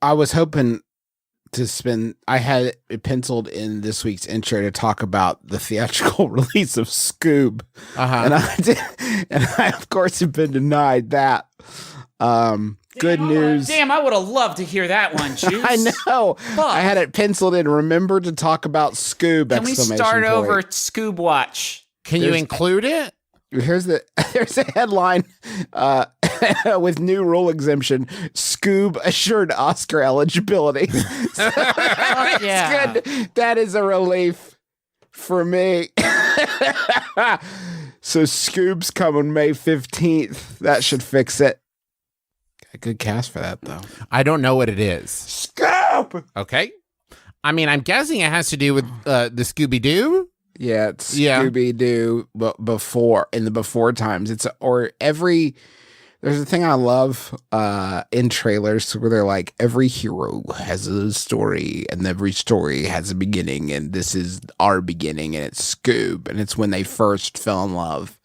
I was hoping I had it penciled in this week's intro to talk about the theatrical release of SCOOB. And I of course have been denied that. Good news. Damn, I would have loved to hear that one, Juice. I know. Fuck. I had it penciled in. Remember to talk about SCOOB! Can we start over SCOOB Watch? Can you include it? There's a headline with new rule exemption. SCOOB assured Oscar eligibility. Yeah. Good. That is a relief for me. So SCOOB's coming May 15th. That should fix it. Got a good cast for that, though. I don't know what it is. SCOOB! Okay. I mean, I'm guessing it has to do with the Scooby-Doo. Yeah, it's Scooby-Doo, but in the before times. There's a thing I love in trailers where they're like, every hero has a story and every story has a beginning, and this is our beginning, and it's SCOOB, and it's when they first fell in love.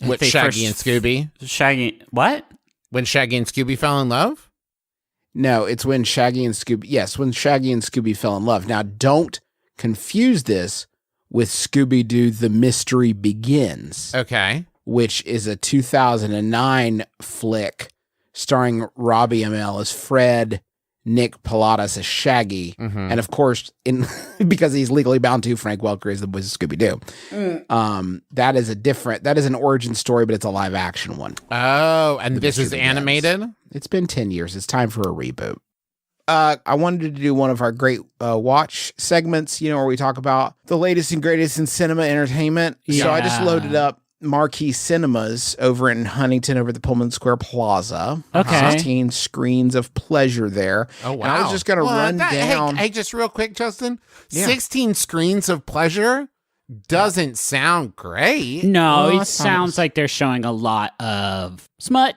With Shaggy and Scooby? What? When Shaggy and Scooby fell in love? No, it's when Shaggy and Scooby... Yes, when Shaggy and Scooby fell in love. Now, don't confuse this with Scooby-Doo The Mystery Begins. Okay. Which is a 2009 flick starring Robbie Amell as Fred, Nick Pilatus as Shaggy, and of course, because he's legally bound to, Frank Welker is the voice of Scooby-Doo. That is an origin story, but it's a live action one. Oh, and this is animated? It's been 10 years. It's time for a reboot. I wanted to do one of our great watch segments, where we talk about the latest and greatest in cinema entertainment. Yeah. So I just loaded up Marquee Cinemas over in Huntington over the Pullman Square Plaza. Okay. 16 screens of pleasure there. Oh, wow. And I was just going to run down. Hey, just real quick, Justin. Yeah. 16 screens of pleasure doesn't sound great. No, it sounds like they're showing a lot of smut.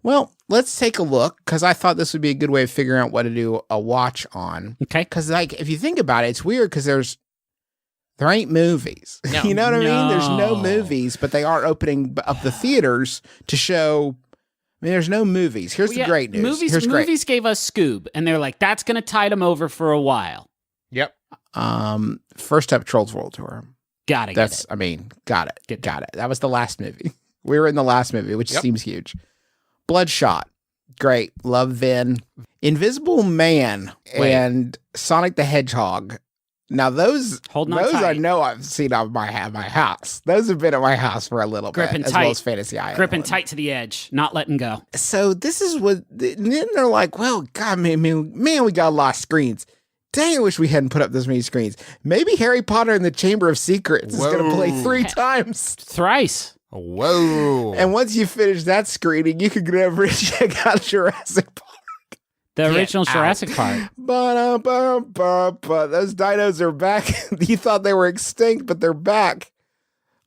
Well, let's take a look, because I thought this would be a good way of figuring out what to do a watch on. Okay. Because, if you think about it, it's weird because there ain't movies. No, you know what I mean? There's no movies, but they are opening up the theaters to show. I mean, there's no movies. Here's the great news. Movies gave us SCOOB, and they're like, that's going to tide them over for a while. Yep. First up, Trolls World Tour. Got it. Got it. That was the last movie. We were in the last movie, which seems huge. Bloodshot. Great. Love Vin. Invisible Man and Sonic the Hedgehog. Now those I know I've seen on my house. Those have been at my house for a little bit, as well as Fantasy Island. Gripping tight to the edge, not letting go. So this is what, and then they're like, well, God, man, we got a lot of screens. Dang, I wish we hadn't put up this many screens. Maybe Harry Potter and the Chamber of Secrets is going to play 3 times. Thrice. Whoa. And once you finish that screening, you can go over and check out Jurassic Park. The original Jurassic Park. Those dinos are back. You thought they were extinct, but they're back.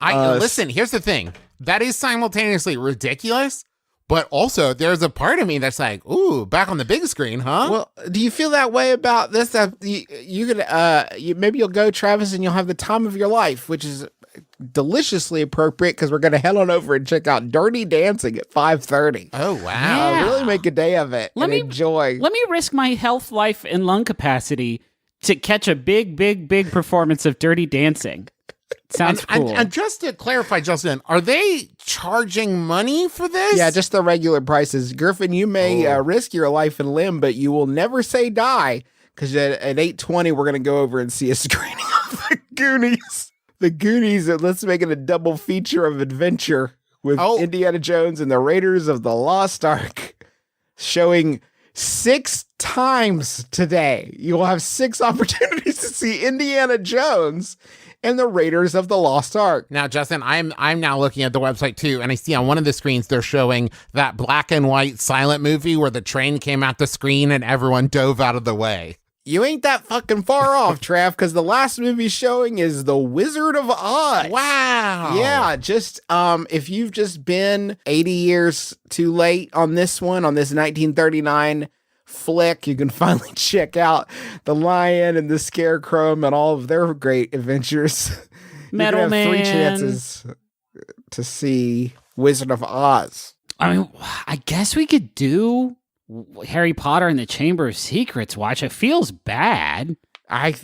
Listen, here's the thing. That is simultaneously ridiculous, but also there's a part of me that's like, ooh, back on the big screen, huh? Well, do you feel that way about this? Maybe you'll go, Travis, and you'll have the time of your life, which is deliciously appropriate because we're going to head on over and check out Dirty Dancing at 5:30. Oh, wow. Yeah. Really make a day of it enjoy. Let me risk my health, life, and lung capacity to catch a big performance of Dirty Dancing. Sounds cool. And just to clarify, Justin, are they charging money for this? Yeah, just the regular prices. Griffin, you may risk your life and limb, but you will never say die, because at 8:20, we're going to go over and see a screening of The Goonies. The Goonies, let's make it a double feature of adventure with Indiana Jones and the Raiders of the Lost Ark, showing 6 times today. You will have 6 opportunities to see Indiana Jones and the Raiders of the Lost Ark. Now, Justin, I'm now looking at the website too, and I see on one of the screens they're showing that black and white silent movie where the train came out the screen and everyone dove out of the way. You ain't that fucking far off, Trav, because the last movie showing is The Wizard of Oz. Wow. Yeah, just if you've just been 80 years too late on this 1939 flick, you can finally check out the Lion and the Scarecrow and all of their great adventures. Metal you can have Man. 3 chances to see Wizard of Oz. I mean, I guess we could do Harry Potter and the Chamber of Secrets watch. It feels bad. I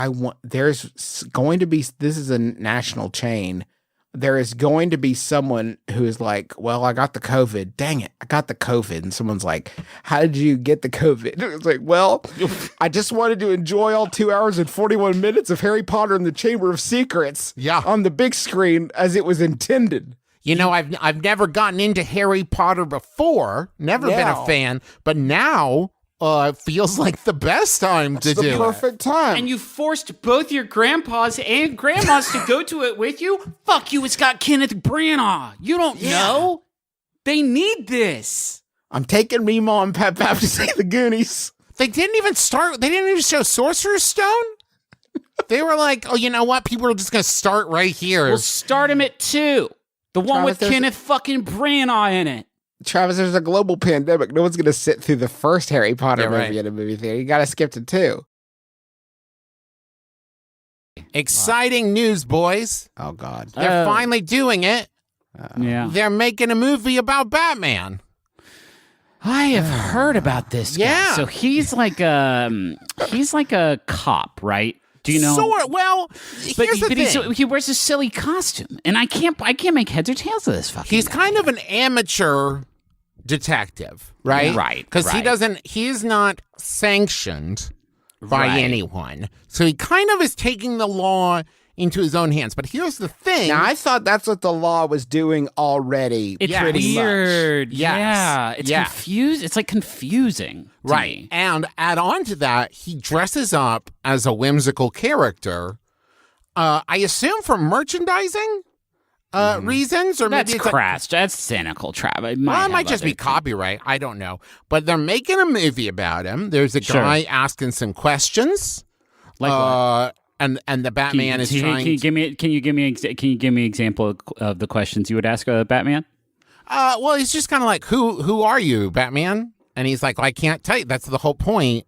want. There's going to be. This is a national chain. There is going to be someone who is like, well, I got the COVID. Dang it, I got the COVID. And someone's like, how did you get the COVID? It's like, well, I just wanted to enjoy all 2 hours and 41 minutes of Harry Potter and the Chamber of Secrets on the big screen as it was intended. You know, I've never gotten into Harry Potter before, never been a fan, but now feels like the best time to do it. The perfect time. And you forced both your grandpas and grandmas to go to it with you? Fuck you, it's got Kenneth Branagh. You don't know. They need this. I'm taking Meemaw and Pep Pap to see the Goonies. They didn't even show Sorcerer's Stone? They were like, oh, you know what? People are just going to start right here. We'll start him at 2. The one with Kenneth fucking Branagh in it. Travis, there's a global pandemic. No one's going to sit through the first Harry Potter movie in a movie theater. You got to skip to 2. Exciting news, boys. Oh, God. They're finally doing it. Yeah. They're making a movie about Batman. I have heard about this guy. Yeah. So he's like a cop, right? Do you know? Here's the thing. He wears a silly costume, and I can't make heads or tails of this fucking He's guy. kind of an amateur detective, right? Right. Because he's not sanctioned by anyone. So he kind of is taking the law into his own hands. But here's the thing. Now, I thought that's what the law was doing already. It's pretty weird. much. Yeah. It's confused. It's like confusing. To me. And add on to that, he dresses up as a whimsical character. I assume for merchandising reasons, or That's maybe it's crass. That's cynical, Travis. It might just be copyright. I don't know. But they're making a movie about him. There's a guy asking some questions. Like what? And the Batman is trying. Can you give me an example of the questions you would ask a Batman? Well, he's just kind of like, who are you, Batman? And he's like, well, I can't tell you. That's the whole point.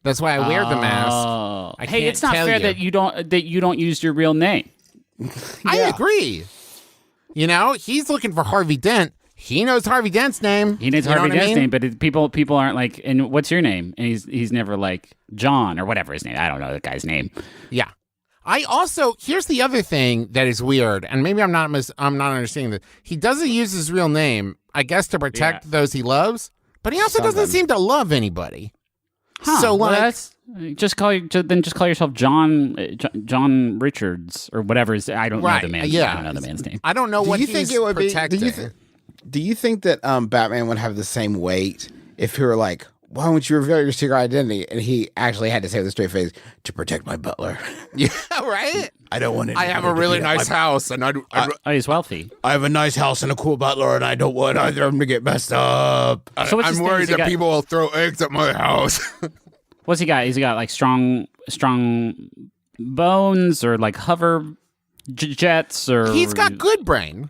That's why I wear the mask. Hey, it's not fair that you don't use your real name. I agree. You know, he's looking for Harvey Dent. He knows Harvey Dent's name. He knows Harvey Dent's name, but people aren't like, and what's your name? And he's never like John or whatever his name. I don't know the guy's name. Yeah. Here's the other thing that is weird, and maybe I'm not understanding this. He doesn't use his real name, I guess, to protect those he loves, but he also doesn't seem to love anybody. Huh. So just call yourself John Richards or whatever. I don't know the man's. I don't know the man's name. I don't know what you think he's it would protecting. Do you think that Batman would have the same weight if he were like, why won't you reveal your secret identity? And he actually had to say with a straight face, to protect my butler. Yeah, right? I don't want it. I have a really nice house, and He's wealthy. I have a nice house and a cool butler, and I don't want either of them to get messed up. So what's I'm worried that people will throw eggs at my house. What's he got? He's got like strong bones or like hover jets or... He's got good brain.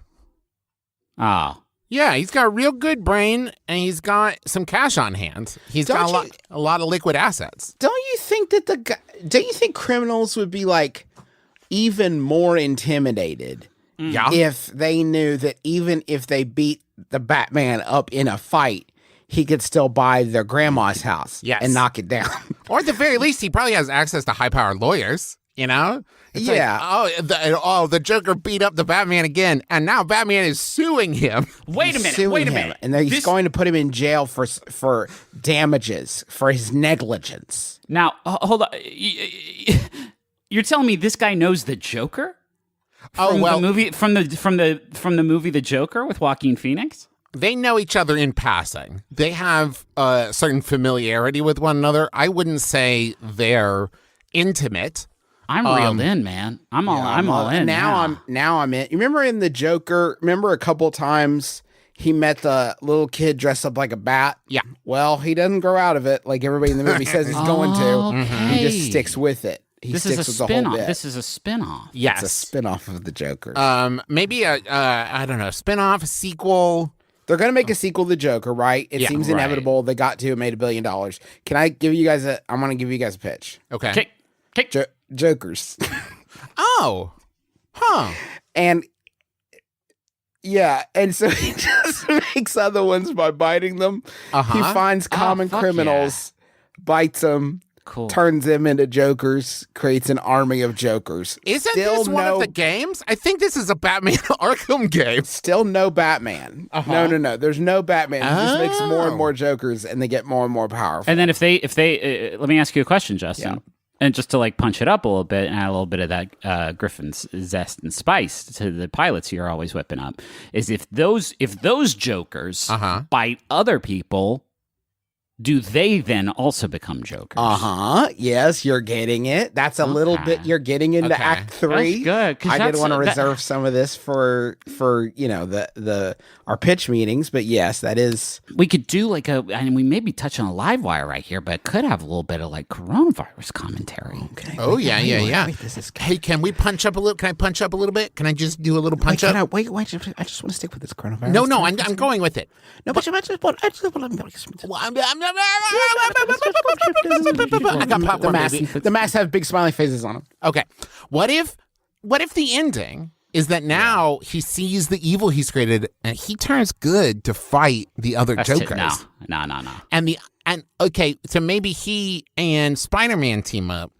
Oh. Yeah, he's got a real good brain, and he's got some cash on hand. He's got a lot of liquid assets. Don't you think that don't you think criminals would be like even more intimidated if they knew that even if they beat the Batman up in a fight, he could still buy their grandma's house and knock it down? Or at the very least, he probably has access to high-powered lawyers, you know? It's the Joker beat up the Batman again, and now Batman is suing him. Wait a minute. And he's going to put him in jail for damages, for his negligence. Now, hold on. You're telling me this guy knows the Joker? From the movie The Joker with Joaquin Phoenix? They know each other in passing. They have a certain familiarity with one another. I wouldn't say they're intimate. I'm reeled in, man. I'm all in. Now I'm in. You remember in The Joker, a couple times he met the little kid dressed up like a bat? Yeah. Well, he doesn't grow out of it like everybody in the movie says he's going to. He just sticks with it. This is a spin-off. This is a spin-off. Yes. It's a spin-off of The Joker. Maybe I don't know, spin-off, a sequel. They're going to make a sequel to The Joker, right? It seems inevitable. They got to. It made $1 billion. Can I give you guys I'm going to give you guys a pitch. Okay. Jokers. Oh. Huh. And yeah, and so he just makes other ones by biting them. He finds common criminals, bites them, turns them into Jokers, creates an army of Jokers. Isn't this one of the games? I think this is a Batman Arkham game. Still no Batman. No. There's no Batman. He just makes more and more Jokers, and they get more and more powerful. And then if they, let me ask you a question, Justin. Yeah. And just to like punch it up a little bit and add a little bit of that Griffin's zest and spice to the pilots you're always whipping up, is if those Jokers bite other people, do they then also become Jokers? Yes, you're getting it. That's a little bit. You're getting into Act 3. That's good. I did want to reserve some of this for our pitch meetings, but yes, that is. We could do and we maybe touch on a live wire right here, but could have a little bit of like coronavirus commentary. Okay. Oh yeah. Wait, hey, can we punch up a little? Can I punch up a little bit? Can I just do a little punch up? Wait. I just want to stick with this coronavirus. No, I'm going with it. No, but I just want. I got popcorn. The masks have big smiley faces on them. Okay. What if the ending is that now he sees the evil he's created and he turns good to fight the other Jokers? No. So maybe he and Spider-Man team up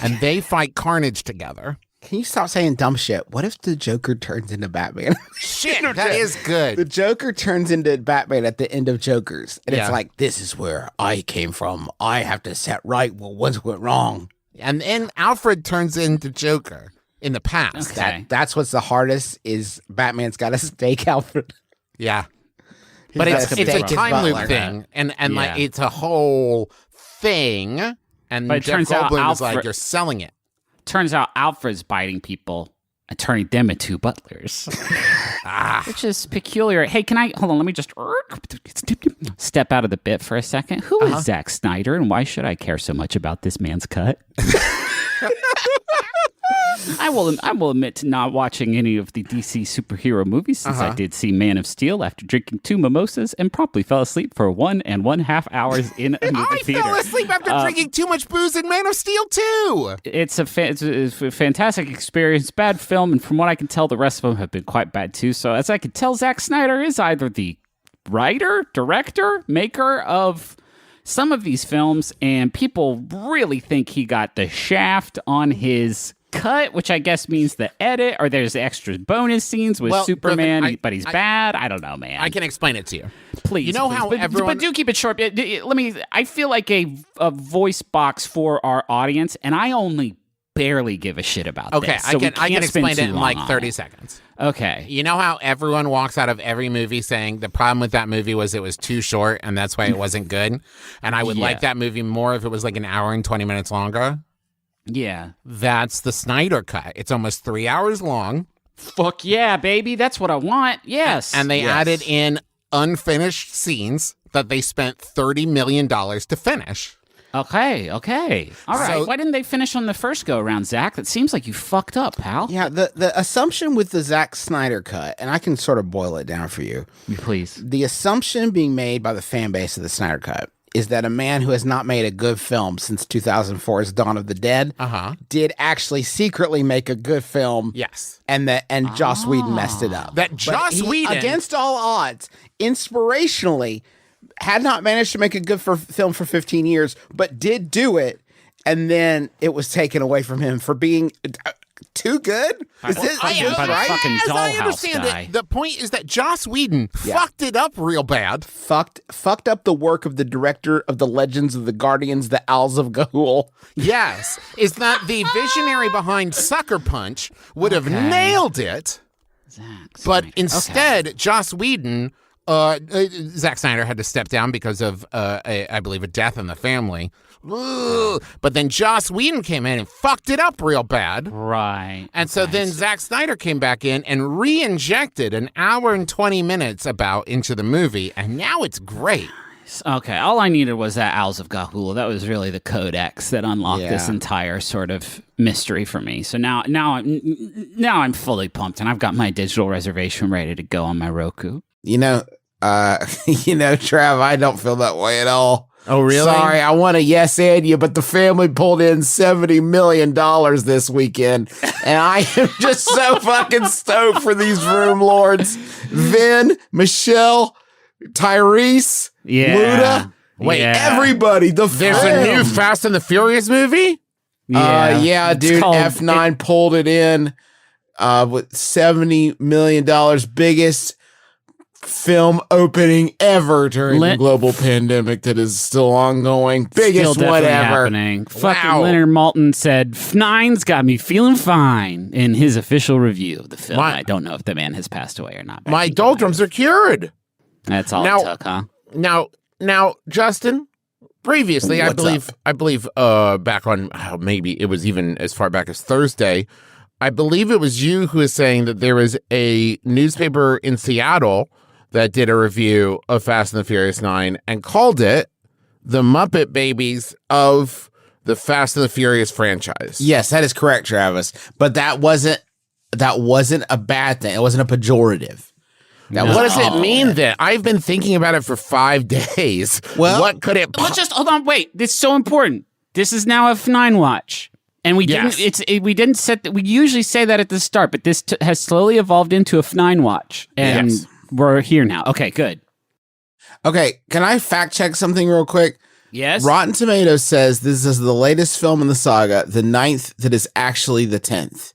and they fight Carnage together. Can you stop saying dumb shit? What if the Joker turns into Batman? Shit, that is good. The Joker turns into Batman at the end of Jokers. And it's like, this is where I came from. I have to set right what once went wrong. And then Alfred turns into Joker in the past. Okay. That's what's the hardest is Batman's got to stake Alfred. Yeah. But it's a time loop thing. And like it's a whole thing. And Jeff Goldblum is like, you're selling it. Turns out Alfred's biting people and turning them into butlers. Which is peculiar. Hey, hold on, let me just step out of the bit for a second. Who is Zack Snyder and why should I care so much about this man's cut? I will admit to not watching any of the DC superhero movies since I did see Man of Steel after drinking 2 mimosas and promptly fell asleep for 1.5 hours in a movie theater. I fell asleep after drinking too much booze in Man of Steel too. It's a fantastic experience, bad film, and from what I can tell, the rest of them have been quite bad too. So as I can tell, Zack Snyder is either the writer, director, maker of some of these films, and people really think he got the shaft on his cut, which I guess means the edit, or there's extra bonus scenes with Superman, but he's bad. I don't know, man. I can explain it to you. Please. You know how everyone... But do keep it short. I feel like a voice box for our audience, and I only barely give a shit about this. Okay, I can explain it in like 30 seconds. Okay. You know how everyone walks out of every movie saying the problem with that movie was it was too short, and that's why it wasn't good? And I would like that movie more if it was like an hour and 20 minutes longer? Yeah. That's the Snyder cut. It's almost 3 hours long. Fuck yeah, baby. That's what I want. Yes. And they added in unfinished scenes that they spent $30 million to finish. Okay. All right. So, why didn't they finish on the first go-around, Zach? That seems like you fucked up, pal. Yeah, the assumption with the Zack Snyder cut, and I can sort of boil it down for you. Please. The assumption being made by the fan base of the Snyder cut is that a man who has not made a good film since 2004's Dawn of the Dead did actually secretly make a good film. Yes. And Joss Whedon messed it up. That Joss Whedon, against all odds, inspirationally, had not managed to make a good film for 15 years, but did do it, and then it was taken away from him for being too good? Is this fucking Dollhouse guy? The point is that Joss Whedon fucked it up real bad. Fucked up the work of the director of the Legends of the Guardians, the Owls of Ga'Hoole. Yes. Is that the visionary behind Sucker Punch would have nailed it, but instead, Joss Whedon... Zack Snyder had to step down because of, I believe, a death in the family. Ooh. But then Joss Whedon came in and fucked it up real bad. Right. And so then Zack Snyder came back in and re-injected an hour and 20 minutes into the movie, and now it's great. Okay, all I needed was that Owls of Ga'Hoole. That was really the codex that unlocked this entire sort of mystery for me. So now I'm fully pumped, and I've got my digital reservation ready to go on my Roku. Trav, I don't feel that way at all. Oh, really? Sorry, I want to yes and you, but the family pulled in $70 million this weekend, and I am just so fucking stoked for these room lords. Vin, Michelle, Tyrese, Luda. Wait, everybody. There's a new Fast and the Furious movie? Yeah, dude. F9 pulled it in with $70 million, biggest film opening ever during the global pandemic that is still ongoing. Biggest still one ever. Happening. Fucking Leonard Maltin said, F9's got me feeling fine in his official review of the film. I don't know if the man has passed away or not. My doldrums are cured. That's all it took, huh? Now, Justin, previously, I believe back on, maybe it was even as far back as Thursday, I believe it was you who was saying that there was a newspaper in Seattle that did a review of Fast and the Furious 9 and called it the Muppet Babies of the Fast and the Furious franchise. Yes, that is correct, Travis. But that wasn't a bad thing. It wasn't a pejorative. What does it mean then? I've been thinking about it for 5 days. Well, what could it? Let's just hold on. Wait, this is so important. This is now F9 watch, and we didn't set that. We usually say that at the start, but this has slowly evolved into F9 watch, and we're here now. Okay, good. Okay, can I fact check something real quick? Yes. Rotten Tomatoes says this is the latest film in the saga, the 9th that is actually the 10th.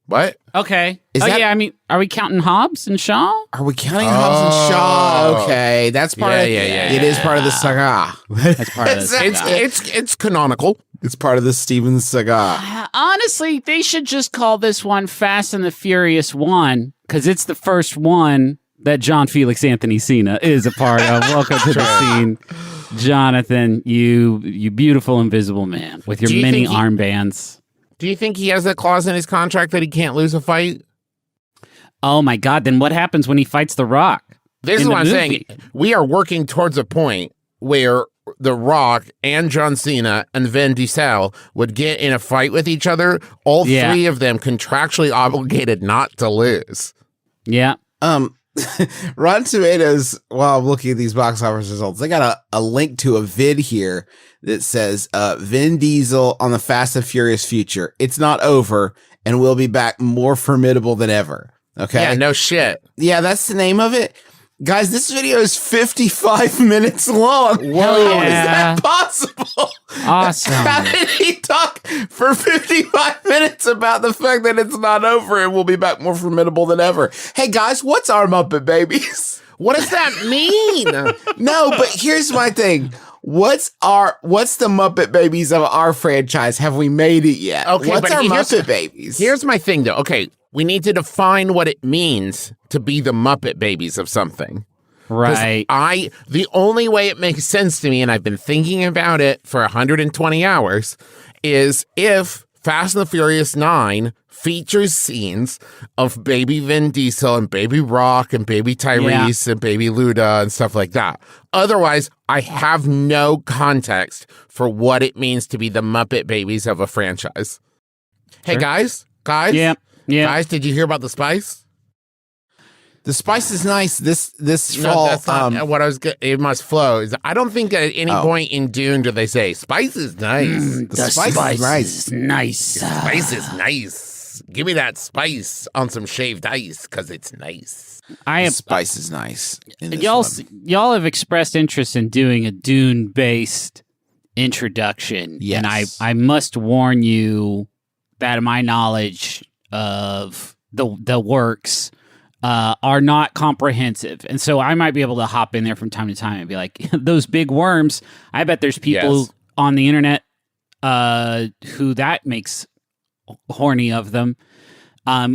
What? Okay. I mean, are we counting Hobbs and Shaw? Are we counting Hobbs and Shaw? Okay, that's part of it is part of the saga. That's part of the saga. It's canonical. It's part of the Steven saga. Honestly, they should just call this one Fast and the Furious 1 because it's the first one that John Felix Anthony Cena is a part of. Welcome to the scene, Jonathan, you beautiful invisible man with your many armbands. Do you think he has a clause in his contract that he can't lose a fight? Oh my God, then what happens when he fights The Rock? This is what I'm saying. We are working towards a point where The Rock and John Cena and Vin Diesel would get in a fight with each other, all three of them contractually obligated not to lose. Yeah. Rotten Tomatoes, while I'm looking at these box office results, they got a link to a vid here that says Vin Diesel on the Fast and Furious future. It's not over and we'll be back more formidable than ever. Okay. Yeah, no shit. Yeah, that's the name of it. Guys, this video is 55 minutes long. Whoa, How is that possible? Awesome. How did he talk for 55 minutes about the fact that it's not over and we'll be back more formidable than ever? Hey, guys, what's our Muppet Babies? What does that mean? No, but here's my thing. What's the Muppet Babies of our franchise? Have we made it yet? Okay, what's our Muppet Babies? Here's my thing, though. Okay, we need to define what it means to be the Muppet Babies of something. Right. The only way it makes sense to me, and I've been thinking about it for 120 hours, is if Fast and the Furious 9 features scenes of baby Vin Diesel and baby Rock and baby Tyrese and baby Luda and stuff like that. Otherwise, I have no context for what it means to be the Muppet Babies of a franchise. Hey, guys? Yeah. Guys, did you hear about the spice? The spice is nice this fall. That's not what I was it must flow. I don't think at any point in Dune do they say spice is nice. The spice is nice. Nice. Spice is nice. Give me that spice on some shaved ice because it's nice. Spice is nice. Y'all have expressed interest in doing a Dune-based introduction. Yes. And I must warn you that my knowledge of the works are not comprehensive. And so I might be able to hop in there from time to time and be like, those big worms, I bet there's people on the internet who that makes horny of them.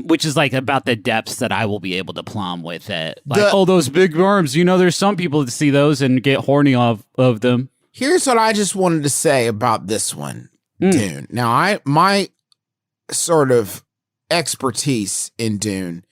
Which is like about the depths that I will be able to plumb with it. Like, those big worms, there's some people that see those and get horny of them. Here's what I just wanted to say about this one, Dune. Now, my sort of expertise in Dune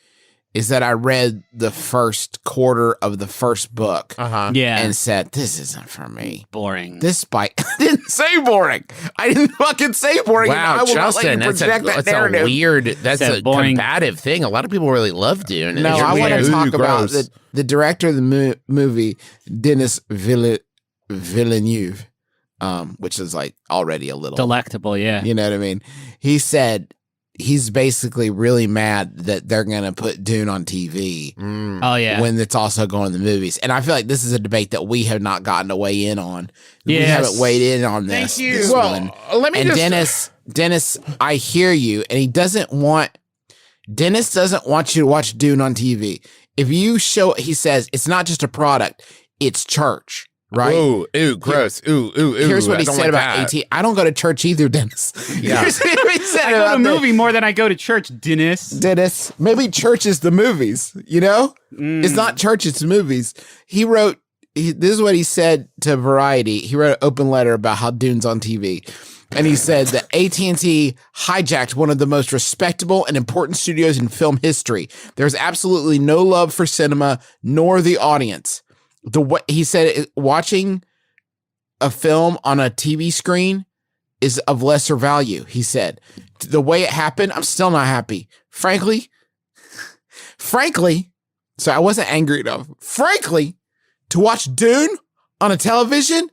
is that I read the first quarter of the first book and said, this isn't for me. Boring. This I didn't say boring. I didn't fucking say boring. Wow, I will Justin, not let you project that narrative. That's a combative thing. A lot of people really love Dune. No, I want to talk about the director of the movie, Denis Villeneuve. Villeneuve, which is like already a little delectable. Yeah. You know what I mean? He said he's basically really mad that they're going to put Dune on TV. Oh, yeah. When it's also going to the movies. And I feel like this is a debate that we have not gotten to weigh in on. Yes. We haven't weighed in on this. Thank you. This one. Let me and Dennis, I hear you. And Dennis doesn't want you to watch Dune on TV. If you show, he says, it's not just a product, it's church. Right? Ooh, gross. Ooh. Here's what he said about AT. I don't go to church either, Dennis. Yeah. Here's what he said I go to a movie more than I go to church, Dennis. Maybe church is the movies, you know? It's not church, it's movies. This is what he said to Variety. He wrote an open letter about how Dune's on TV. And he said that AT&T hijacked one of the most respectable and important studios in film history. There's absolutely no love for cinema nor the audience. He said watching a film on a TV screen is of lesser value. He said the way it happened, I'm still not happy. Frankly, so I wasn't angry enough. Frankly, to watch Dune on a television,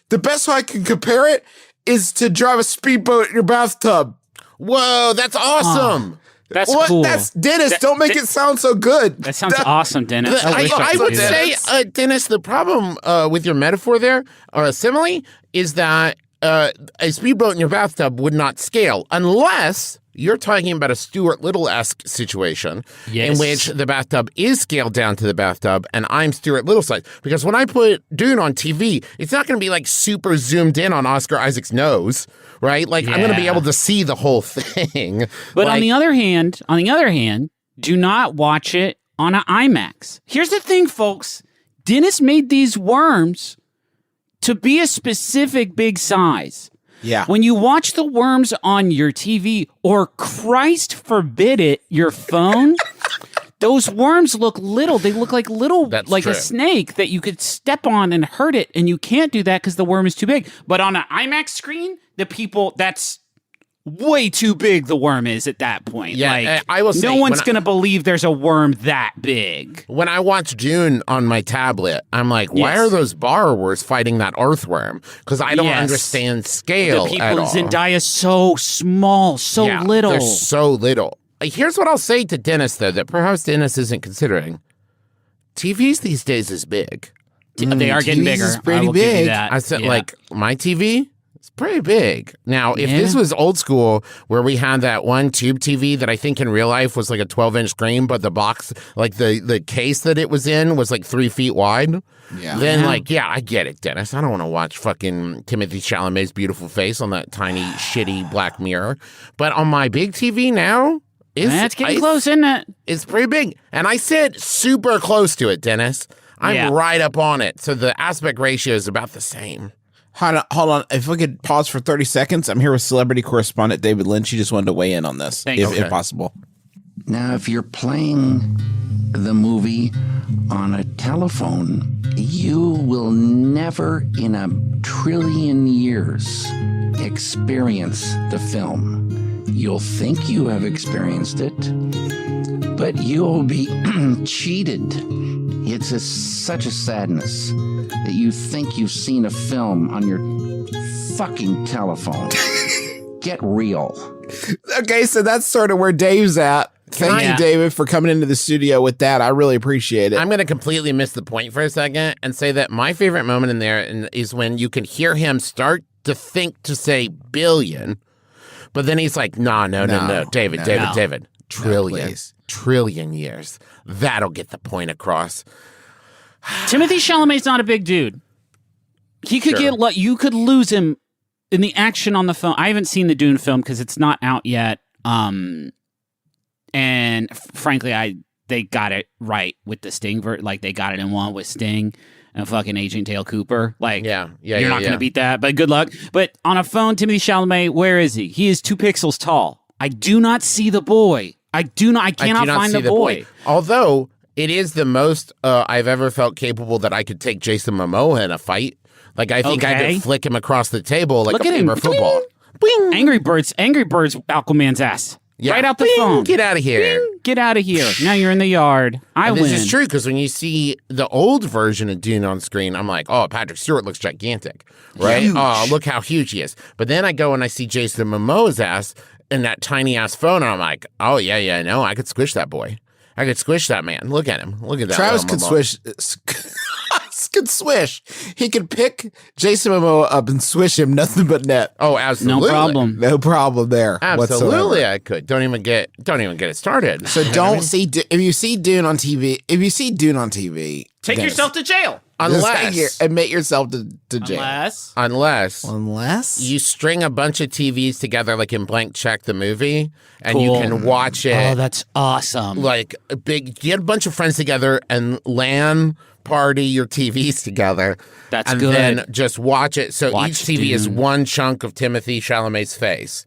the best way I can compare it is to drive a speedboat in your bathtub. Whoa, that's awesome. That's cool. That's Dennis. Don't make it sound so good. That sounds awesome, Dennis. I would say, Dennis, the problem with your metaphor there, or a simile, is that a speedboat in your bathtub would not scale unless you're talking about a Stuart Little-esque situation in which the bathtub is scaled down to the bathtub and I'm Stuart Little size. Because when I put Dune on TV, it's not going to be like super zoomed in on Oscar Isaac's nose, right? Like I'm going to be able to see the whole thing. But on the other hand, do not watch it on an IMAX. Here's the thing, folks. Dennis made these worms to be a specific big size. Yeah. When you watch the worms on your TV, or Christ forbid it, your phone, those worms look little. They look like a snake that you could step on and hurt it, and you can't do that because the worm is too big. But on an IMAX screen, that's way too big. The worm is at that point. Yeah, I will say, no one's going to believe there's a worm that big. When I watch Dune on my tablet, I'm like, why are those borrowers fighting that earthworm? Because I don't understand scale the people at in all. Zendaya so small, so little. They're so little. Here's what I'll say to Dennis, though, that perhaps Dennis isn't considering. TVs these days is big. They are getting bigger. Is pretty I will big. give you that. I said, like, my TV, it's pretty big. Now, if this was old school, where we had that one tube TV that I think in real life was like a 12-inch screen, but the box, like the case that it was in was like 3 feet wide, then I get it, Dennis. I don't want to watch fucking Timothée Chalamet's beautiful face on that tiny, shitty black mirror. But on my big TV now, that's getting close, isn't it? It's pretty big. And I said super close to it, Dennis. I'm right up on it. So the aspect ratio is about the same. Hold on. If we could pause for 30 seconds, I'm here with celebrity correspondent David Lynch. He just wanted to weigh in on this, if possible. Now, if you're playing the movie on a telephone, you will never in a trillion years experience the film. You'll think you have experienced it, but you'll be cheated. It's such a sadness that you think you've seen a film on your fucking telephone. Get real. Okay, so that's sort of where Dave's at. Thank you, David, for coming into the studio with that. I really appreciate it. I'm going to completely miss the point for a second and say that my favorite moment in there is when you can hear him start to think to say billion, but then he's like, no, David. Trillion years. That'll get the point across. Timothée Chalamet's not a big dude. He could you could lose him in the action on the phone. I haven't seen the Dune film because it's not out yet. And frankly, they got it right with the Sting. Like they got it in one with Sting and fucking Agent Dale Cooper. Like, you're not going to beat that, but good luck. But on a phone, Timothée Chalamet, where is he? He is 2 pixels tall. I do not see the boy. I cannot find the boy. Although it is the most I've ever felt capable that I could take Jason Momoa in a fight. Like I think I could flick him across the table like a paper football. Bing. Angry Birds Aquaman's ass. Yeah. Right out the Bing, phone. Get out of here. Bing, get out of here. Now you're in the yard. I win. This is true because when you see the old version of Dune on screen, I'm like, oh, Patrick Stewart looks gigantic, right? Huge. Oh, look how huge he is. But then I go and I see Jason Momoa's ass in that tiny ass phone, and I'm like, oh yeah, no, I could squish that boy. I could squish that man. Look at him. Look at that. Travis could swish. Could swish. He could pick Jason Momoa up and swish him. Nothing but net. Oh, absolutely. No problem. No problem there. Absolutely, whatsoever. I could. Don't even get it started. So don't see if you see Dune on TV. If you see Dune on TV, Take Dennis, yourself to jail. Unless yourself to jail. Unless you string a bunch of TVs together, like in Blank Check the movie, and Cool. you can watch it. Oh, that's awesome. Like get a bunch of friends together and LAN party your TVs together. That's and good. then just watch it. So Watch each TV is Dune. one chunk of Timothée Chalamet's face.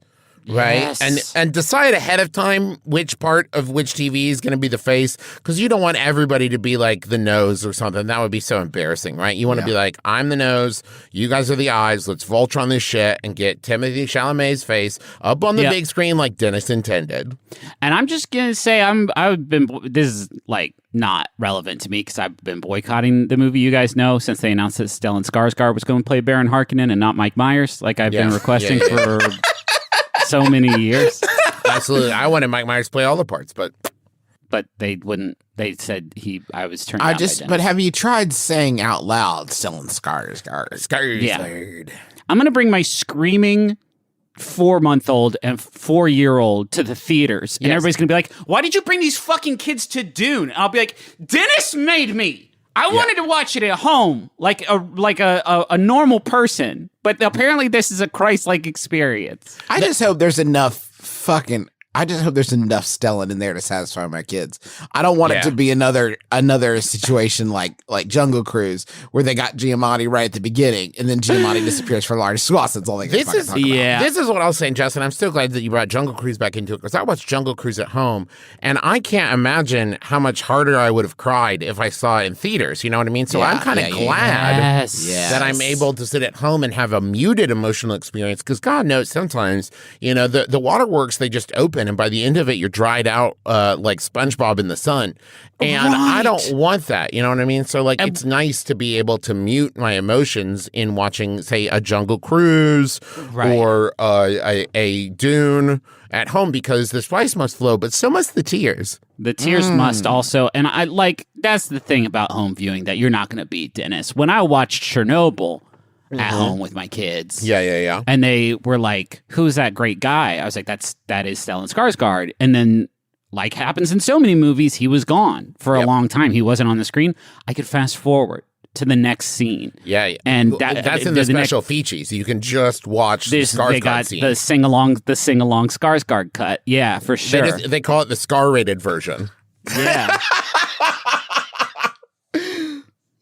Right. Yes. And decide ahead of time which part of which TV is going to be the face, because you don't want everybody to be like the nose or something. That would be so embarrassing, right? You want to be like, I'm the nose, you guys are the eyes. Let's Voltron this shit and get Timothée Chalamet's face up on the big screen like Dennis intended. And I'm just gonna say this is like not relevant to me because I've been boycotting the movie. You guys know since they announced that Stellan Skarsgård was going to play Baron Harkonnen and not Mike Myers, like I've been requesting for so many years. Absolutely. I wanted Mike Myers to play all the parts, but they wouldn't. They said I was turned down. But have you tried saying out loud Stellan Skarsgård? Yeah. I'm gonna bring my screaming 4-month-old and 4-year-old to the theaters, and everybody's gonna be like, "Why did you bring these fucking kids to Dune?" And I'll be like, "Dennis made me. I wanted to watch it at home, like a normal person, but apparently this is a Christ-like experience." I just hope there's enough Stellan in there to satisfy my kids. I don't want it to be another situation like Jungle Cruise where they got Giamatti right at the beginning and then Giamatti disappears for large swaths. That's all they can talk about. This is what I was saying, Justin. I'm so glad that you brought Jungle Cruise back into it because I watched Jungle Cruise at home and I can't imagine how much harder I would have cried if I saw it in theaters. You know what I mean? So I'm kind of glad that I'm able to sit at home and have a muted emotional experience because God knows sometimes, the waterworks, they just open and by the end of it, you're dried out like SpongeBob in the sun. And I don't want that. You know what I mean? So it's nice to be able to mute my emotions in watching, say, a Jungle Cruise or a Dune at home because the spice must flow, but so must the tears. The tears must also. And that's the thing about home viewing that you're not going to beat, Dennis. When I watched Chernobyl at home with my kids. Yeah. And they were like, "Who's that great guy?" I was like, that is Stellan Skarsgård. And then, like happens in so many movies, he was gone for a long time. He wasn't on the screen. I could fast forward to the next scene. Yeah. And that's in the special features. You can just watch the Skarsgård they got scene. the sing along Skarsgård cut. Yeah, for sure. They call it the Scar-rated version. Yeah.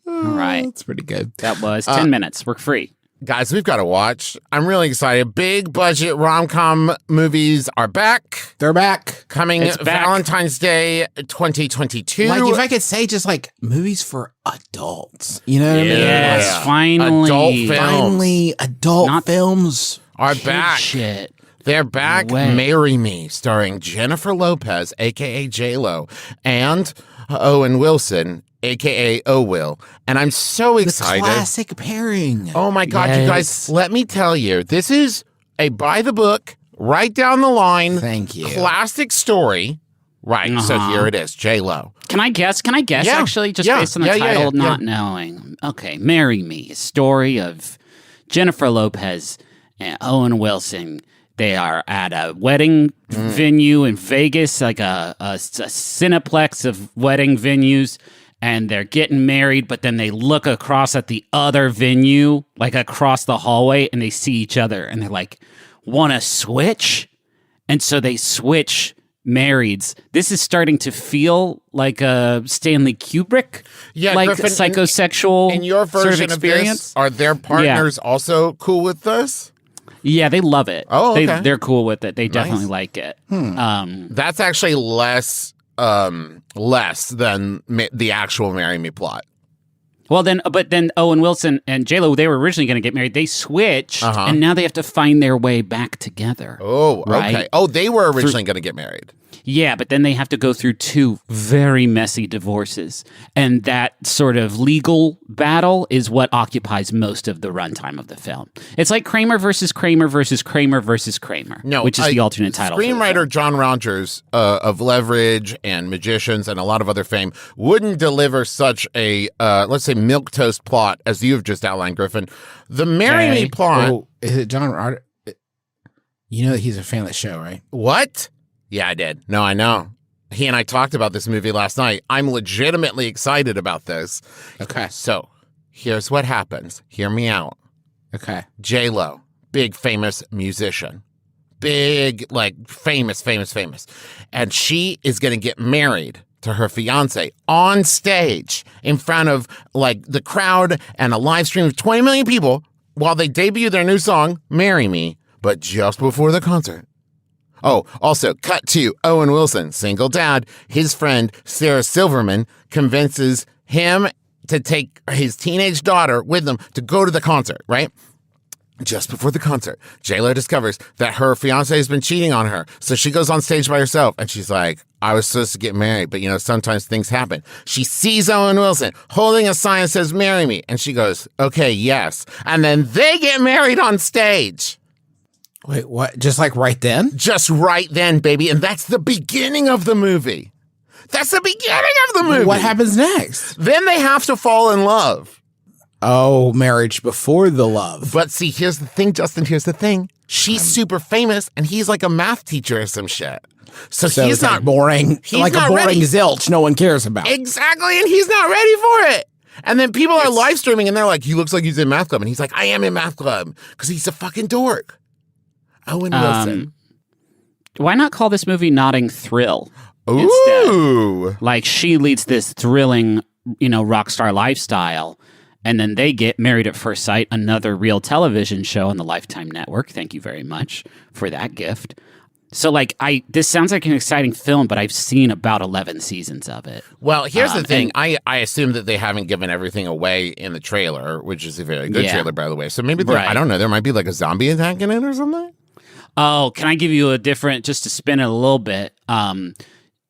All right. That's pretty good. That was 10 minutes. We're free. Guys, we've got to watch. I'm really excited. Big budget rom-com movies are back. They're back. Coming It's back. Valentine's Day 2022. Like if I could say just like movies for adults. You know what I mean? Yes, finally. Adult films. Finally, adult films are Kid back. Shit. They're back. No way. Marry Me, starring Jennifer Lopez, a.k.a. J-Lo, and Owen Wilson, a.k.a. O-Will. And I'm so excited. Classic pairing. Oh, my God, you guys, let me tell you, this is a by-the-book, right down the line, Thank you. classic story. Right, so here it is, J-Lo. Can I guess? Yeah. Actually, just Yeah. based on the Yeah, title, yeah. not knowing. Okay, Marry Me, a story of Jennifer Lopez and Owen Wilson. They are at a wedding venue in Vegas, like a cineplex of wedding venues, and they're getting married, but then they look across at the other venue, like across the hallway, and they see each other, and they're like, want to switch? And so they switch marrieds. This is starting to feel like a Stanley Kubrick, like Griffin, psychosexual in your version sort of experience. this, are their partners also cool with this? Yeah, they love it. Oh, okay. They're cool with it. They definitely like it. That's actually less than the actual Marry Me plot. Well, but then Owen Wilson and J-Lo, they were originally going to get married. They switched, Uh-huh. and now they have to find their way back together. Oh, right? okay. Oh, they were originally going to get married. Yeah, but then they have to go through 2 very messy divorces. And that sort of legal battle is what occupies most of the runtime of the film. It's like Kramer versus Kramer versus Kramer versus Kramer, which is the alternate title. Screenwriter John Rogers of Leverage and Magicians and a lot of other fame wouldn't deliver such a, let's say, milquetoast plot as you've just outlined, Griffin. The Marry Me plot. Oh, is it John Rogers? You know that he's a fan of the show, right? What? Yeah, I did. No, I know. He and I talked about this movie last night. I'm legitimately excited about this. Okay. So, here's what happens. Hear me out. Okay. J-Lo, big famous musician. Big, like, famous. And she is going to get married to her fiance on stage in front of, like, the crowd and a live stream of 20 million people while they debut their new song, Marry Me, but just before the concert. Oh, also, cut to Owen Wilson, single dad. His friend, Sarah Silverman, convinces him to take his teenage daughter with them to go to the concert, right? Just before the concert, J-Lo discovers that her fiance has been cheating on her. So she goes on stage by herself and she's like, I was supposed to get married, but sometimes things happen. She sees Owen Wilson holding a sign that says, marry me. And she goes, okay, yes. And then they get married on stage. Wait, what? Just like right then? Just right then, baby. And that's the beginning of the movie. That's the beginning of the movie. What happens next? Then they have to fall in love. Oh, marriage before the love. But see, here's the thing, Justin. Here's the thing. She's super famous, and he's like a math teacher or some shit. So he's it's not like boring. He's like not a boring ready. zilch no one cares about. Exactly, and he's not ready for it. And then people are live streaming, and they're like, he looks like he's in math club. And he's like, I am in math club, because he's a fucking dork. Owen Wilson. Why not call this movie Notting Thrill? Ooh. Instead? Like, she leads this thrilling, rock star lifestyle, and then they get Married at First Sight, another real television show on the Lifetime Network. Thank you very much for that gift. So, like, this sounds like an exciting film, but I've seen about 11 seasons of it. Well, here's the thing. I assume that they haven't given everything away in the trailer, which is a very good trailer, by the way. So maybe, I don't know, there might be like a zombie attack in it or something? Oh, can I give you a different, just to spin it a little bit?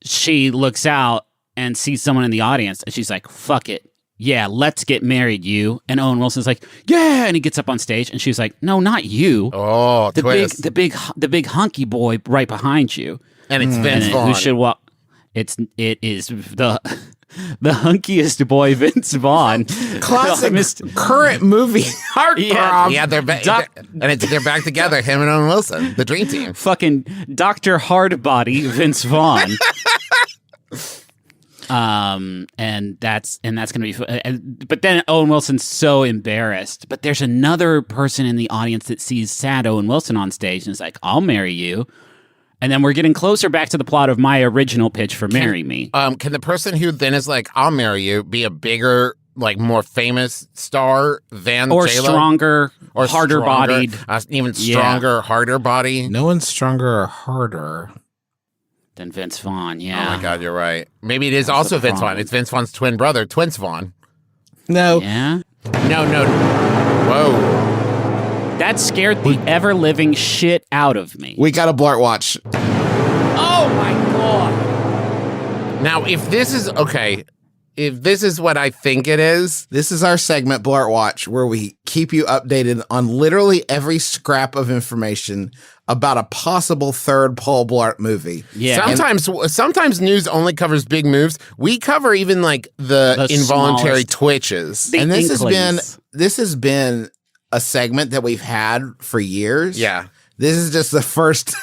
She looks out and sees someone in the audience, and she's like, fuck it. Yeah, let's get married, you. And Owen Wilson's like, yeah, and he gets up on stage, and she's like, no, not you. Oh, twist. the big hunky boy right behind you. And it's Vince Vaughn. Who should walk? It is the hunkiest boy, Vince Vaughn. Classic current movie heartthrob. Yeah, they're back together, him and Owen Wilson, the dream team. Fucking Dr. Hardbody, Vince Vaughn. And that's gonna be but then Owen Wilson's so embarrassed, but there's another person in the audience that sees sad Owen Wilson on stage and is like, I'll marry you. And then we're getting closer back to the plot of my original pitch for Marry Me. Can the person who then is like, I'll marry you, be a bigger, like, more famous star than or J-Lo? Stronger or harder bodied, even stronger, harder body? No one's stronger or harder than Vince Vaughn. Yeah. Oh my God, you're right. Maybe it is also Vince Vaughn. It's Vince Vaughn's twin brother, Twins Vaughn. No. Yeah. No. Whoa. That scared the ever-living shit out of me. We got a Blart watch. Oh my God. Now, if this is what I think it is, This is our segment, Blart Watch, where we keep you updated on literally every scrap of information about a possible third Paul Blart movie. Yeah. sometimes news only covers big moves. We cover even like the involuntary smallest. twitches. And this inklings. has been a segment that we've had for years. Yeah. This is just the first.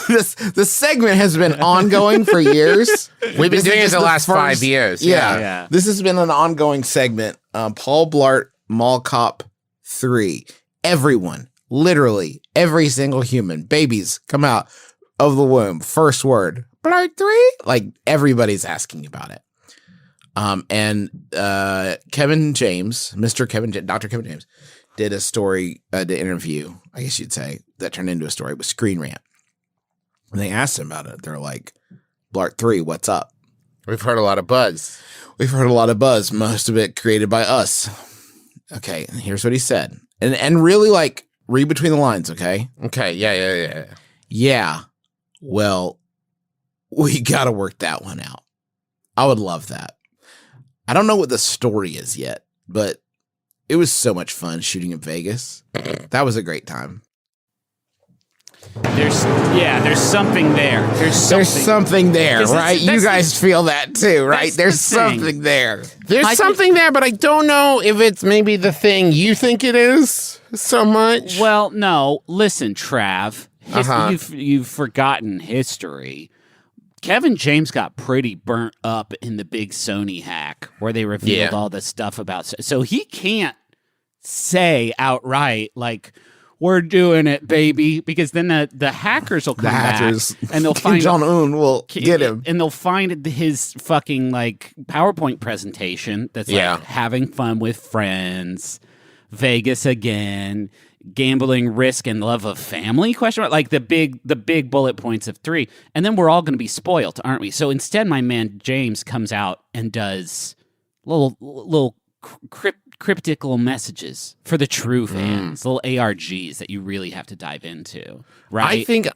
This segment has been ongoing for years. We've been doing it just the last 5 years. Yeah. This has been an ongoing segment. Paul Blart Mall Cop 3. Everyone, literally every single human, babies come out of the womb. First word, Blart 3. Like, everybody's asking about it. And Kevin James, Dr. Kevin James, did a story, the interview, I guess you'd say, that turned into a story with Screen Rant. And they asked him about it. They're like, Blart 3, what's up? We've heard a lot of buzz. We've heard a lot of buzz, most of it created by us. Okay, and here's what he said. And really, like, read between the lines, okay? Okay, yeah. Yeah, well, we got to work that one out. I would love that. I don't know what the story is yet, but it was so much fun shooting in Vegas. That was a great time. There's something there. There's something there, right? You guys feel that too, right? There's something there. There's something there, but I don't know if it's maybe the thing you think it is so much. Well, no. Listen, Trav. You've forgotten history. Kevin James got pretty burnt up in the big Sony hack where they revealed all this stuff about. So he can't say outright, like, we're doing it, baby, because then the hackers will come back and they'll find Kim Jong-un will get him, and they'll find his fucking like PowerPoint presentation that's like having fun with friends, Vegas again, gambling, risk, and love of family, question mark, like the big bullet points of 3, and then we're all going to be spoiled, aren't we? So instead, my man James comes out and does little cryptic little messages for the true fans, little ARGs that you really have to dive into, right? I think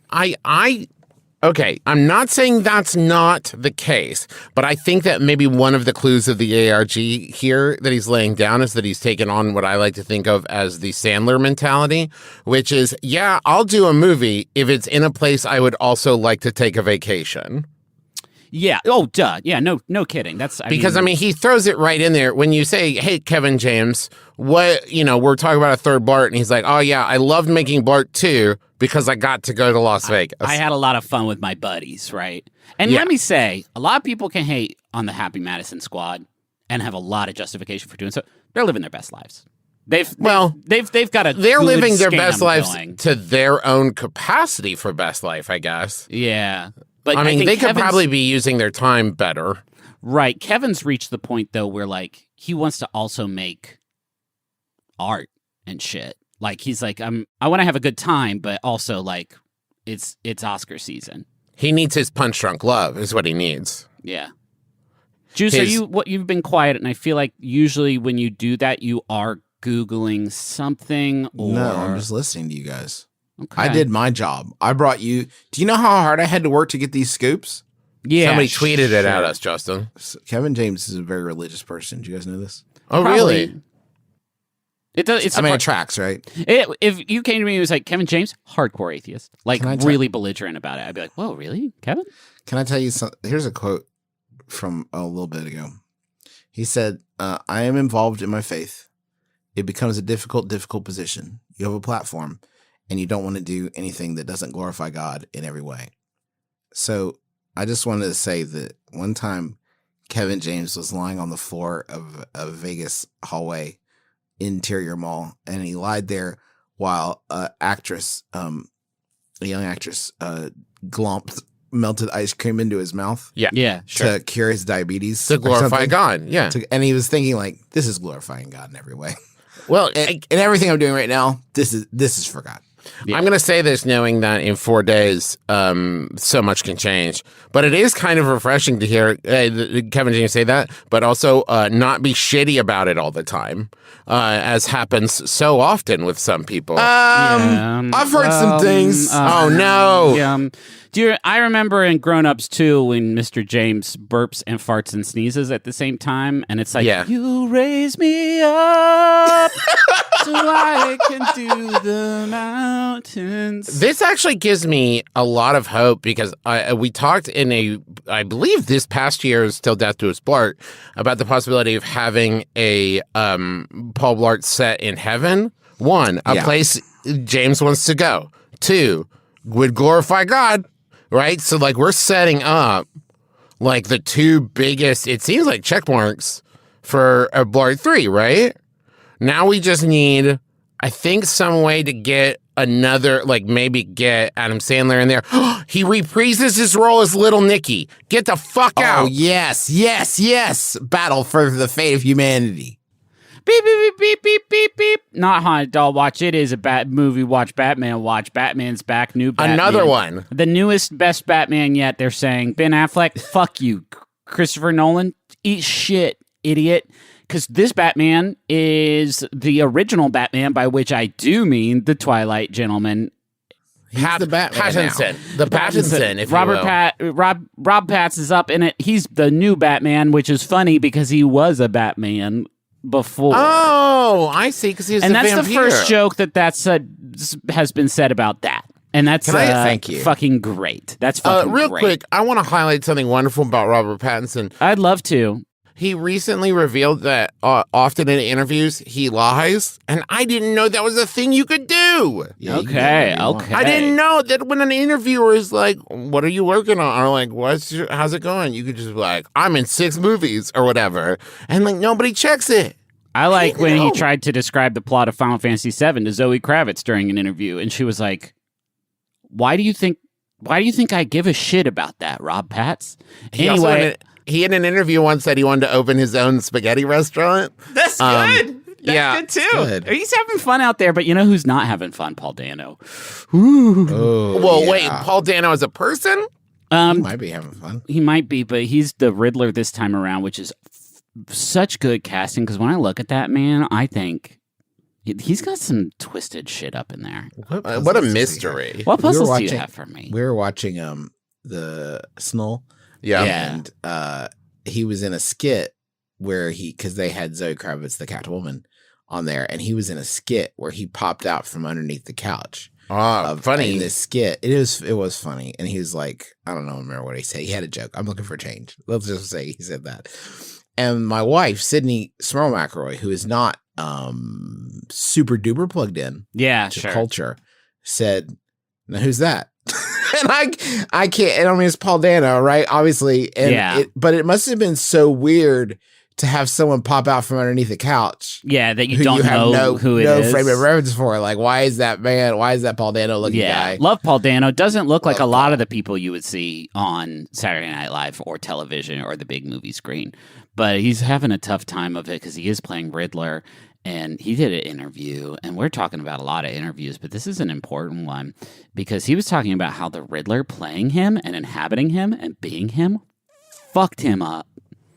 okay, I'm not saying that's not the case, but I think that maybe one of the clues of the ARG here that he's laying down is that he's taken on what I like to think of as the Sandler mentality, which is, yeah, I'll do a movie if it's in a place I would also like to take a vacation. Yeah. Oh, duh. Yeah. No kidding. That's because he throws it right in there when you say, "Hey, Kevin James, we're talking about a third Blart," and he's like, "Oh yeah, I loved making Blart 2 because I got to go to Las Vegas. I had a lot of fun with my buddies, right?" And let me say, a lot of people can hate on the Happy Madison Squad and have a lot of justification for doing so. They're living their best lives. They're living their best lives to their own capacity for best life, I guess. Yeah. But they could probably be using their time better. Right. Kevin's reached the point, though, where, like, he wants to also make art and shit. Like, he's like, I want to have a good time, but also, like, it's Oscar season. He needs his punch-drunk love is what he needs. Yeah. Juice, you've been quiet, and I feel like usually when you do that, you are Googling something or... No, I'm just listening to you guys. Okay. I did my job. I brought you. Do you know how hard I had to work to get these scoops? Yeah. Somebody tweeted it at us, Justin. Kevin James is a very religious person. Do you guys know this? Oh, really? It does. It tracks, right? If you came to me and was like, Kevin James, hardcore atheist, like really belligerent about it, I'd be like, whoa, really? Kevin? Can I tell you something? Here's a quote from a little bit ago. He said, I am involved in my faith. It becomes a difficult position. You have a platform. And you don't want to do anything that doesn't glorify God in every way. So I just wanted to say that one time Kevin James was lying on the floor of a Vegas hallway interior mall, and he lied there while a young actress, glomped melted ice cream into his mouth. Yeah, sure. To cure his diabetes. To glorify God, yeah. And he was thinking, like, this is glorifying God in every way. Well, and everything I'm doing right now, this is for God. Yeah. I'm going to say this knowing that in 4 days, so much can change. But it is kind of refreshing to hear Kevin James say that, but also not be shitty about it all the time, as happens so often with some people. I've heard some things. Oh, no. I remember in Grown Ups, too, when Mr. James burps and farts and sneezes at the same time, and it's like, you raise me up so I can do the mountains. This actually gives me a lot of hope because we talked I believe this past year's Till Death Do Us Blart about the possibility of having a Paul Blart set in heaven. 1, a place James wants to go. 2, would glorify God. Right? So, like, we're setting up, like, the 2 biggest, it seems like, check marks for a Blart 3, right? Now we just need, I think, some way to get another, like, maybe get Adam Sandler in there. He reprises his role as Little Nicky. Get the fuck out. Oh, yes. Battle for the fate of humanity. Beep, beep, beep, beep, beep, beep, beep. Not Haunted Doll Watch. It is a bad movie. Watch Batman. Watch Batman's back. New Batman. Another one. The newest, best Batman yet. They're saying Ben Affleck, fuck you. Christopher Nolan, eat shit, idiot. Because this Batman is the original Batman, by which I do mean the Twilight Gentleman. He's the Batman Pattinson. now. The Pattinson, if you will. Rob Patz is up in it. He's the new Batman, which is funny because he was a Batman before. Oh, I see. Because he's and a that's vampire. the first joke has been said about that. And that's thank you. Fucking great. That's fucking real great. quick, I want to highlight something wonderful about Robert Pattinson. I'd love to. He recently revealed that often in interviews he lies, and I didn't know that was a thing you could do. Yeah, Okay. I didn't know that when an interviewer is like, "What are you working on?" or like, "How's it going?" You could just be like, "I'm in 6 movies" or whatever, and like nobody checks it. I like when he tried to describe the plot of Final Fantasy VII to Zoe Kravitz during an interview, and she was like, Why do you think I give a shit about that, Rob Patz? Anyway, he had an interview once that he wanted to open his own spaghetti restaurant. that's good. That's good too. good. He's having fun out there, but you know who's not having fun? Paul Dano. Oh, Well, yeah. wait, Paul Dano as a person? He might be having fun. He might be, but he's the Riddler this time around, which is such good casting. Because when I look at that man, I think he's got some twisted shit up in there. What a mystery. What puzzles do watching- you have for me? We were watching the Snow. Yeah. And he was in a skit where because they had Zoe Kravitz, the Catwoman, on there, and he was in a skit where he popped out from underneath the couch. Funny. In this skit. It was funny. And he was like, I don't know, remember what he said. He had a joke. I'm looking for change. Let's just say he said that. And my wife, Sydney Smurl McElroy, who is not super duper plugged in Yeah, to sure. culture, said, "Now who's that?" And I can't. And I mean, it's Paul Dano, right? Obviously, and Yeah. but it must have been so weird to have someone pop out from underneath the couch. Yeah, that you who don't have know who it no is. frame of reference for. Like, why is that man? Why is that Paul Dano looking guy? Love Paul Dano. Doesn't look like a Love lot Paul. of the people you would see on Saturday Night Live or television or the big movie screen. But he's having a tough time of it because he is playing Riddler. And he did an interview, and we're talking about a lot of interviews, but this is an important one because he was talking about how the Riddler playing him and inhabiting him and being him fucked him up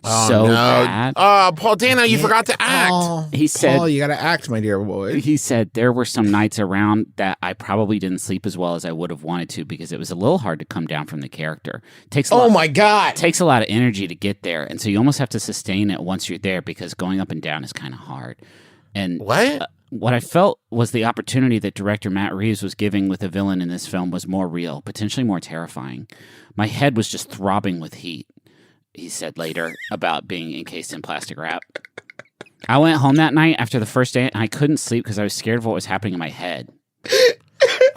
so bad. Oh, Paul Dano, you forgot to act. Oh, He said- Paul, you got to act, my dear boy. He said there were some nights around that I probably didn't sleep as well as I would have wanted to because it was a little hard to come down from the character. Takes a lot, My God. takes a lot of energy to get there, and so you almost have to sustain it once you're there because going up and down is kind of hard. And What? what I felt was the opportunity that director Matt Reeves was giving with the villain in this film was more real, potentially more terrifying. My head was just throbbing with heat, he said later about being encased in plastic wrap. I went home that night after the first day and I couldn't sleep because I was scared of what was happening in my head.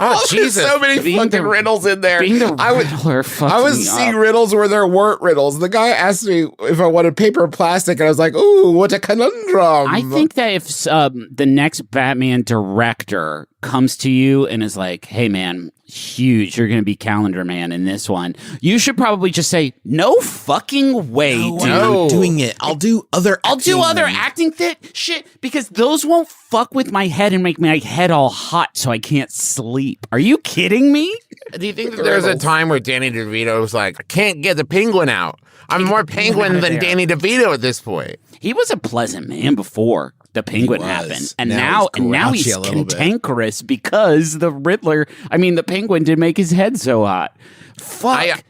Oh, Jesus. There's so many Being fucking the- riddles in there. Being the I was Riddler fucked I was me seeing up. riddles where there weren't riddles. The guy asked me if I wanted paper or plastic, and I was like, "Ooh, what a conundrum!" I think that if the next Batman director comes to you and is like, "Hey, man, huge, you're going to be Calendar Man in this one," you should probably just say, "No fucking way, dude." I'm doing it. I'll do other. I'll do other acting shit because those won't fuck with my head and make my head all hot so I can't sleep. Are you kidding me? Do you think that there's a time where Danny DeVito was like, I can't get the penguin out? I'm more penguin out than of there. Danny DeVito at this point. He was a pleasant man before the Penguin was. happened, and Now now he's he's grouchy a little bit. cantankerous because the the Penguin did make his head so hot. Fuck.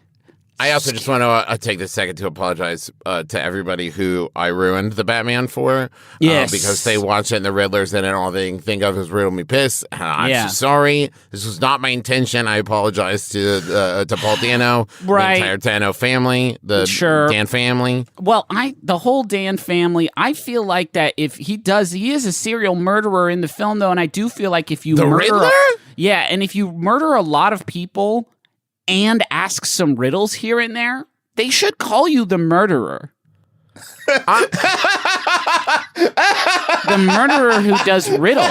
I also just want to take this second to apologize to everybody who I ruined the Batman for. Yes. Because they watched it and the Riddlers and all they think of is Riddle Me Piss. I'm Yeah. so sorry. This was not my intention. I apologize to Paul Dano, Right. the entire Dano family, the Sure. Dan family. Well, the whole Dan family, I feel like that if he is a serial murderer in the film, though, and I do feel like if you The murder, Riddler? yeah, and if you murder a lot of people and ask some riddles here and there, they should call you the murderer. The murderer who does riddles.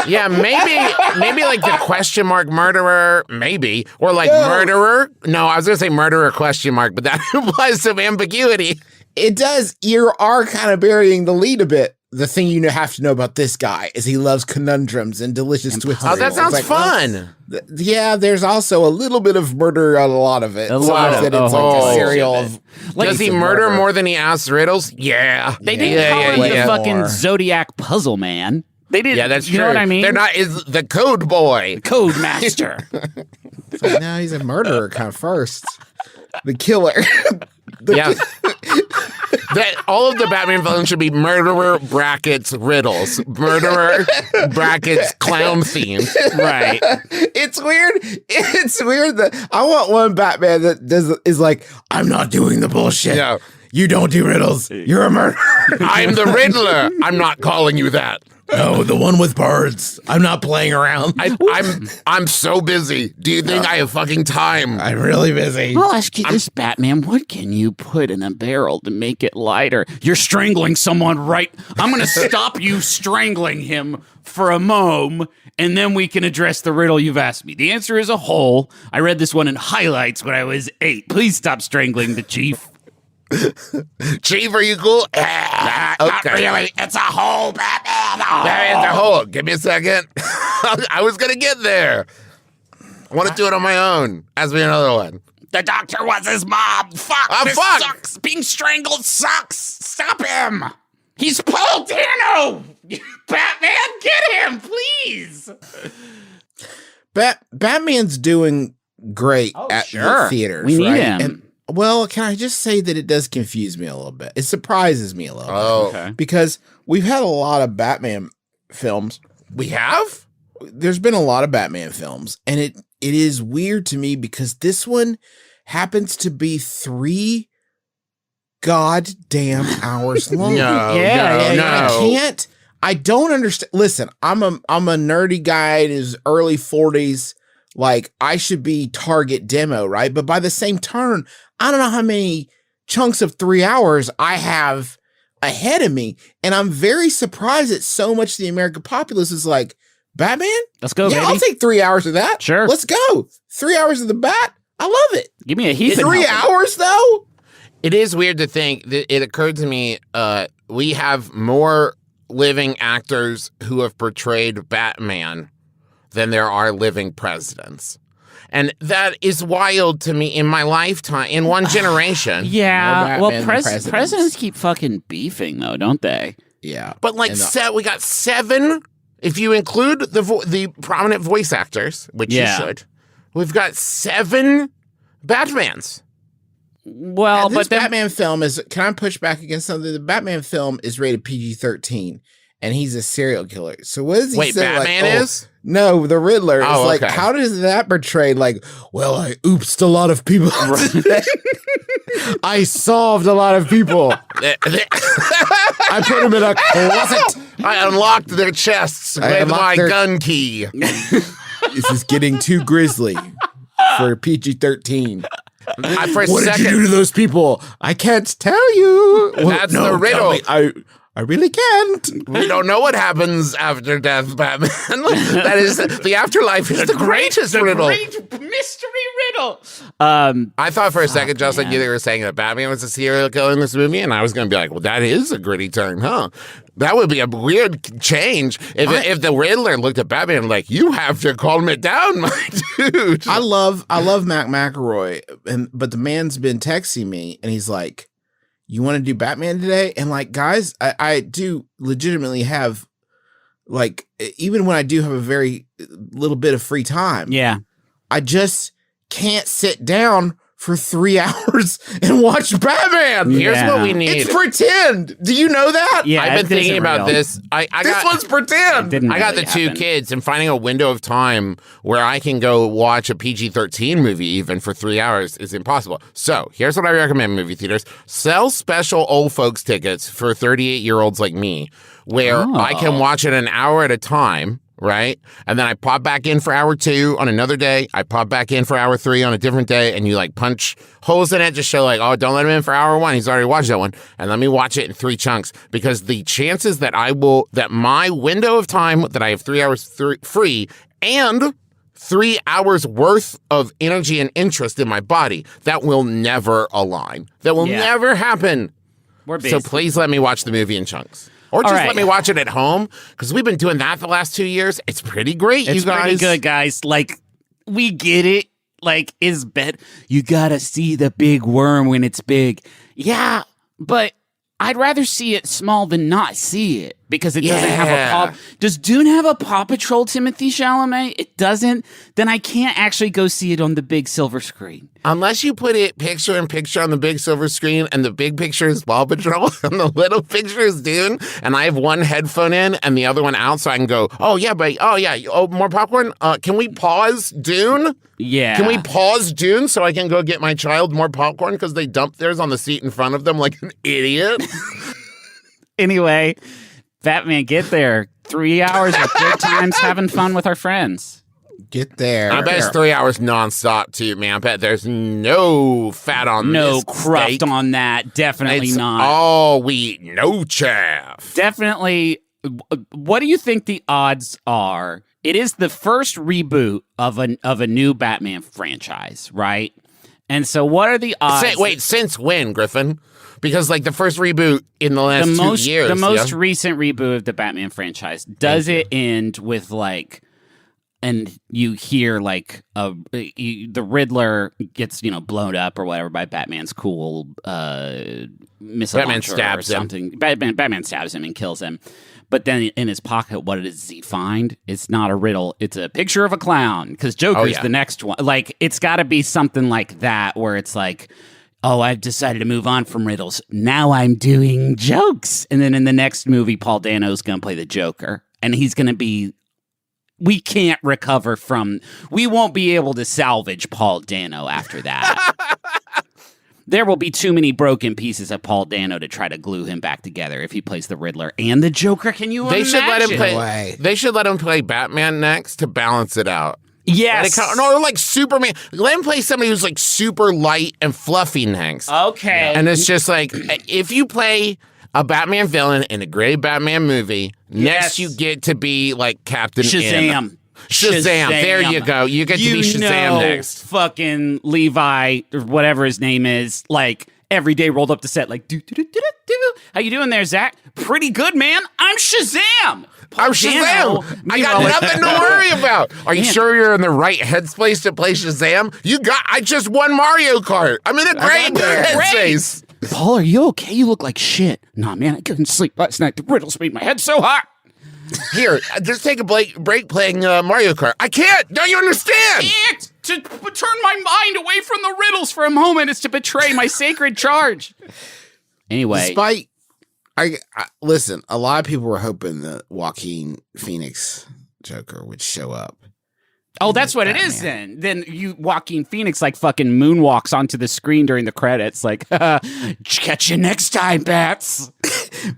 Yeah, maybe like the question mark murderer, maybe. Or like murderer. No, I was going to say murderer question mark, but that implies some ambiguity. It does. You are kind of burying the lead a bit. the thing you have to know about this guy is he loves conundrums and delicious twists. Oh, that sounds It's fun. Yeah, there's also a little bit of murder on a lot of it. A lot of It's like a serial of. Does he murder more than he asks riddles? Yeah. They didn't call him the fucking more. Zodiac Puzzle Man. They didn't. Yeah, that's true. You know what I mean? They're not is the code boy. Code Master. No, he's a murderer kind of first. The killer. Yeah. That all of the Batman villains should be murderer brackets riddles. Murderer brackets clown themed. Right. It's weird. It's weird that I want one Batman that is like, I'm not doing the bullshit. Yeah. You don't do riddles. You're a murderer. I'm the Riddler. I'm not calling you that. No, the one with birds. I'm not playing around. I'm so busy. Do you think I have fucking time? I'm really busy. I'll ask you this, Batman. What can you put in a barrel to make it lighter? You're strangling someone, right? I'm going to stop you strangling him for a moment, and then we can address the riddle you've asked me. The answer is a hole. I read this one in highlights when I was 8. Please stop strangling the chief. Chief, are you cool? Okay. Not really. It's a hole, Batman. There is a hole. Give me a second. I was going to get there. I want to do it on my own. Ask me another one. The doctor was his mom. Fuck. Oh, this fuck. sucks. Being strangled sucks. Stop him. He's Paul Dano. Batman, get him, please. Batman's doing great at sure. the theaters. We need right? him. And, well, can I just say that it does confuse me a little bit? It surprises me a little Oh, Okay. because we've had a lot of Batman films. we have? There's been a lot of Batman films, and it is weird to me because this one happens to be 3 goddamn hours long. No, Yeah, no. I don't understand. Listen, I'm a nerdy guy in his early 40s. Like, I should be target demo, right? But by the same turn, I don't know how many chunks of 3 hours I have ahead of me. And I'm very surprised that so much of the American populace is like, Batman? Let's go, Yeah, baby. I'll take 3 hours of that. Sure. Let's go. 3 hours of the Bat? I love it. Give me a Heath. 3 hours, though? It is weird to think that it occurred to me we have more living actors who have portrayed Batman than there are living presidents. And that is wild to me in my lifetime, in one generation. Yeah. More Well, Batman than presidents. presidents keep fucking beefing, though, don't they? Yeah. But like we got 7, if you include the prominent voice actors, which Yeah. you should. We've got 7 Batmans. Well, this but then, Batman film is, can I push back against something? The Batman film is rated PG-13, and he's a serial killer. So what does he Wait, say? Batman like, is? No, the Riddler. Oh, It's like, okay. how does that portray? Like, well, I oopsed a lot of people today. I solved a lot of people. I put them in a closet. I unlocked their chests I with unlocked my their- gun key. This is getting too grisly for PG-13. For a What did second, you do to those people? I can't tell you. That's the riddle. tell me. I really can't. we don't know what happens after death, Batman. That is the afterlife is the greatest riddle. Great mystery riddle. I thought for a second, Justin, you were saying that Batman was a serial killer in this movie, and I was going to be like, well, that is a gritty turn, huh? That would be a weird change if the Riddler looked at Batman like, you have to calm it down, my dude. I love Mac McElroy, but the man's been texting me, and he's like, you want to do Batman today? And like, guys, I do legitimately have, like, even when I do have a very little bit of free time, Yeah. I just can't sit down for 3 hours and watch Batman. Here's Yeah. what we need. It's pretend. Do you know that? Yeah. I've been it thinking isn't about real. this. I This got, one's pretend. Didn't I got really the 2 happen. kids and finding a window of time where I can go watch a PG-13 movie even for 3 hours is impossible. So here's what I recommend movie theaters. Sell special old folks tickets for 38-year-olds like me where I can watch it an hour at a time. Right? And then I pop back in for hour 2 on another day. I pop back in for hour 3 on a different day. And you like punch holes in it, just show like, oh, don't let him in for hour 1. He's already watched that one. And let me watch it in 3 chunks because the chances that that my window of time that I have 3 hours free and 3 hours worth of energy and interest in my body, that will never align. That will never happen. We're So please let me watch the movie in chunks. Or just All right. let me watch it at home, because we've been doing that the last 2 years. It's pretty great, you It's guys. pretty good, guys. Like, we get it. Like, you gotta see the big worm when it's big. Yeah, but I'd rather see it small than not see it, because it doesn't have a Paw. Does Dune have a Paw Patrol Timothée Chalamet? It doesn't. Then I can't actually go see it on the big silver screen. Unless you put it picture in picture on the big silver screen, and the big picture is Paw Patrol, and the little picture is Dune, and I have one headphone in and the other one out, so I can go, more popcorn? Can we pause Dune? Yeah. Can we pause Dune so I can go get my child more popcorn because they dumped theirs on the seat in front of them like an idiot? Anyway, Batman, get there. 3 hours of good times having fun with our friends. Get there. I bet it's 3 hours nonstop too, man. I bet there's no fat on No this cruft steak. on that. Definitely It's not. all wheat, no chaff. Definitely. What do you think the odds are? It is the first reboot of a new Batman franchise, right? And so, what are the odds? Since when, Griffin? Because like the first reboot in the last 2 years, the most recent reboot of the Batman franchise, does it end with like? And you hear like the Riddler gets blown up or whatever by Batman's cool missile Batman launcher stabs or him. something. Batman stabs him and kills him. But then in his pocket, what does he find? It's not a riddle. It's a picture of a clown, because Joker's the next one. Like, it's got to be something like that, where it's like, oh, I've decided to move on from riddles. Now I'm doing jokes. And then in the next movie, Paul Dano's going to play the Joker, and he's going to be. We can't recover from. We won't be able to salvage Paul Dano after that. There will be too many broken pieces of Paul Dano to try to glue him back together if he plays the Riddler and the Joker. Can you imagine? They should let him play Batman next to balance it out. Yes. Or like Superman. Let him play somebody who's like super light and fluffy next. Okay. And it's just like, if you play a Batman villain in a great Batman movie, next you get to be like Captain Shazam. Shazam. There you go. You get to be Shazam next. Fucking Levi, or whatever his name is, like every day rolled up to set, like, do. How you doing there, Zach? Pretty good, man. I'm Shazam. I'm Shazam. I got nothing to worry about. Are you sure you're in the right headspace to play Shazam? I just won Mario Kart. I'm in a great headspace. Paul, are you okay? You look like shit. Nah, man, I couldn't sleep last night. The riddles made my head so hot. Here, just take a break playing Mario Kart. I can't. Don't you understand? Can't. To turn my mind away from the riddles for a moment is to betray my sacred charge. Anyway. Despite, listen, a lot of people were hoping that Joaquin Phoenix Joker would show up. Oh, that's what Batman. It is then. Then Joaquin Phoenix like fucking moonwalks onto the screen during the credits like, catch you next time, Bats.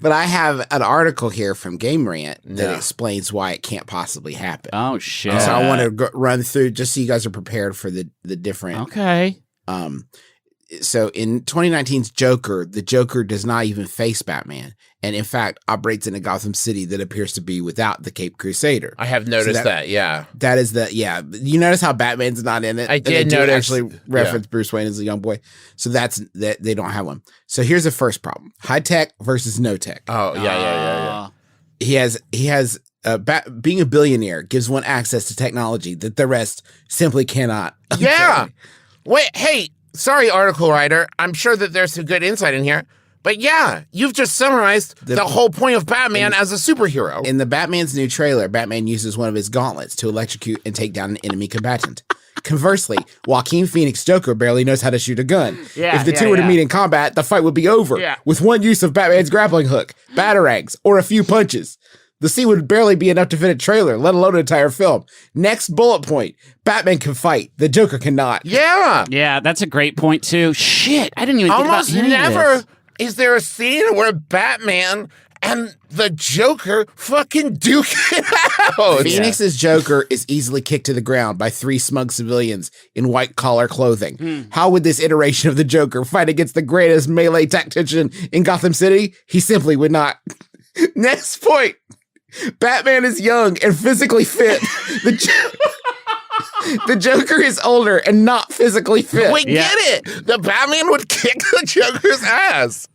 But I have an article here from Game Rant that explains why it can't possibly happen. Oh, shit. So I want to run through just so you guys are prepared for the different. Okay. So in 2019's Joker, the Joker does not even face Batman, and in fact operates in a Gotham City that appears to be without the Caped Crusader. I have noticed that. Yeah, that is you notice how Batman's not in it. I did notice. Actually, reference Bruce Wayne as a young boy. So that's that they don't have one. So here's the first problem: high tech versus no tech. Oh yeah. He has being a billionaire gives one access to technology that the rest simply cannot. Yeah. Wait. Hey. Sorry, article writer. I'm sure that there's some good insight in here. But yeah, you've just summarized the whole point of Batman as a superhero. In the Batman's new trailer, Batman uses one of his gauntlets to electrocute and take down an enemy combatant. Conversely, Joaquin Phoenix Joker barely knows how to shoot a gun. If the two were to meet in combat, the fight would be over with one use of Batman's grappling hook, batarangs, or a few punches. The scene would barely be enough to fit a trailer, let alone an entire film. Next bullet point. Batman can fight. The Joker cannot. Yeah. Yeah, that's a great point, too. Shit, I didn't even think about any never of this. Is there a scene where Batman and the Joker fucking duke it out. Phoenix's Joker is easily kicked to the ground by 3 smug civilians in white-collar clothing. How would this iteration of the Joker fight against the greatest melee tactician in Gotham City? He simply would not. Next point. Batman is young and physically fit. The Joker is older and not physically fit. We get it. The Batman would kick the Joker's ass.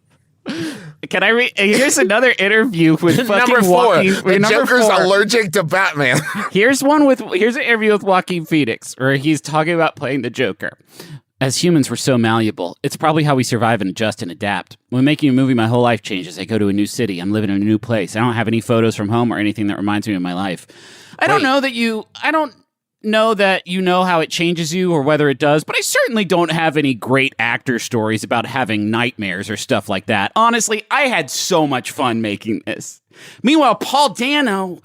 Can I read? Here's another interview with fucking Number 4. Joaquin. The number Joker's 4. allergic to Batman. Here's an interview with Joaquin Phoenix where he's talking about playing the Joker. As humans, we're so malleable. It's probably how we survive and adjust and adapt. When making a movie, my whole life changes. I go to a new city. I'm living in a new place. I don't have any photos from home or anything that reminds me of my life. I don't know that you know how it changes you or whether it does, but I certainly don't have any great actor stories about having nightmares or stuff like that. Honestly, I had so much fun making this. Meanwhile, Paul Dano...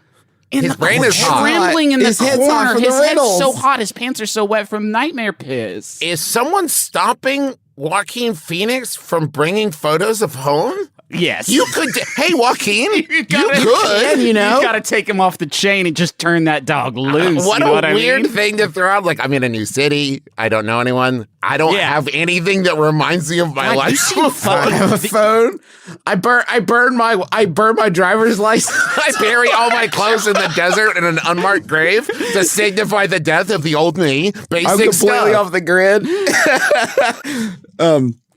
His brain is hot. Scrambling in the His head's hot corner. from the His head's riddles. so hot. His pants are so wet from nightmare piss. Is someone stopping Joaquin Phoenix from bringing photos of home? Yes. You could. Hey, Joaquin, you could. You got to take him off the chain and just turn that dog loose. What you know a weird I mean? thing to throw out. Like, I'm in a new city. I don't know anyone. I don't have anything that reminds me of my life. I have a phone. I burn my driver's license. I bury all my clothes in the desert in an unmarked grave to signify the death of the old me. I'm Basic completely stuff. off the grid.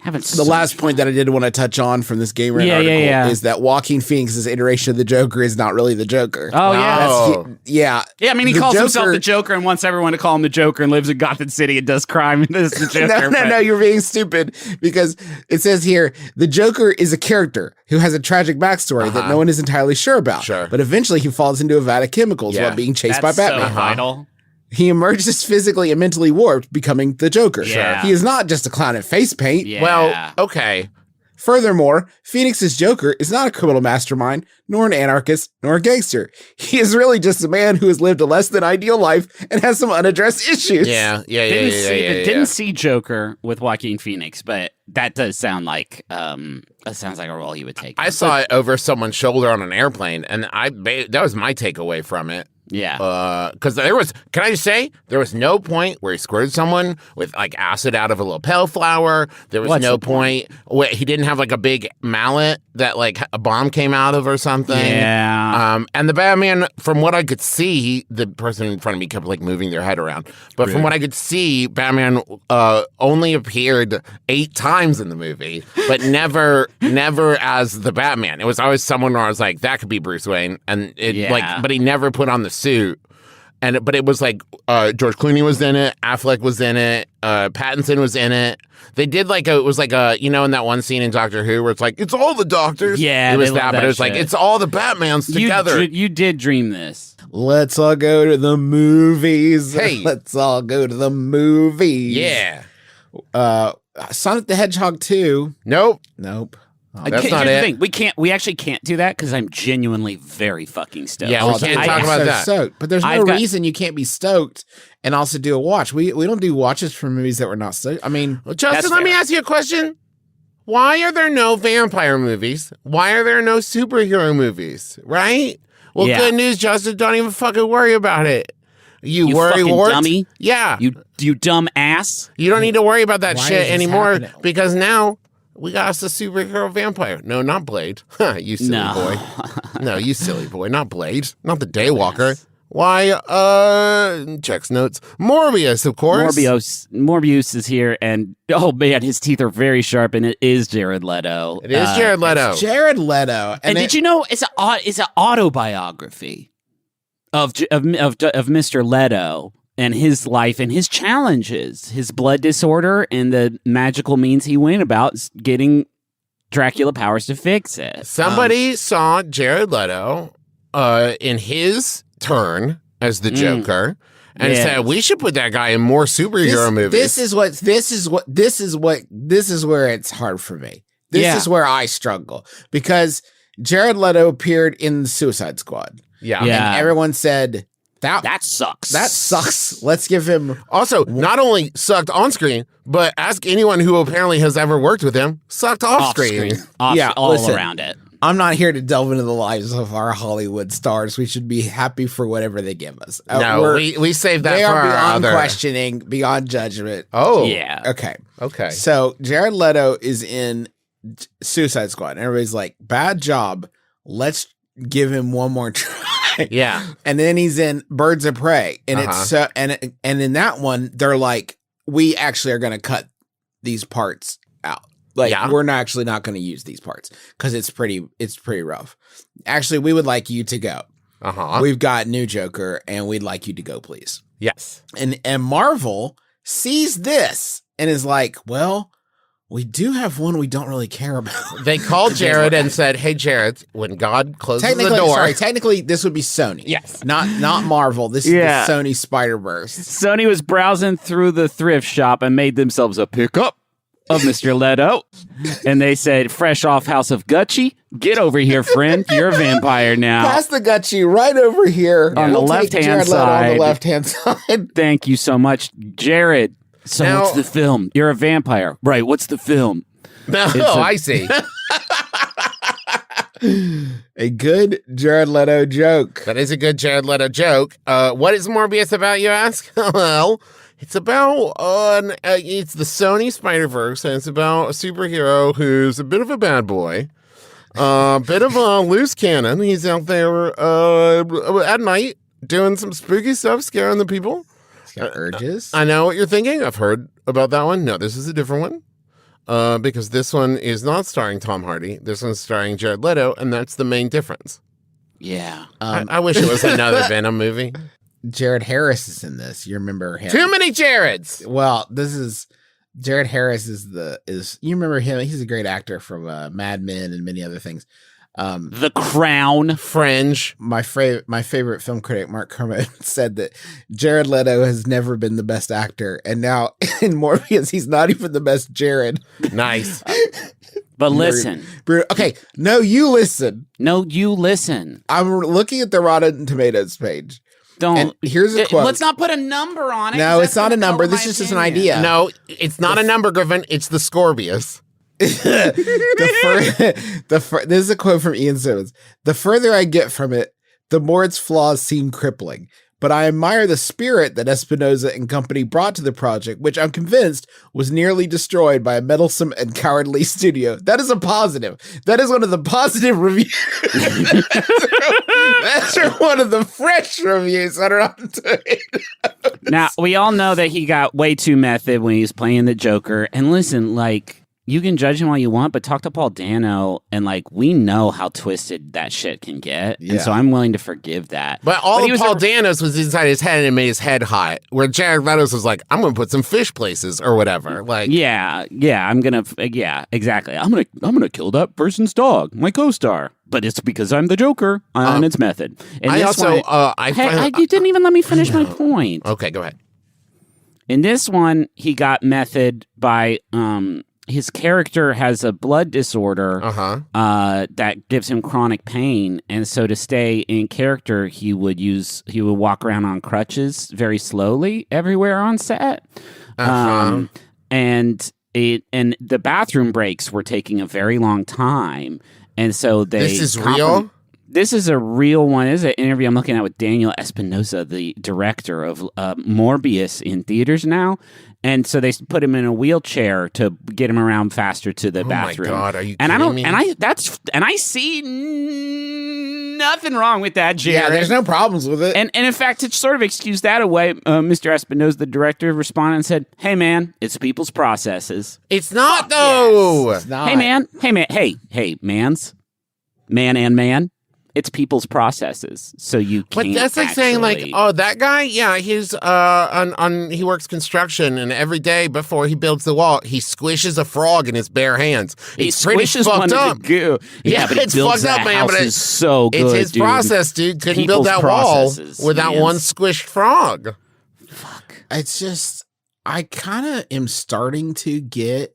The last point that I did want to touch on from this Gamer article is that Joaquin Phoenix's iteration of the Joker is not really the Joker. Oh, yeah. Yeah. Yeah, I mean, he The calls himself Joker- the Joker and wants everyone to call him the Joker and lives in Gotham City and does crime and is the Joker. No, you're being stupid because it says here the Joker is a character who has a tragic backstory that no one is entirely sure about. Sure. But eventually he falls into a vat of chemicals while being chased by Batman. So vital. He emerges physically and mentally warped, becoming the Joker. Sure. He is not just a clown in face paint. Yeah. Well, okay. Furthermore, Phoenix's Joker is not a criminal mastermind, nor an anarchist, nor a gangster. He is really just a man who has lived a less than ideal life and has some unaddressed issues. Didn't see Joker with Joaquin Phoenix, but that does sound like that sounds like a role he would take. I saw it over someone's shoulder on an airplane, and that was my takeaway from it. Yeah. Because can I just say, there was no point where he squirted someone with like acid out of a lapel flower. There was no point where he didn't have like a big mallet that like a bomb came out of or something. Yeah. And the Batman, from what I could see, the person in front of me kept like moving their head around. But from what I could see, Batman only appeared 8 times in the movie, but never as the Batman. It was always someone where I was like, that could be Bruce Wayne, and but he never put on the suit. But it was like George Clooney was in it, Affleck was in it, Pattinson was in it. They did it was like in that one scene in Doctor Who where it's like, it's all the doctors. Yeah, it was they love but that it was like, shit. it's all the Batmans together. You did dream this. Let's all go to the movies. Hey. Let's all go to the movies. Yeah. Sonic the Hedgehog 2. Nope. Here's That's not the it. thing. We actually can't do that because I'm genuinely very fucking stoked. Yeah, we can't talk about that. Stoked. But there's no reason you can't be stoked and also do a watch. We don't do watches for movies that we're not stoked. I mean, Well, Justin, let me ask you a question. Why are there no vampire movies? Why are there no superhero movies? Right? Well, Yeah. good news, Justin. Don't even fucking worry about it. You worry, fucking wart. dummy. Yeah. You dumb ass. You don't need to worry about that Why shit is this anymore happening? because now we got us a superhero vampire. No, not Blade. You silly boy. No, you silly boy. Not Blade. Not the Daywalker. Why? Checks notes. Morbius, of course. Morbius is here, and oh man, his teeth are very sharp, and it is Jared Leto. It is Jared Leto. Jared Leto. And did you know it's an autobiography of Mr. Leto and his life and his challenges, his blood disorder, and the magical means he went about getting Dracula powers to fix it. Somebody saw Jared Leto in his turn as the Joker and said, we should put that guy in more superhero movies. This is where it's hard for me. This is where I struggle because Jared Leto appeared in the Suicide Squad. Yeah. And everyone said That sucks. that sucks. Let's give him. Also, not only sucked on screen, but ask anyone who apparently has ever worked with him, sucked off screen. Yeah, all listen. around it. I'm not here to delve into the lives of our Hollywood stars. We should be happy for whatever they give us. No, we saved that They for are our beyond other. questioning, beyond judgment. Oh. Yeah. Okay. So Jared Leto is in Suicide Squad, and everybody's like, "Bad job. Let's give him one more try." Yeah. And then he's in Birds of Prey, and it's and in that one they're like, "We actually are going to cut these parts out." Like Yeah. we're not going to use these parts because it's pretty rough. Actually, we would like you to go. We've got new Joker, and we'd like you to go, please. Yes. And Marvel sees this and is like, well, we do have one we don't really care about. They called Jared and said, "Hey, Jared, when God closes the door." Technically, this would be Sony. Yes. Not Marvel. This is the Sony Spider-Verse. Sony was browsing through the thrift shop and made themselves a pickup of Mr. Leto. And they said, fresh off House of Gucci, get over here, friend. You're a vampire now. Pass the Gucci right over here. On the left-hand side. On the left-hand side. Thank you so much, Jared. So Now- what's the film? You're a vampire. Right, what's the film? I see. A good Jared Leto joke. That is a good Jared Leto joke. What is Morbius about, you ask? Well, it's about it's the Sony Spider-Verse, and it's about a superhero who's a bit of a bad boy, a bit of a loose cannon. He's out there at night doing some spooky stuff, scaring the people. He's got urges. I know what you're thinking. I've heard about that one. No, this is a different one. Because this one is not starring Tom Hardy. This one's starring Jared Leto, and that's the main difference. Yeah. I wish it was another Venom movie. Jared Harris is in this. You remember him? Too many Jareds. Well, this is Jared Harris is you remember him? He's a great actor from Mad Men and many other things. The Crown. Fringe. My favorite film critic, Mark Kermit, said that Jared Leto has never been the best actor, and now in Morbius, he's not even the best Jared. Nice. But listen. Okay, no, you listen. No, you listen. I'm looking at the Rotten Tomatoes page. Don't. And here's a quote. Let's not put a number on it. No, it's not a number. This is just an idea. No, it's not a number, Griffin. It's the Scorpius. This is a quote from Ian Simmons. The further I get from it, the more its flaws seem crippling. But I admire the spirit that Espinosa and company brought to the project, which I'm convinced was nearly destroyed by a meddlesome and cowardly studio. That is a positive. That is one of the positive reviews. That's one of the fresh reviews on Rotten Tomatoes. Now, we all know that he got way too method when he was playing the Joker. And listen, like, you can judge him all you want, but talk to Paul Dano, and like we know how twisted that shit can get, and so I'm willing to forgive that. But all of Paul Dano's was inside his head and it made his head hot. Where Jared Leto's was like, I'm gonna put some fish places or whatever. Like, yeah, exactly. I'm gonna kill that person's dog, my co-star. But it's because I'm the Joker on its method. And I also, you didn't even let me finish my point. Okay, go ahead. In this one, he got method by his character has a blood disorder that gives him chronic pain, and so to stay in character, he would walk around on crutches very slowly everywhere on set. And the bathroom breaks were taking a very long time, and so This is real? This is a real one. This is an interview I'm looking at with Daniel Espinosa, the director of Morbius in theaters now. And so they put him in a wheelchair to get him around faster to the bathroom. Oh my God, are you and kidding I don't, me? and I see nothing wrong with that, Jared. Yeah, there's no problems with it. And in fact, to sort of excuse that away, Mr. Espinosa, the director, responded and said, "Hey man, it's people's processes." It's not though. It's not. Hey man, hey mans, man and man. It's people's processes, so you can't. But that's like saying, like, oh, that guy, yeah, he's he works construction, and every day before he builds the wall, he squishes a frog in his bare hands. He It's pretty squishes fucked one up. to goo. Yeah, but he it's builds fucked up, that man. house But is so good. it's his dude. process, dude. Couldn't People's build that processes, wall without man. one squished frog. It's just, I kind of am starting to get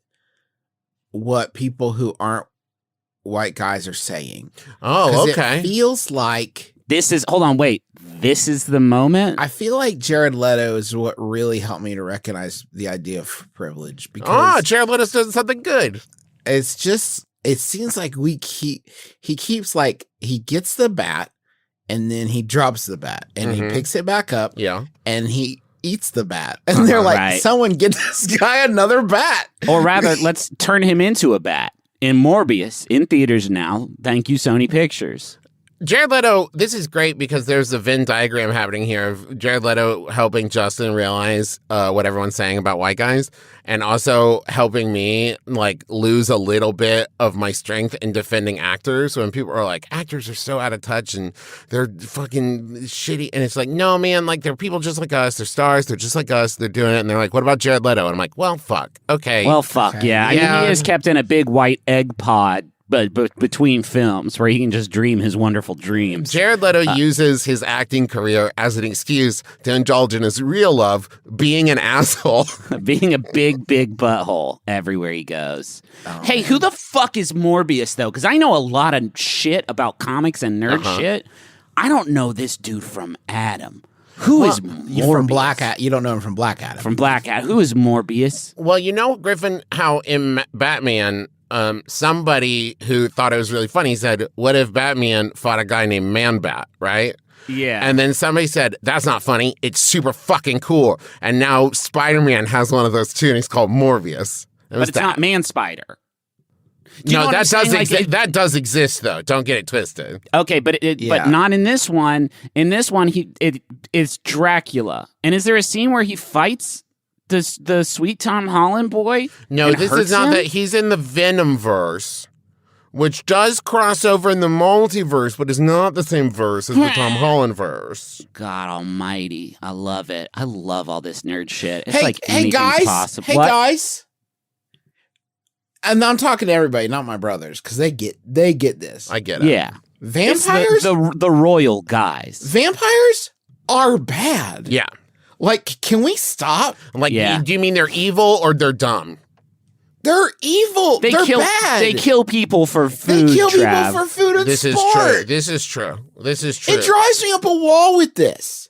what people who aren't white guys are saying. Oh, 'Cause okay. It feels like This is This is the moment. I feel like Jared Leto is what really helped me to recognize the idea of privilege, because Jared Leto's doing something good. it's just, it seems like he keeps like, he gets the bat and then he drops the bat and he picks it back up and he eats the bat. And they're like, Right. someone get this guy another bat. Or rather, let's turn him into a bat. In Morbius, in theaters now. Thank you, Sony Pictures. Jared Leto, this is great because there's a Venn diagram happening here of Jared Leto helping Justin realize what everyone's saying about white guys, and also helping me like lose a little bit of my strength in defending actors when people are like, actors are so out of touch and they're fucking shitty. And it's like, no, man, like they're people just like us. They're stars. They're just like us. They're doing it. And they're like, what about Jared Leto? And I'm like, well, fuck. Okay. Well, fuck. Okay. Yeah. I mean, he is kept in a big white egg pod. But between films where he can just dream his wonderful dreams. Jared Leto uses his acting career as an excuse to indulge in his real love, being an asshole. Being a big butthole everywhere he goes. Hey, who the fuck is Morbius, though? Because I know a lot of shit about comics and nerd shit. I don't know this dude from Adam. Who is Morbius? You from Black Adam? You don't know him from Black Adam. From Black Adam. Who is Morbius? Well, you know, Griffin, how in Batman... somebody who thought it was really funny said, what if Batman fought a guy named Man-Bat, right? Yeah. And then somebody said, that's not funny. It's super fucking cool. And now Spider-Man has one of those too, and he's called Morbius. But it's not Man-Spider. No, that does exist, though. Don't get it twisted. Okay, but but not in this one. In this one, it's Dracula. And is there a scene where he fights the sweet Tom Holland boy? No, this is not that. He's in the Venom verse, which does cross over in the multiverse, but is not the same verse as the Tom Holland verse. God almighty. I love it. I love all this nerd shit. It's like hey anything's guys, possible. hey guys. And I'm talking to everybody, not my brothers, because they get this. I get it. Yeah. Vampires? The royal guys. Vampires are bad. Yeah. Like, can we stop? Like, Yeah. do you mean they're evil or they're dumb? They're evil. They're bad. They kill people for food. They kill Trav. people for food and This sport. is true. This is true. This is true. It drives me up a wall with this.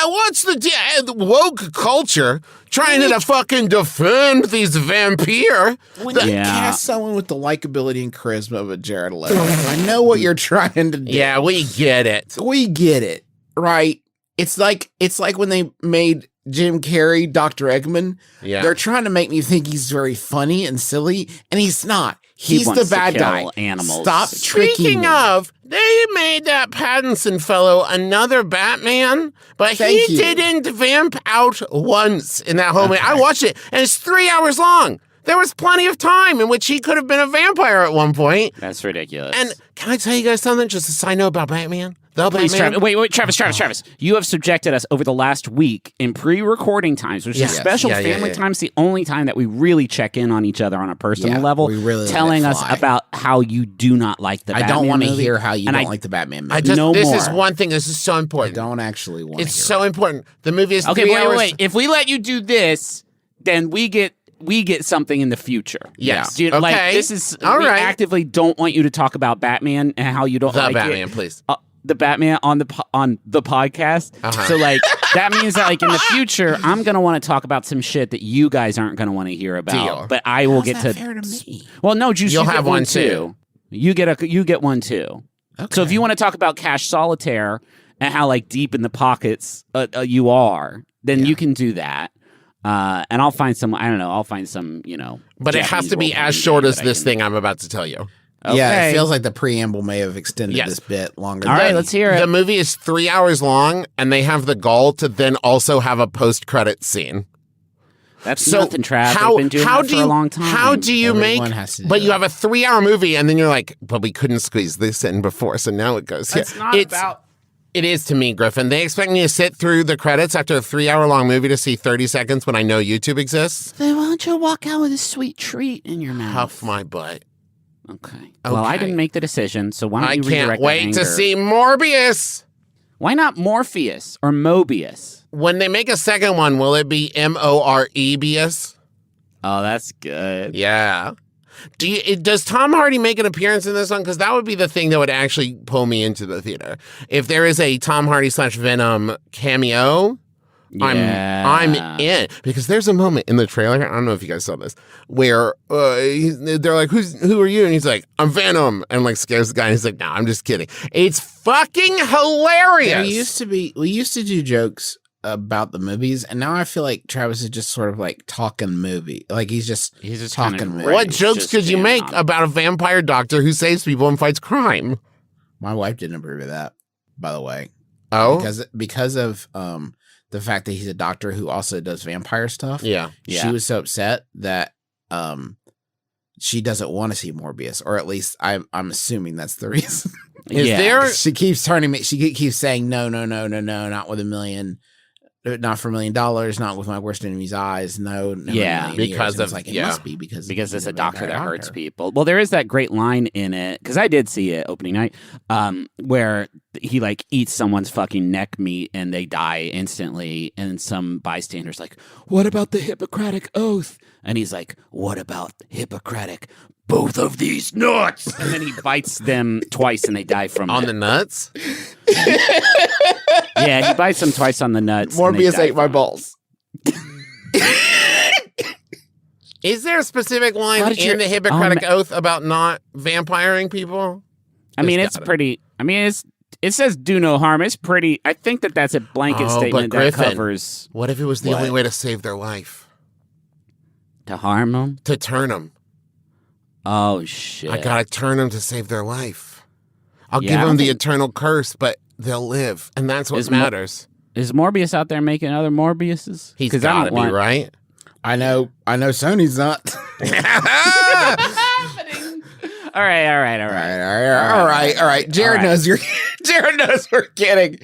What's the woke culture trying to fucking defend these vampire? When you cast someone with the likability and charisma of a Jared Leto, I know what you're trying to do. Yeah, we get it. We get it, right? It's like when they made Jim Carrey Dr. Eggman. Yeah. They're trying to make me think he's very funny and silly, and he's not. He's wants the bad to kill guy. animals. Stop tricking Speaking me. of, they made that Pattinson fellow another Batman, but Thank he you. didn't vamp out once in that whole movie. I watched it, and it's 3 hours long. There was plenty of time in which he could have been a vampire at one point. That's ridiculous. And can I tell you guys something? Just a side note about Batman. Please, Travis. Wait, Travis. You have subjected us over the last week in pre-recording times, which is special family times, the only time that we really check in on each other on a personal level, we really telling us about how you do not like the Batman I don't want to movie. hear how you And don't like the Batman movie. This more. is one thing. This is so I important. don't actually want to It's hear so important. The movie is 3 Okay, hours. wait. If we let you do this, then we get something in the future. Yes. Do you, Like, Okay. this is All we right. actively don't want you to talk about Batman and how you don't The like Batman, it. please. The Batman on the podcast. So like that means that like in the future I'm gonna want to talk about some shit that you guys aren't gonna want to hear about. Deal. But I will How's get that to. fair to me? Well, no, Juice, You'll you have get one too. You get one too. Okay. So if you want to talk about Cash Solitaire and how like deep in the pockets you are, then you can do that. And I'll find some. I don't know. I'll find some. But it has to be as short as this thing I'm about to tell you. Okay. Yeah, it feels like the preamble may have extended Yes. this bit longer. All than right, let's hear it. The movie is 3 hours long, and they have the gall to then also have a post-credit scene. That's nothing, Trav. They've been doing that for a long time. How do you Everyone make? has to do But you that. have a 3 hour movie, and then you're like, but we couldn't squeeze this in before, so now it goes here. It's not about. It is to me, Griffin. They expect me to sit through the credits after a 3 hour long movie to see 30 seconds when I know YouTube exists. Then why don't you walk out with a sweet treat in your mouth? Huff my butt. Okay. Well, I Okay. didn't make the decision, so why don't I you redirect can't that wait to anger? see Morbius. Why not Morpheus or Mobius? When they make a second one, will it be Morebius? Oh, that's good. Yeah. Does Tom Hardy make an appearance in this one? Because that would be the thing that would actually pull me into the theater. If there is a Tom Hardy / Venom cameo, I'm in. Because there's a moment in the trailer, I don't know if you guys saw this, where they're like, who are you? And he's like, I'm Venom. And like scares the guy. And he's like, no, I'm just kidding. It's fucking hilarious. We used to do jokes about the movies, and now I feel like Travis is just sort of like talking movie. Like he's just talking kinda movie. What He's jokes just could you being make on. about a vampire doctor who saves people and fights crime? My wife didn't approve of that, by the way. Oh, because of the fact that he's a doctor who also does vampire stuff. yeah. She was so upset that she doesn't want to see Morbius, or at least I'm assuming that's the reason. Is there? She keeps turning me. She keeps saying no, not with $1 million. Not for $1 million, not with my worst enemy's eyes. No, because of it must be because it's a doctor that hurts people. Well, there is that great line in it because I did see it opening night, where he like eats someone's fucking neck meat and they die instantly, and some bystander's like, "What about the Hippocratic Oath?" And he's like, "What about Hippocratic? Both of these nuts!" And then he bites them twice and they die from On it. the nuts? Yeah, he bites them twice on the nuts. Morbius ate my balls. Is there a specific line in the Hippocratic Oath about not vampiring people? I mean, it's pretty. I mean, it says do no harm. It's pretty. I think that's a blanket statement but that Griffin, covers. What if it was the only way to save their life? To harm them? To turn them. Oh, shit. I gotta turn them to save their life. I'll give them the eternal curse, but they'll live, and that's what matters. Is Morbius out there making other Morbiuses? He's gotta be, right? I know Sony's not. All right. Jared knows we're kidding.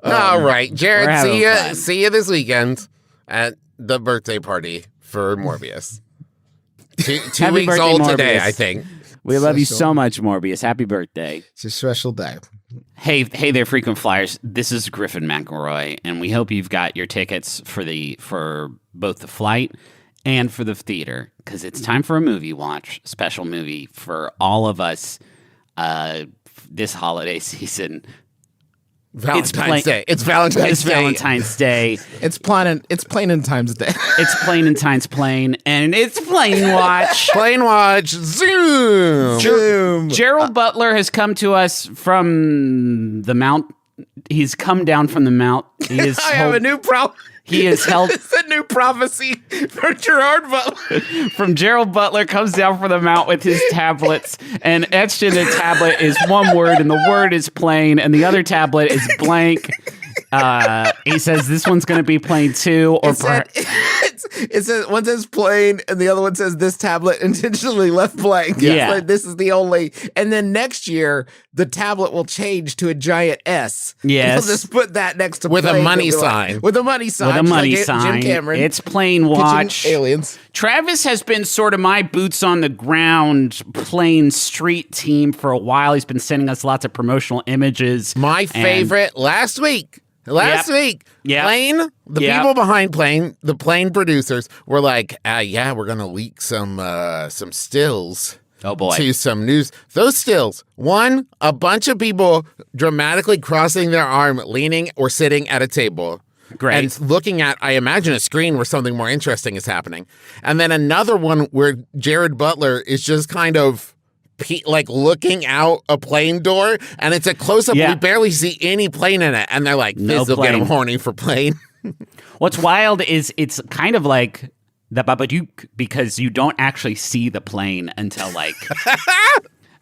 All right, Jared, we're having fun. see you this weekend at the birthday party for Morbius. Two Happy weeks birthday, old Morbius. today, I think. We love you so much, Morbius. Happy birthday. It's a special day. Hey there, frequent flyers. This is Griffin McElroy, and we hope you've got your tickets for both the flight and for the theater, because it's time for a movie watch, special movie for all of us this holiday season. Valentine's Day. It's Valentine's Day. Valentine's Day. It's plain in Times Day. It's plain and times plain, and it's Plane Watch. Plane Watch. Zoom. Gerald Butler has come to us from the Mount. He's come down from the Mount. He is. I have a new problem. He is held. It's a new prophecy for Gerard Butler. From Gerald Butler comes down from the Mount with his tablets, and etched in the tablet is one word, and the word is plain, and the other tablet is blank. He says this one's going to be plain too, or it says one says plain, and the other one says this tablet intentionally left blank. Yeah, like, this is the only. And then next year the tablet will change to a giant S. Yes, we'll just put that next to with plain, a money sign. With a money sign. With a money like sign. Jim Cameron. It's Plane Watch. Aliens. Travis has been sort of my boots on the ground, plain street team for a while. He's been sending us lots of promotional images. My favorite last week. Week, Plane, the people behind Plane, the Plane producers were like, we're going to leak some stills. Oh, boy. To some news. Those stills, one, a bunch of people dramatically crossing their arm, leaning or sitting at a table. Great. And looking at, I imagine, a screen where something more interesting is happening. And then another one where Jared Butler is just kind of like looking out a plane door, and it's a close-up. We barely see any plane in it, and they're like, this will get him horny for plane. What's wild is it's kind of like the Babadook, because you don't actually see the plane until like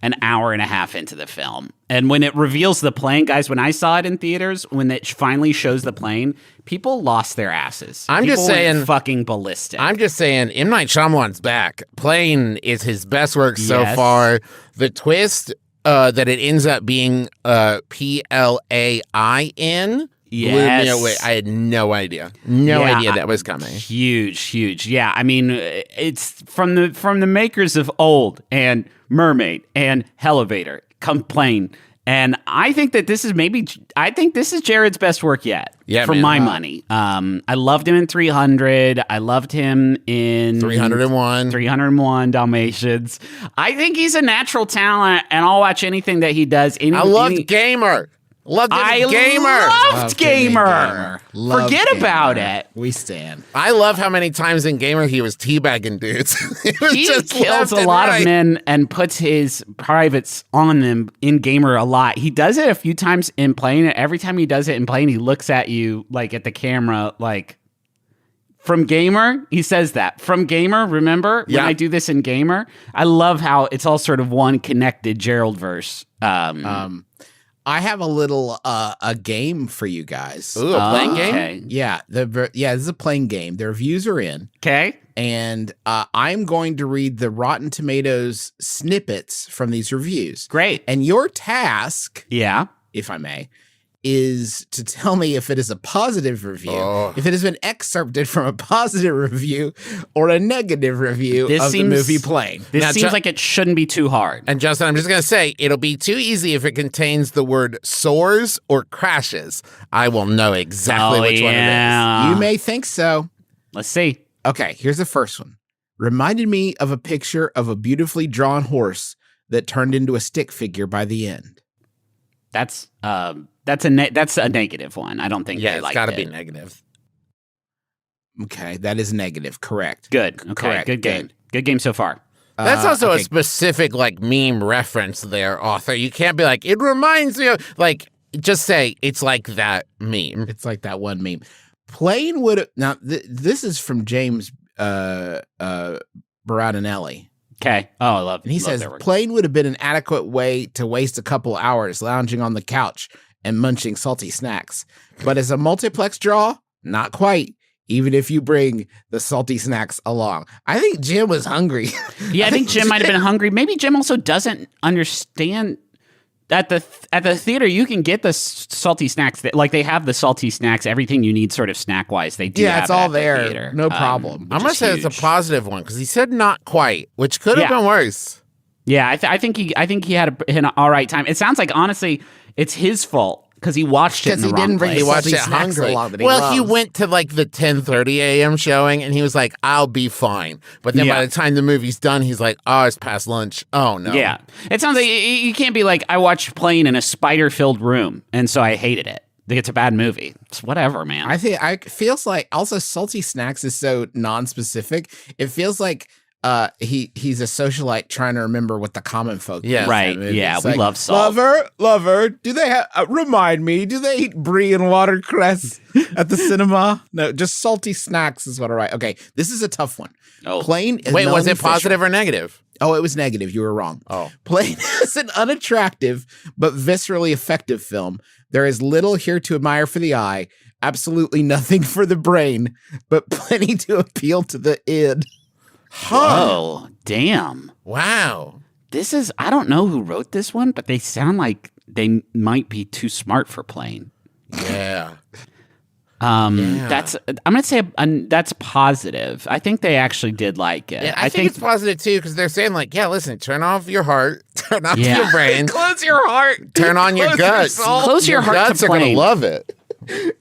an hour and a half into the film. And when it reveals the plane, guys, when I saw it in theaters, when it finally shows the plane, people lost their asses. I'm just saying, went fucking ballistic. I'm just saying, M. Night Shyamalan's back. Plane is his best work so far. The twist that it ends up being Plain. Yes. Blew me away. I had no idea. No idea that was coming. Huge. Yeah, I mean, it's from the makers of Old and Mermaid and Elevator, Plane. And I think that this is Jared's best work yet. Yeah, for my money. I loved him in 300. I loved him in 301 Dalmatians. I think he's a natural talent, and I'll watch anything that he does. I loved Gamer. Loved Gamer. Forget about it. We stand. I love how many times in Gamer he was teabagging dudes. He kills a lot of men and puts his privates on them in Gamer a lot. He does it a few times in Plane, and every time he does it in Plane, he looks at you like at the camera, like from Gamer. He says that from Gamer. Remember when I do this in Gamer? I love how it's all sort of one connected Gerald verse. I have a little a game for you guys. Ooh, a playing game? Okay. Yeah, this is a playing game. The reviews are in. Okay. And I'm going to read the Rotten Tomatoes snippets from these reviews. Great. And your task, Yeah. if I may, is to tell me if it is a positive review, if it has been excerpted from a positive review or a negative review of the movie Plane. This Now, seems like it shouldn't be too hard. And Justin, I'm just going to say, it'll be too easy if it contains the word soars or crashes. I will know exactly which one it is. You may think so. Let's see. Okay, here's the first one. Reminded me of a picture of a beautifully drawn horse that turned into a stick figure by the end. That's a negative one. I don't think Yeah, they it's liked got to it. be negative. Okay, that is negative. Correct. Good. Okay. Correct. Good game. Good game so far. That's also okay. a specific like meme reference there, author. You can't be like, it reminds me of, like, just say it's like that meme. It's like that one meme. Plane would now. This is from James Berardinelli, Okay. Oh, I love. and he love says their work. plane would have been an adequate way to waste a couple hours lounging on the couch and munching salty snacks. But as a multiplex draw, not quite. Even if you bring the salty snacks along, I think Jim was hungry. Yeah, I think Jim might have been hungry. Maybe Jim also doesn't understand. At the theater, you can get the salty snacks. Like they have the salty snacks, everything you need, sort of snack wise. They do. Yeah, have it's it all at the there. theater, No problem. which I'm going to is say it's a huge. positive one because he said not quite, which could have Yeah. been worse. Yeah, I think he had an all right time. It sounds like honestly, it's his fault because he watched it in Because the he wrong didn't bring place. He watched salty it snacks hungry. along that he Well, he loves. went to like the 10:30 a.m. showing and he was like, I'll be fine. But then by Yeah. the time the movie's done, he's like, oh, it's past lunch. Oh, no. Yeah, it sounds like you can't be like I watched Plane in a spider-filled room and so I hated it. It's a bad movie. It's whatever, man. I feels like also salty snacks is so non-specific. It feels like he's a socialite trying to remember what the common folk Yeah. eat in Right, that movie. yeah, It's we like, love salt. Lover, do they have remind me, do they eat brie and watercress at the cinema? No, just salty snacks is what I write. Okay, this is a tough one. Oh. Plane is Wait, was Melanie it positive Fisher. or negative? Oh, it was negative. You were wrong. Oh. Plane is an unattractive but viscerally effective film. There is little here to admire for the eye, absolutely nothing for the brain, but plenty to appeal to the id. Oh, damn. Wow. This is, I don't know who wrote this one, but they sound like they might be too smart for Plane. Yeah. That's, I'm going to say that's positive. I think they actually did like it. Yeah, I think it's positive too because they're saying like, yeah, listen, turn off your heart, turn off Yeah. your brain, Close your heart. turn on your Close guts. soul. Close your heart guts to are gonna Plane. love it.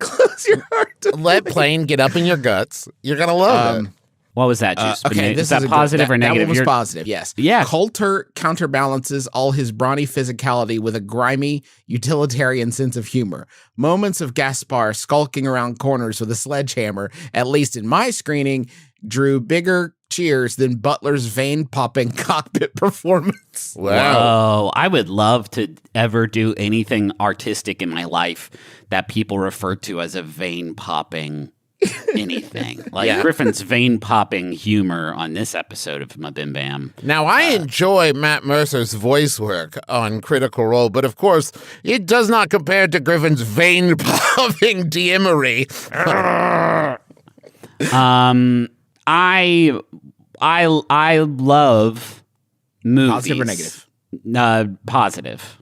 Close your heart. To Let Plane get up in your guts. You're gonna love it. What was that, Juice? Okay, is that a good- positive or negative? That one was You're- positive, yes. Yeah. Coulter counterbalances all his brawny physicality with a grimy, utilitarian sense of humor. Moments of Gaspar skulking around corners with a sledgehammer, at least in my screening, drew bigger cheers than Butler's vein-popping cockpit performance. Whoa, I would love to ever do anything artistic in my life that people refer to as a vein popping anything. Like Yeah. Griffin's vein popping humor on this episode of MBMBaM. Now, I enjoy Matt Mercer's voice work on Critical Role, but of course, it does not compare to Griffin's vein-popping DMery. I love movies. Positive or negative? Positive.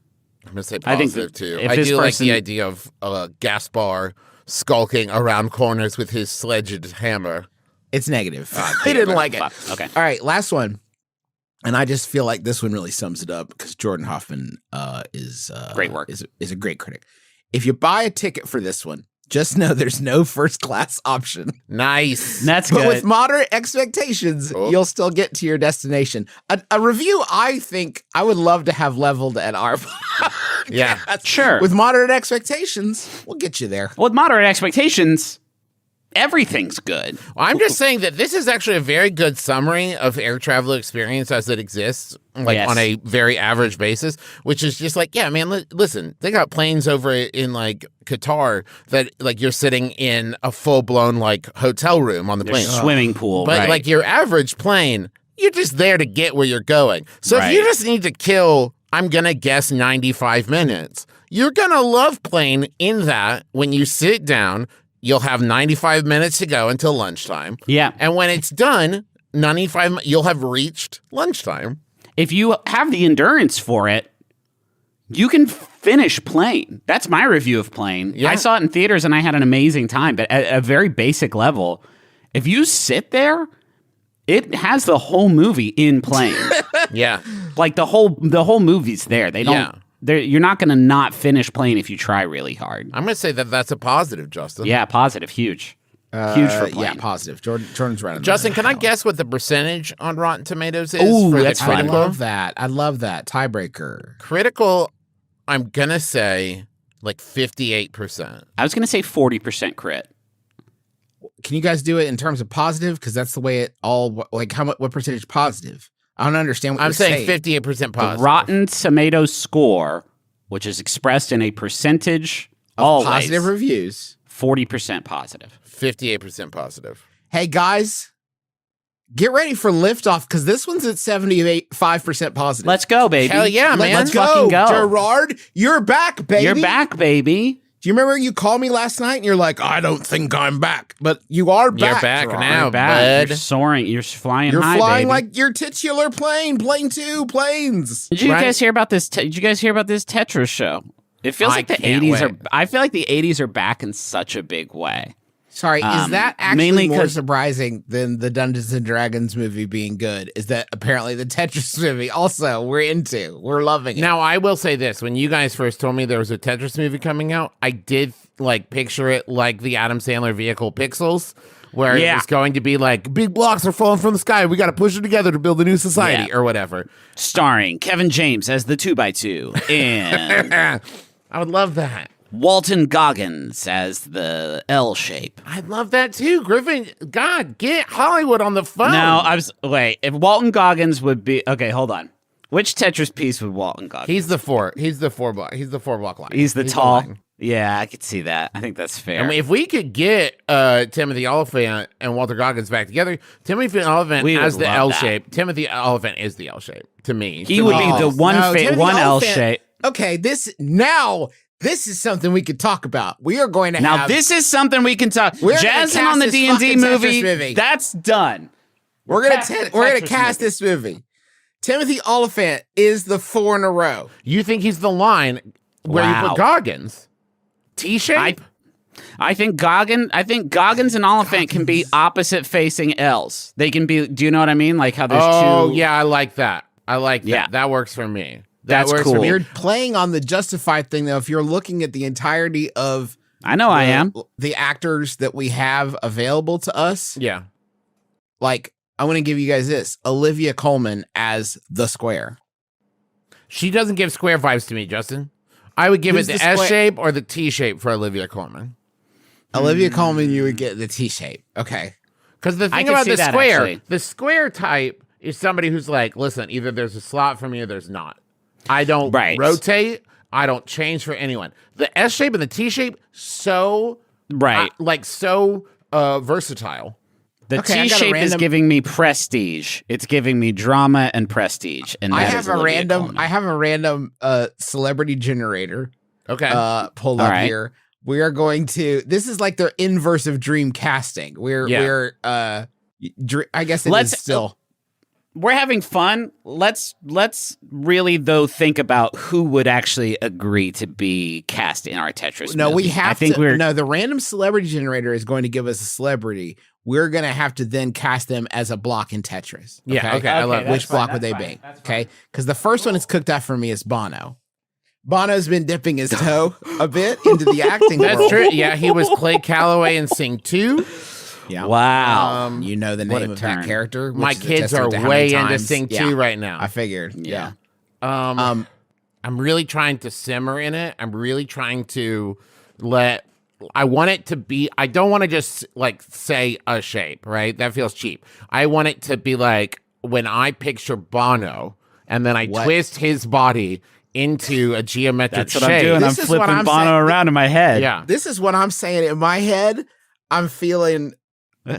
I'm going to say I think positive, too. if I this do like person- the idea of Gaspar skulking around corners with his sledgehammer. It's negative. I didn't like it. Fuck. Okay. All right, last one. And I just feel like this one really sums it up because Jordan Hoffman is Great work. Is a great critic. If you buy a ticket for this one, just know there's no first class option. Nice. That's But good. with moderate expectations, Oh. you'll still get to your destination. A review I think I would love to have leveled at our Yeah. Sure. With moderate expectations, we'll get you there. With moderate expectations, everything's good. Well, I'm just saying that this is actually a very good summary of air travel experience as it exists, like Yes. on a very average basis, which is just like, yeah, man, listen, they got planes over in like Qatar that like you're sitting in a full blown like hotel room on the There's plane. a swimming pool, But right? like your average plane, you're just there to get where you're going. So if you Right. just need to kill, I'm going to guess 95 minutes, you're going to love playing in that when you sit down. You'll have 95 minutes to go until lunchtime. Yeah. And when it's done, 95, you'll have reached lunchtime. If you have the endurance for it, you can finish playing. That's my review of playing. Yeah. I saw it in theaters and I had an amazing time. But at a very basic level, if you sit there, it has the whole movie in playing. Yeah. Like the whole movie's there. They don't. Yeah. You're not going to not finish playing if you try really hard. I'm going to say that that's a positive, Justin. Yeah, positive, huge. Huge for playing. Yeah, positive. Jordan's right on Justin, that. can I guess what the percentage on Rotten Tomatoes is? Ooh, for the that's fun. I critical? love that. I love that. Tiebreaker. Critical, I'm going to say like 58%. I was going to say 40% crit. Can you guys do it in terms of positive? Because that's the way it all, like, what percentage positive? I don't understand what I'm you're saying saying. 58% positive. The Rotten Tomatoes score, which is expressed in a percentage Of always, positive reviews. 40% positive. 58% positive. Hey, guys, get ready for liftoff because this one's at 75% positive. Let's go, baby. Hell yeah, man. Let's fucking go. Gerard, you're back, baby. You're back, baby. Do you remember you called me last night and you're like, I don't think I'm back. But you are back. You're back Gerard. now, You're back. bud. You're soaring. You're flying You're high, flying baby. like your titular plane, plane 2, planes. Did you Right? guys hear about this? Did you guys hear about this Tetris show? It feels I like the can't 80s are. wait. I feel like the 80s are back in such a big way. Sorry, is that actually mainly more 'cause- surprising than the Dungeons and Dragons movie being good? Is that apparently the Tetris movie also we're loving it. Now, I will say this. When you guys first told me there was a Tetris movie coming out, I did like picture it like the Adam Sandler vehicle Pixels, where it was going to be like, big blocks are falling from the sky. We got to push it together to build a new society or whatever. Starring Kevin James as the 2x2 and I would love that. Walton Goggins as the L shape. I'd love that too. Griffin, God, get Hollywood on the phone. No, if Walton Goggins would be okay, hold on. Which Tetris piece would Walton Goggins? He's the four block line. He's the tall. line. Yeah, I could see that. I think that's fair. I mean, if we could get Timothy Oliphant and Walter Goggins back together, Timothy Oliphant We would as the love L that. shape. Timothy Oliphant is the L shape to me. he would be the one Timothy one L Oliphant- shape. Okay, this is something we could talk about. We are going to Now have this is something we can talk. We're gonna Jazzing cast on the this D&D fucking Tetris movie. movie. That's done. we're gonna Tetris cast movie. this movie. Timothy Oliphant is the 4 in a row. You think he's the line where you Wow. put Goggins? T-shape? I think Goggins and Oliphant can be opposite facing L's. They can be. Do you know what I mean? Like how there's Oh, two. yeah, I like that. I like that. Yeah. That works for me. That That's works cool. for me. You're playing on the Justified thing, though. If you're looking at the entirety of I know I am. the actors that we have available to us, Yeah. like, I'm going to give you guys this. Olivia Colman as the Square. She doesn't give square vibes to me, Justin. I would give Who's it the the S square- shape or the T shape for Olivia Colman. Olivia Colman, you would get the T shape. Okay. Because the I thing can about see the that, square, actually. the square type is somebody who's like, listen, either there's a slot for me or there's not. I don't Right. rotate. I don't change for anyone. The S shape and the T shape, so Right. versatile. The Okay, I T got a shape is random- giving me prestige. It's giving me drama and prestige. And I that have is a Olivia random Colman. I have a random celebrity generator Okay. pulled All up right. here. We are going to this is like their inverse of dream casting. We're I guess it Let's- is still We're having fun. Let's really though think about who would actually agree to be cast in our Tetris. No, we movie. have I think to. we're No, the random celebrity generator is going to give us a celebrity. We're going to have to then cast them as a block in Tetris. Yeah, okay, I love it. Which block would they be? Okay, because the first one is cooked out for me is Bono. Bono's been dipping his toe a bit into the acting That's world. true. Yeah, he was Clay Calloway in Sing 2. Yeah. Wow. You know the What name a of that turn. character. which My is a kids are testament to how way many into times- Sing 2 yeah, right now. I figured. Yeah. I'm really trying to simmer in it. I'm really trying to I want it to be, I don't want to just like say a shape, right? That feels cheap. I want it to be like when I picture Bono and then I twist his body into a geometric That's shape. what I'm doing. This I'm is what flipping I'm Bono saying. around in my head. Yeah. This is what I'm saying in my head. I'm feeling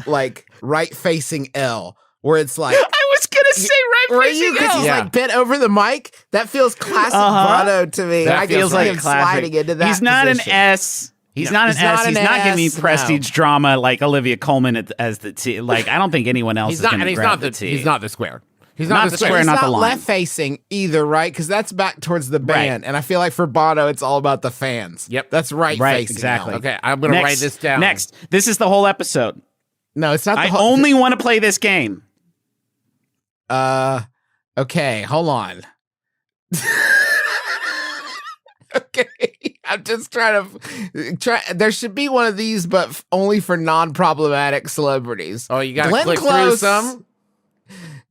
like right facing L, where it's like I was gonna say Were right you? Because facing he's L. like bent over the mic. That feels classic Bono to me. That I can feels see like him classic. sliding into that. He's not position. an S. He's not an S. He's not giving me S, prestige drama like Olivia Colman as the T. Like I don't think anyone else He's is not, going and to he's grab not the T. He's not the square. He's Not not, the square. square, He's not the not line. left facing either, right? Because that's back towards the band, and I feel like for Bono, it's all about the fans. Yep. that's right. Right, facing exactly. now. Okay, I'm gonna write this down. Next, this is the whole episode. No, it's not. The I whole, only want to play this game. Okay, hold on. Okay, I'm just trying to. There should be one of these, but only for non-problematic celebrities. Oh, you gotta Glenn click Close. through some.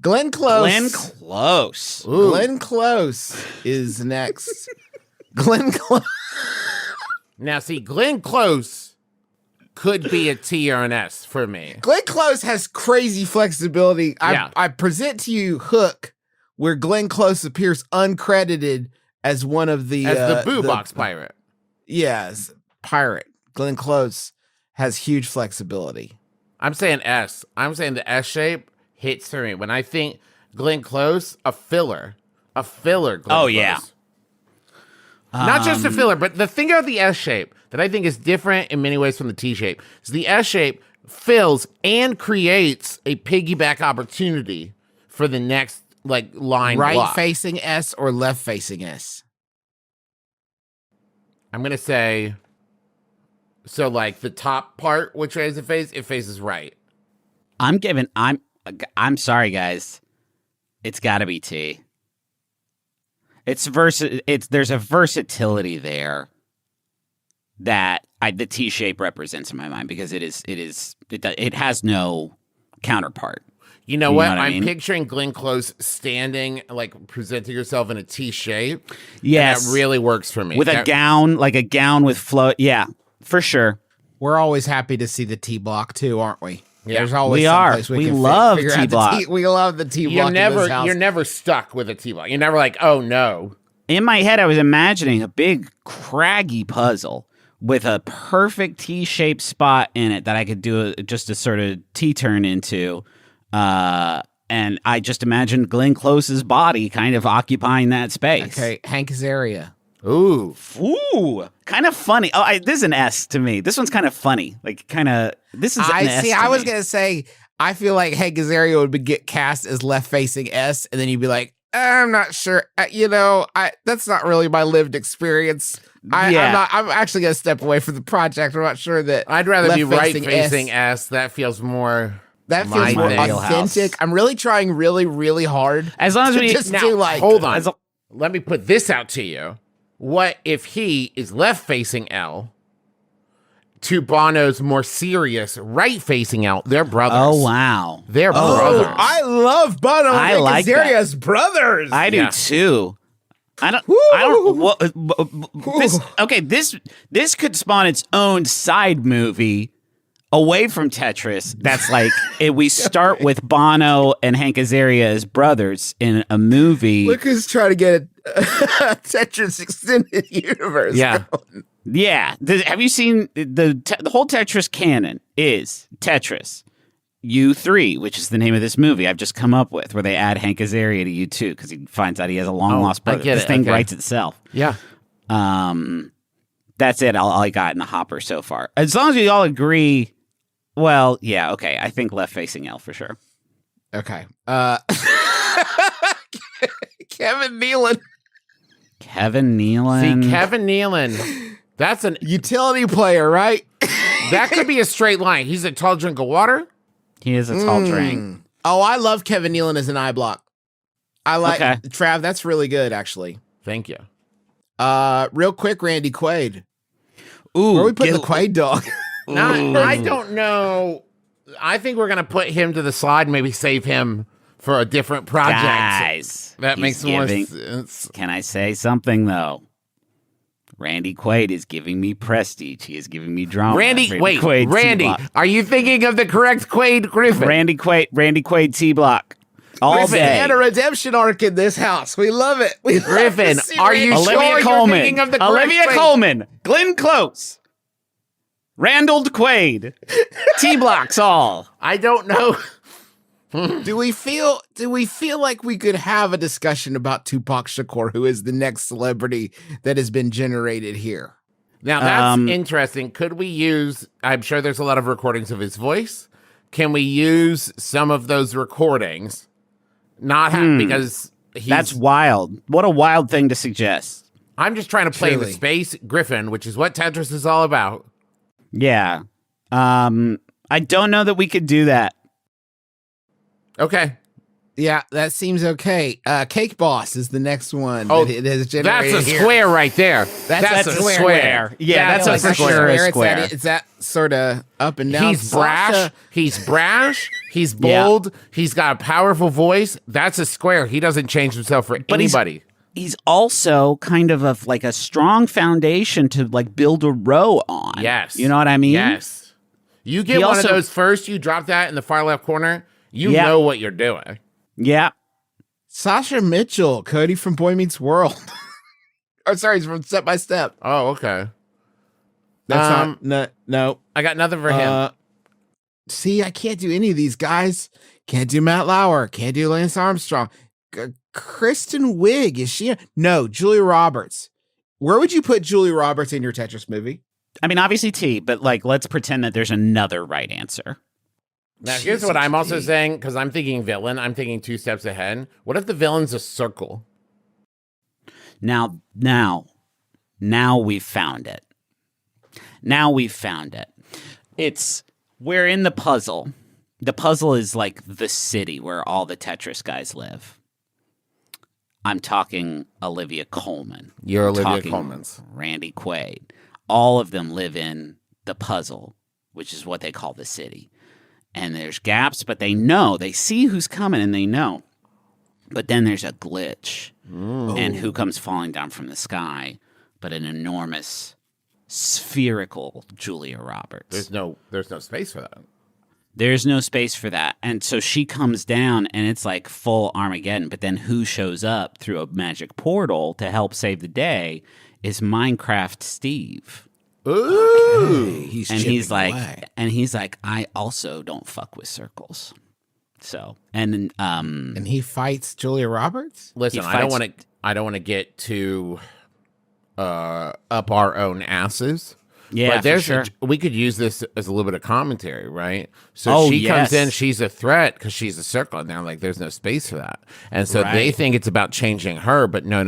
Glenn Close. Glenn Close. Ooh. Glenn Close is next. Glenn Close. Now, see, Glenn Close could be a T or an S for me. Glenn Close has crazy flexibility. Yeah. I present to you Hook, where Glenn Close appears uncredited as one of the As the Boo Box pirate. Yes, pirate. Glenn Close has huge flexibility. I'm saying S. I'm saying the S shape hits for me. When I think Glenn Close, a filler. A filler Glenn Oh, Close. yeah. Not just a filler, but the thing about the S shape that I think is different in many ways from the T shape is the S shape fills and creates a piggyback opportunity for the next line Right block. facing S or left facing S? I'm gonna say so the top part, which way does it faces right. I'm sorry, guys. It's got to be T. There's a versatility there that the T shape represents in my mind because it has no counterpart. You know what? I I'm mean? picturing Glenn Close standing, presenting yourself in a T shape. Yes, And that really works for me. with a gown, like a gown with flow. Yeah, for sure. We're always happy to see the T block too, aren't we? Yeah. There's always We are. someplace We can love figure out the T-block. We love the T block. You're never stuck with a T block. You're never like, oh no. In my head, I was imagining a big, craggy puzzle with a perfect T-shaped spot in it that I could do just a sort of T-turn into. And I just imagined Glenn Close's body kind of occupying that space. Okay, Hank Azaria. Ooh. Ooh, kind of funny. Oh, this is an S to me. This one's kind of funny. This is an S to I was me. gonna say. I feel like Hank Azaria would get cast as left facing S, and then you'd be like, I'm not sure. That's not really my lived experience. I'm actually gonna step away from the project. I'm not sure that I'd rather be right left-facing facing S. That feels more. That my feels more thing. authentic. I'm really trying really, really hard. As long as to we just Now, do like hold on. as a- Let me put this out to you. What if he is left facing L to Bono's more serious right facing L? They're brothers. Oh wow, They're brothers. I love Bono and I Hank like Azaria's brothers. I do Yeah. too. I don't. This could spawn its own side movie away from Tetris. That's we start with Bono and Hank Azaria as brothers in a movie. Look who's trying to get a Tetris extended universe. Yeah. Yeah. Have you seen the whole Tetris canon is Tetris U3, which is the name of this movie I've just come up with, where they add Hank Azaria to U2 because he finds out he has a long lost brother. get This it. thing Okay. writes itself. Yeah. That's it. All I got in the hopper so far. As long as we all agree, well, yeah, okay. I think left facing L for sure. Okay. Kevin Nealon, Kevin Nealon. See, Kevin Nealon. That's an. utility player, right? That could be a straight line. He's a tall drink of water. He is a tall drink. Oh, I love Kevin Nealon as an eye block. I like Okay. Trav. That's really good, actually. Thank you. Real quick, Randy Quaid. Ooh, Where are we putting the Quaid dog? I don't know. I think we're gonna put him to the side. Maybe save him for a different project. Guys, That he's makes more giving- sense. Can I say something though? Randy Quaid is giving me prestige. He is giving me drama. Randy, Quaid, Randy, T-block. are you thinking of the correct Quaid Griffin? Randy Quaid T-block. All Griffin day. had a redemption arc in this house. We love it. We love to Griffin, see are you Randy sure Olivia you're Colman. thinking of the correct Olivia Quaid? Colman. Glenn Close. Randall Quaid. T-blocks all. I don't know. Do we feel like we could have a discussion about Tupac Shakur, who is the next celebrity that has been generated here? Now, that's interesting. Could we use, I'm sure there's a lot of recordings of his voice. Can we use some of those recordings? Because that's wild. What a wild thing to suggest. I'm just trying to play Truly. the space Griffin, which is what Tetris is all about. Yeah. I don't know that we could do that. Okay. Yeah, that seems okay. Cake Boss is the next one. Oh, that it has That's generated a here. square right there. That's a square. Yeah, that's Like for sure a square. It's that sort of up and down. He's brash. Sasha- He's brash. He's bold. He's got a powerful voice. That's a square. He doesn't change himself for But anybody. He's also kind of like a strong foundation to like build a row on. Yes. You know what I mean? Yes. You get He one also- of those first, you drop that in the far left corner, you Yeah. know what you're doing. Yeah. Sasha Mitchell, Cody from Boy Meets World. Or sorry, he's from Step by Step. Oh, okay. That's no. I got nothing for him. See, I can't do any of these guys. Can't do Matt Lauer. Can't do Lance Armstrong. Kristen Wiig, is she? No, Julia Roberts. Where would you put Julia Roberts in your Tetris movie? I mean, obviously T, but like, let's pretend that there's another right answer. Now, here's what I'm also saying, because I'm thinking villain. I'm thinking 2 steps ahead. What if the villain's a circle? Now we've found it. We're in the puzzle. The puzzle is like the city where all the Tetris guys live. I'm talking Olivia Colman. You're Olivia talking Colman's. Randy Quaid. All of them live in the puzzle, which is what they call the city. And there's gaps, but they see who's coming and they know. But then there's a glitch. And who comes falling down from the sky? But an enormous spherical Julia Roberts. There's no space for that. There's no space for that. And so she comes down and it's like full Armageddon. But then who shows up through a magic portal to help save the day is Minecraft Steve. Ooh. He's like, I also don't fuck with circles. So, and he fights Julia Roberts? Listen, He I don't fights- want to get too up our own asses. yeah, But there's for sure. we could use this as a little bit of commentary, right? So Oh, she comes yes. in, she's a threat because she's a circle, and they're like, there's no space for that. And so they Right. think it's about changing her, but no.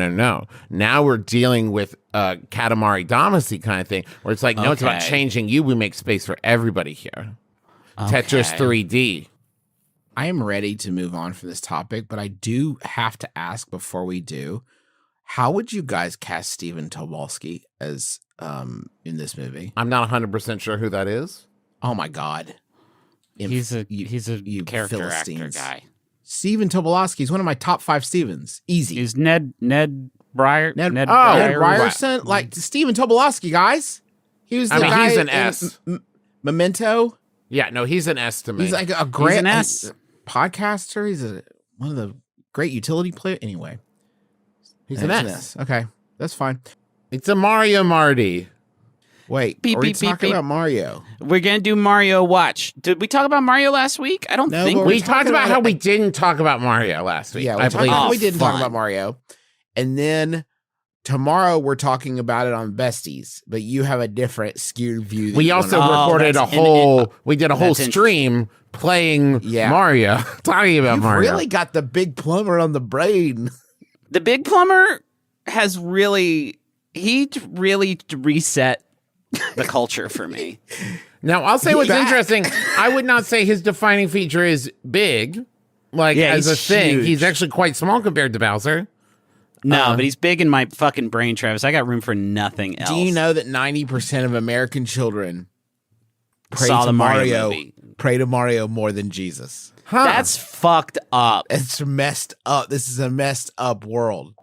Now we're dealing with Katamari Damacy kind of thing, where it's like, no, it's about Okay. changing you. We make space for everybody here. Tetris 3D. I am ready to move on from this topic, but I do have to ask before we do, how would you guys cast Stephen Tobolsky as in this movie? I'm not 100% sure who that is. Oh my God. He's a you character actor Philistines. guy. Stephen Tobolsky is one of my top 5 Stevens. Easy. He's Ned Breyer. Ned Breyer. Ryerson, like Stephen Tobolsky, guys. He was the I mean, guy he's an in S. Memento. Yeah, no, he's an S to me. He's like a great an S. podcaster. He's one of the great utility players. Anyway, he's it's an S. Okay, that's fine. It's a Mario Marty. Wait, Beep, are we beep, beep, talking beep. about Mario? We're gonna do Mario Watch. Did we talk about Mario last week? I don't No, think but We We're talked talking about about how it. we didn't talk about Mario last week. Yeah, I believe. Oh, we didn't talk fun. about Mario. And then tomorrow we're talking about it on Besties, but you have a different skewed view. We also recorded a that's whole. We did a whole that's stream playing Yeah. Mario, talking about You've Mario. really got the big plumber on the brain. The Big Plumber has really reset the culture for me. Now I'll say what's back. interesting. I would not say his defining feature is big, like Yeah, as a he's thing. huge. He's actually quite small compared to Bowser. No, but he's big in my fucking brain, Travis. I got room for nothing else. Do you know that 90% of American children pray Saw to the Mario movie. pray to Mario more than Jesus? Huh. That's fucked up. It's messed up. This is a messed up world.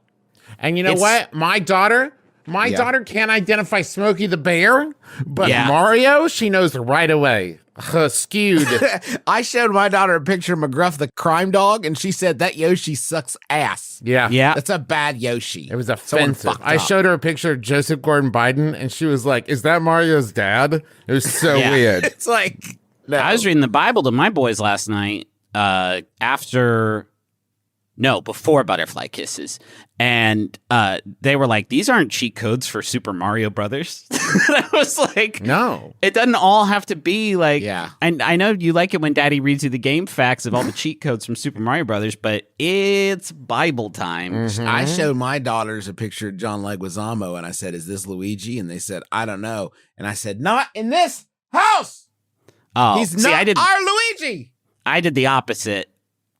And you know what? My daughter can't identify Smokey the Bear, but Yeah. Mario, she knows right away. Skewed. I showed my daughter a picture of McGruff the crime dog, and she said that Yoshi sucks ass. Yeah. Yeah. That's a bad Yoshi. It was Someone offensive. fucked I up. showed her a picture of Joseph Gordon-Biden, and she was like, "Is that Mario's dad?" It was so Yeah. weird. It's like, no. I was reading the Bible to my boys last night. before Butterfly Kisses. And they were like, these aren't cheat codes for Super Mario Brothers. I was like, No. it doesn't all have to be like, Yeah. And I know you like it when Daddy reads you the game facts of all the cheat codes from Super Mario Brothers, but it's Bible time. Mm-hmm. I showed my daughters a picture of John Leguizamo, and I said, "Is this Luigi?" And they said, "I don't know." And I said, "Not in this house. Oh, He's not our Luigi." I did the opposite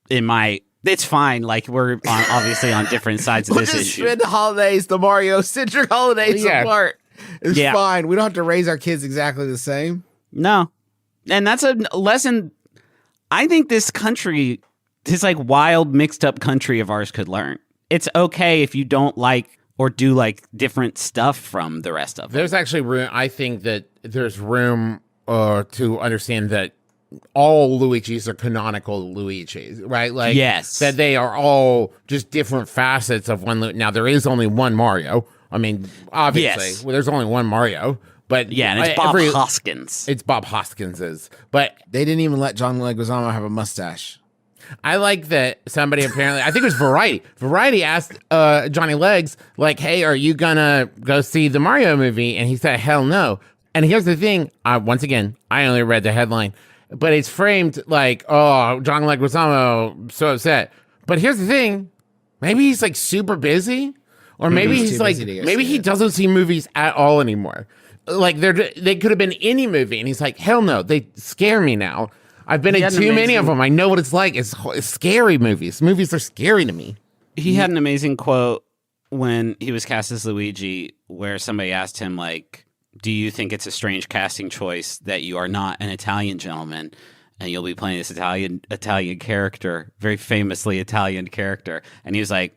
in my. It's fine. Like we're obviously on different sides of We'll this just issue. spend the holidays, the Mario-centric holidays Yeah. apart. It's Yeah. fine. We don't have to raise our kids exactly the same. No, and that's a lesson. I think this country, this like wild, mixed up country of ours, could learn. It's okay if you don't like or do like different stuff from the rest of it. There's actually room. I think that there's room to understand that all Luigis are canonical Luigis, right? Like, Yes. that they are all just different facets of one. Now, there is only one Mario. I mean, obviously, Yes. there's only one Mario. But Yeah, and it's Bob Hoskins. It's Bob Hoskins's. But They didn't even let John Leguizamo have a mustache. I like that somebody apparently, I think it was Variety. Variety asked Johnny Legs, like, hey, are you gonna go see the Mario movie? And he said, hell no. And here's the thing. Once again, I only read the headline, but it's framed like, oh, John Leguizamo, so upset. But here's the thing. Maybe he's like super busy, or maybe He's he's too like, busy to go maybe see he it. doesn't see movies at all anymore. Like they could have been any movie, and he's like, hell no, they scare me now. I've been in had an too many of amazing- them. I know what it's like. It's scary movies. Movies are scary to me. He had an amazing quote when he was cast as Luigi, where somebody asked him, like, do you think it's a strange casting choice that you are not an Italian gentleman and you'll be playing this Italian character, very famously Italian character? And he was like,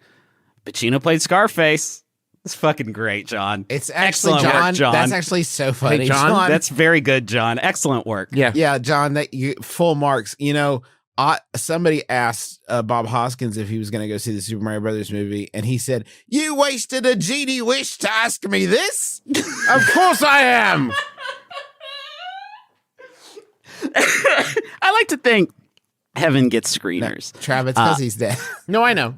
Pacino played Scarface. It's fucking great, John. It's actually Excellent work, John. John. That's actually so funny, John, That's very good, John. Excellent work. Yeah. Yeah, John, that you full marks. You know, somebody asked Bob Hoskins if he was going to go see the Super Mario Brothers movie, and he said, "You wasted a genie wish to ask me this." Of course I am. I like to think Heaven gets screeners. Travis, because he's dead. No, I know.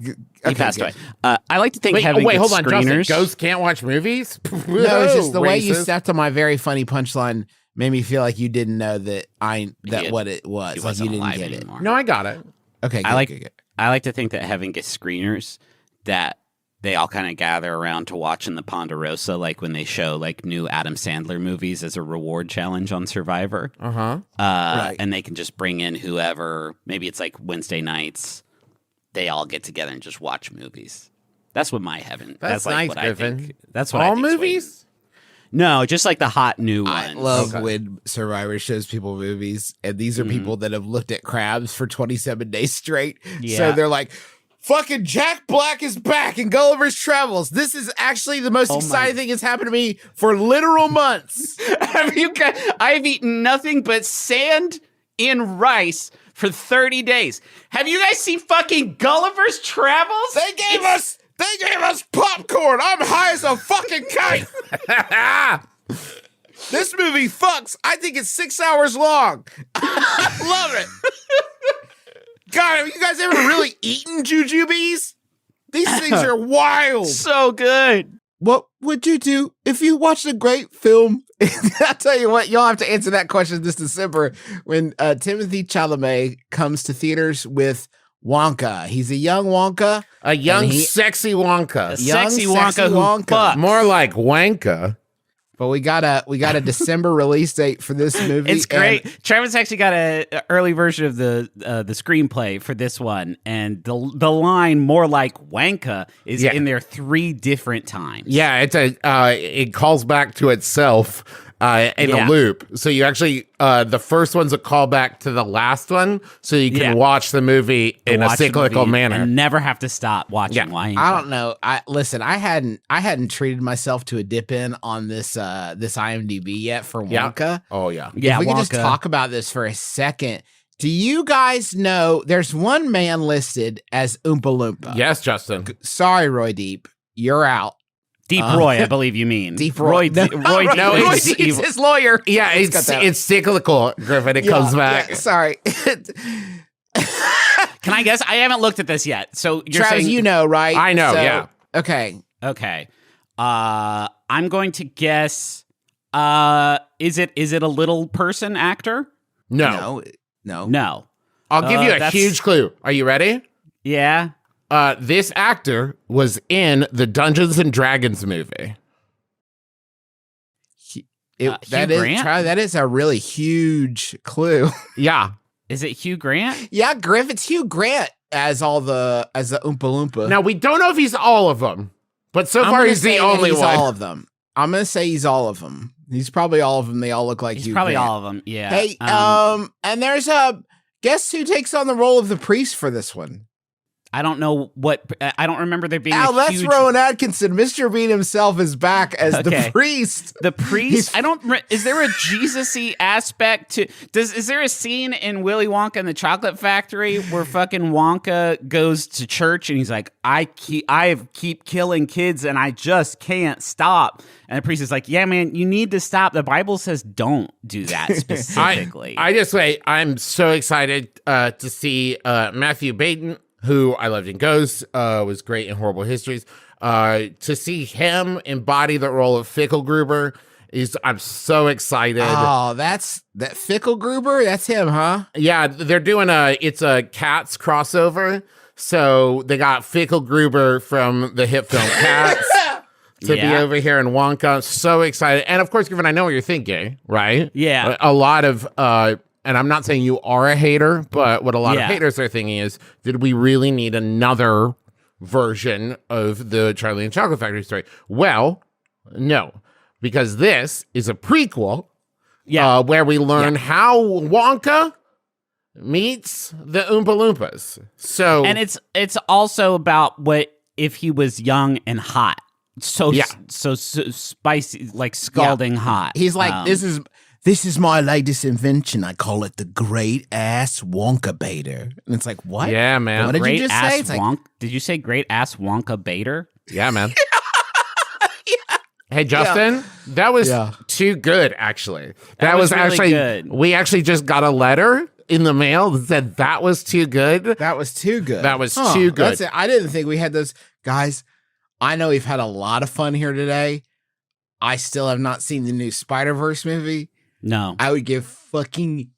He passed away. I like to think Wait, Heaven wait, gets hold on, Justin. screeners. Ghosts can't watch movies? No, it's just the way you Racist. stepped on my very funny punchline made me feel like you didn't know that what it was. He Like wasn't you didn't alive get it. anymore. No, I got it. Okay, I good. like to think that Heaven gets screeners that they all kind of gather around to watch in the Ponderosa, like when they show like new Adam Sandler movies as a reward challenge on Survivor. Uh-huh. Right. And they can just bring in whoever. Maybe it's like Wednesday nights. They all get together and just watch movies. That's what my Heaven. That's like nice, what Griffin. I think. That's what I All think's movies? No, just like the hot new I ones. love when Survivor shows people movies, and these are people that have looked at crabs for 27 days straight. So Yeah. they're like, fucking Jack Black is back in Gulliver's Travels. This is actually the most exciting thing that's happened to me for literal months. I've eaten nothing but sand in rice for 30 days. Have you guys seen fucking Gulliver's Travels? They gave us popcorn. I'm high as a fucking kite. This movie fucks. I think it's 6 hours long. I love it. God, have you guys ever really eaten jujubes? These things are wild. So good. What would you do if you watched a great film? I'll tell you what, you'll have to answer that question this December when Timothy Chalamet comes to theaters with Wonka. He's a young Wonka. A young, And he- sexy Wonka. Sexy Wonka who fucks. More like Wanka. But we got a December release date for this movie. It's great. Travis actually got a early version of the screenplay for this one, and the line "more like Wanka" is Yeah. in there 3 different times. Yeah, it calls back to itself in a Yeah. loop. So you actually, the first one's a callback to the last one, so you can Yeah. watch the movie in a Watch the cyclical movie manner. and never have to stop watching Yeah. Wanka. I don't know. I hadn't treated myself to a dip in on this IMDb yet for Yeah. Wonka. Oh, yeah. Yeah, If we could just Wonka. talk about this for a second. Do you guys know there's one man listed as Oompa Loompa? Yes, Justin. Sorry, Roy Deep. You're out. Deep Roy, I believe you mean. Deep Roy. Roy No, Roy it's Deep's evil. his lawyer. Yeah, Let's cut that out. it's cyclical, Griffin. It comes back. Yeah, sorry. Can I guess? I haven't looked at this yet. So you're Travis, saying you know, right? I know, So, yeah. Okay. Okay. I'm going to guess. Is it a little person actor? No. No. I'll give you a that's- huge clue. Are you ready? Yeah. This actor was in the Dungeons and Dragons movie. Hugh Grant? That is a really huge clue. Yeah. Is it Hugh Grant? Yeah, Griff, it's Hugh Grant as the Oompa Loompa. Now, we don't know if he's all of them, but so I'm far gonna he's say the that only he's one. all of them. I'm gonna say he's all of them. He's probably all of them. They all look like He's Hugh probably Grant. all of them. Yeah. Hey, and there's a guess who takes on the role of the priest for this one? I don't know what. I don't remember there being Al, a that's huge. Rowan Atkinson. Mr. Bean himself is back as Okay. the priest. The priest. I don't. Is there a Jesus-y aspect to? Is there a scene in Willy Wonka and the Chocolate Factory where fucking Wonka goes to church and he's like, I keep killing kids and I just can't stop. And the priest is like, yeah, man, you need to stop. The Bible says don't do that specifically. I just wait. I'm so excited to see Matthew Baden, who I loved in Ghost, was great in Horrible Histories. To see him embody the role of Fickelgruber I'm so excited. Oh, that's that Fickelgruber. That's him, huh? Yeah, they're doing it's a Cats crossover. So they got Fickelgruber from the hit film Cats to be over here in Wonka. So excited. And of course, Griffin, I know what you're thinking, right? Yeah. A lot of and I'm not saying you are a hater, but what a lot of haters are thinking is, did we really need another version of the Charlie and Chocolate Factory story? Well, no, because this is a prequel where we learn how Wonka meets the Oompa Loompas. So, and it's also about what if he was young and hot. So spicy, like scalding hot. He's like, this is my latest invention. I call it the Great Ass Wonka Baiter. And it's like, what? Yeah, man. What did Great you just ass say? It's like, Wonka. Did you say great ass Wonka Baiter? Yeah, man. Hey, Justin, that was too good, actually. That was really actually good. We actually just got a letter in the mail that said that was too good. that was too good. That was too good. That's it. I didn't think we had those. Guys, I know we've had a lot of fun here today. I still have not seen the new Spider-Verse movie. No. I would give fucking